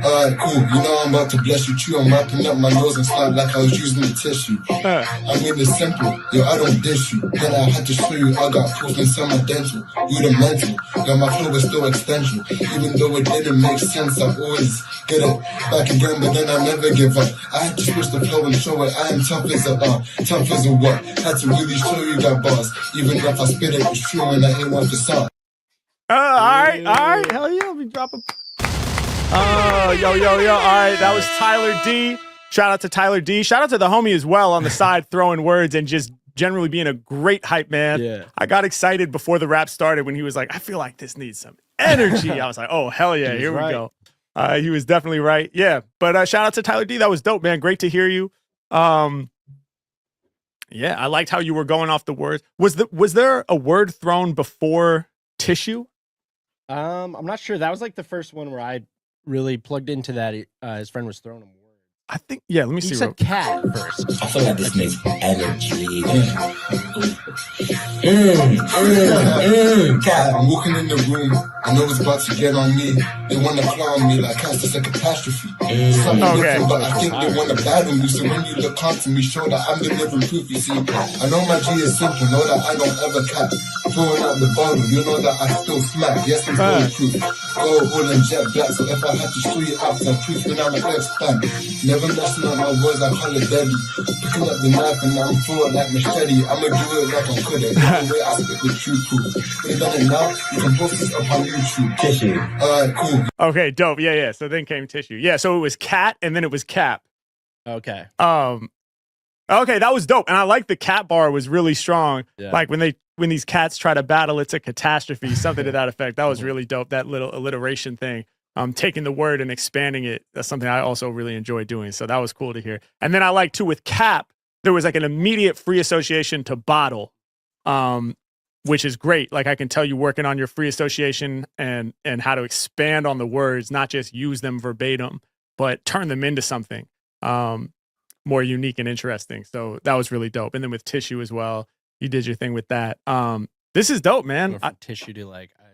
Alright, cool. You know I'm about to bless you too. I'm wrapping up my nose and snot like I was using a tissue. I mean it's simple, yo, I don't dish you. Then I had to show you I got proof inside my dental. You the mental, yo, my flow is still extension. Even though it didn't make sense, I always get it back again, but then I never give up. I had to switch the flow and show it. I am tough as a what? Had to really show you that boss. Even if I spit it, it's true and I ain't one for some. All right. Hell yeah, we drop a. Yo. All right, that was Tyler D. Shout out to Tyler D. Shout out to the homie as well on the side, throwing words and just generally being a great hype man. Yeah. I got excited before the rap started when he was like, I feel like this needs some energy. I was like, oh, hell yeah, here we go. He was definitely right. Yeah. But shout out to Tyler D. That was dope, man. Great to hear you. Yeah, I liked how you were going off the words. Was there a word thrown before tissue? I'm not sure. That was like the first one where I really plugged into that. His friend was throwing him words. I think, yeah, let me see. You said cat first. I feel like this makes energy. Cat, I'm walking in the room. I know it's about to get on me. They want to clown me like it's a catastrophe. Something different, but I think they want to battle me. So when you look onto me, show that I'm the living proof. You see, I know my G is simple. Know that I don't ever cap. Throwing out the bottle, you know that I still smack. Yes, it's bulletproof. Gold, wool, and jet black. So if I had to show you out some proof, then I'm an F-fan. Never messing up my words, I call it deadly. Picking up the knife and I'm full like machete. I'ma do it like I'm good at it. The way I spit the true proof. They done it now, you can post this up on YouTube. Tissue. Alright, cool. Okay, dope. Yeah. So then came tissue. Yeah, so it was cat and then it was cap. Okay. Okay, that was dope. And I like the cat bar was really strong. Yeah. Like when these cats try to battle, it's a catastrophe, something to that effect. That was really dope. That little alliteration thing. Taking the word and expanding it. That's something I also really enjoy doing. So that was cool to hear. And then I like too with cap, there was like an immediate free association to bottle, which is great. Like I can tell you working on your free association and how to expand on the words, not just use them verbatim, but turn them into something more unique and interesting. So that was really dope. And then with tissue as well, you did your thing with that. This is dope, man. Tissue to like, I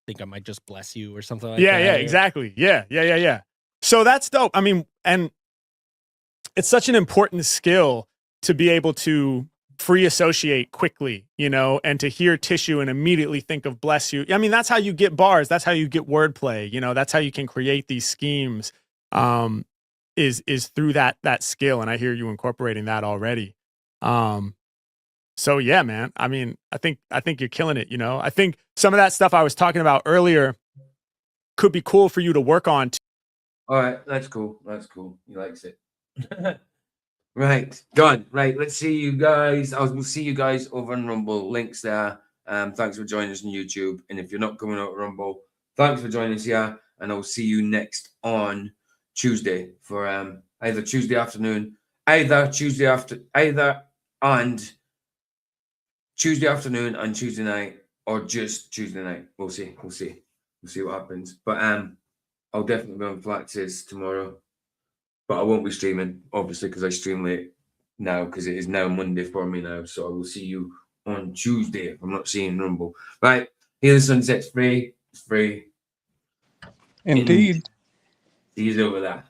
think I might just bless you or something like yeah, that. Yeah, exactly. Yeah. So that's dope. I mean, and it's such an important skill to be able to free associate quickly, you know, and to hear tissue and immediately think of bless you. I mean, that's how you get bars. That's how you get wordplay. You know, that's how you can create these schemes, is through that skill. And I hear you incorporating that already. So yeah, man, I mean, I think you're killing it. You know, I think some of that stuff I was talking about earlier could be cool for you to work on. All right. That's cool. He likes it. Right, done. Right, let's see you guys. We'll see you guys over on Rumble. Links there. Thanks for joining us on YouTube. And if you're not coming out of Rumble, thanks for joining us here. And I'll see you next on Tuesday for either Tuesday afternoon and Tuesday night, or just Tuesday night. We'll see what happens. But I'll definitely be on Flax's tomorrow. But I won't be streaming, obviously, because I stream late now, because it is now Monday for me now. So I will see you on Tuesday if I'm not seeing Rumble. Right. Here the Sunset's free. It's free. Indeed. See you over there.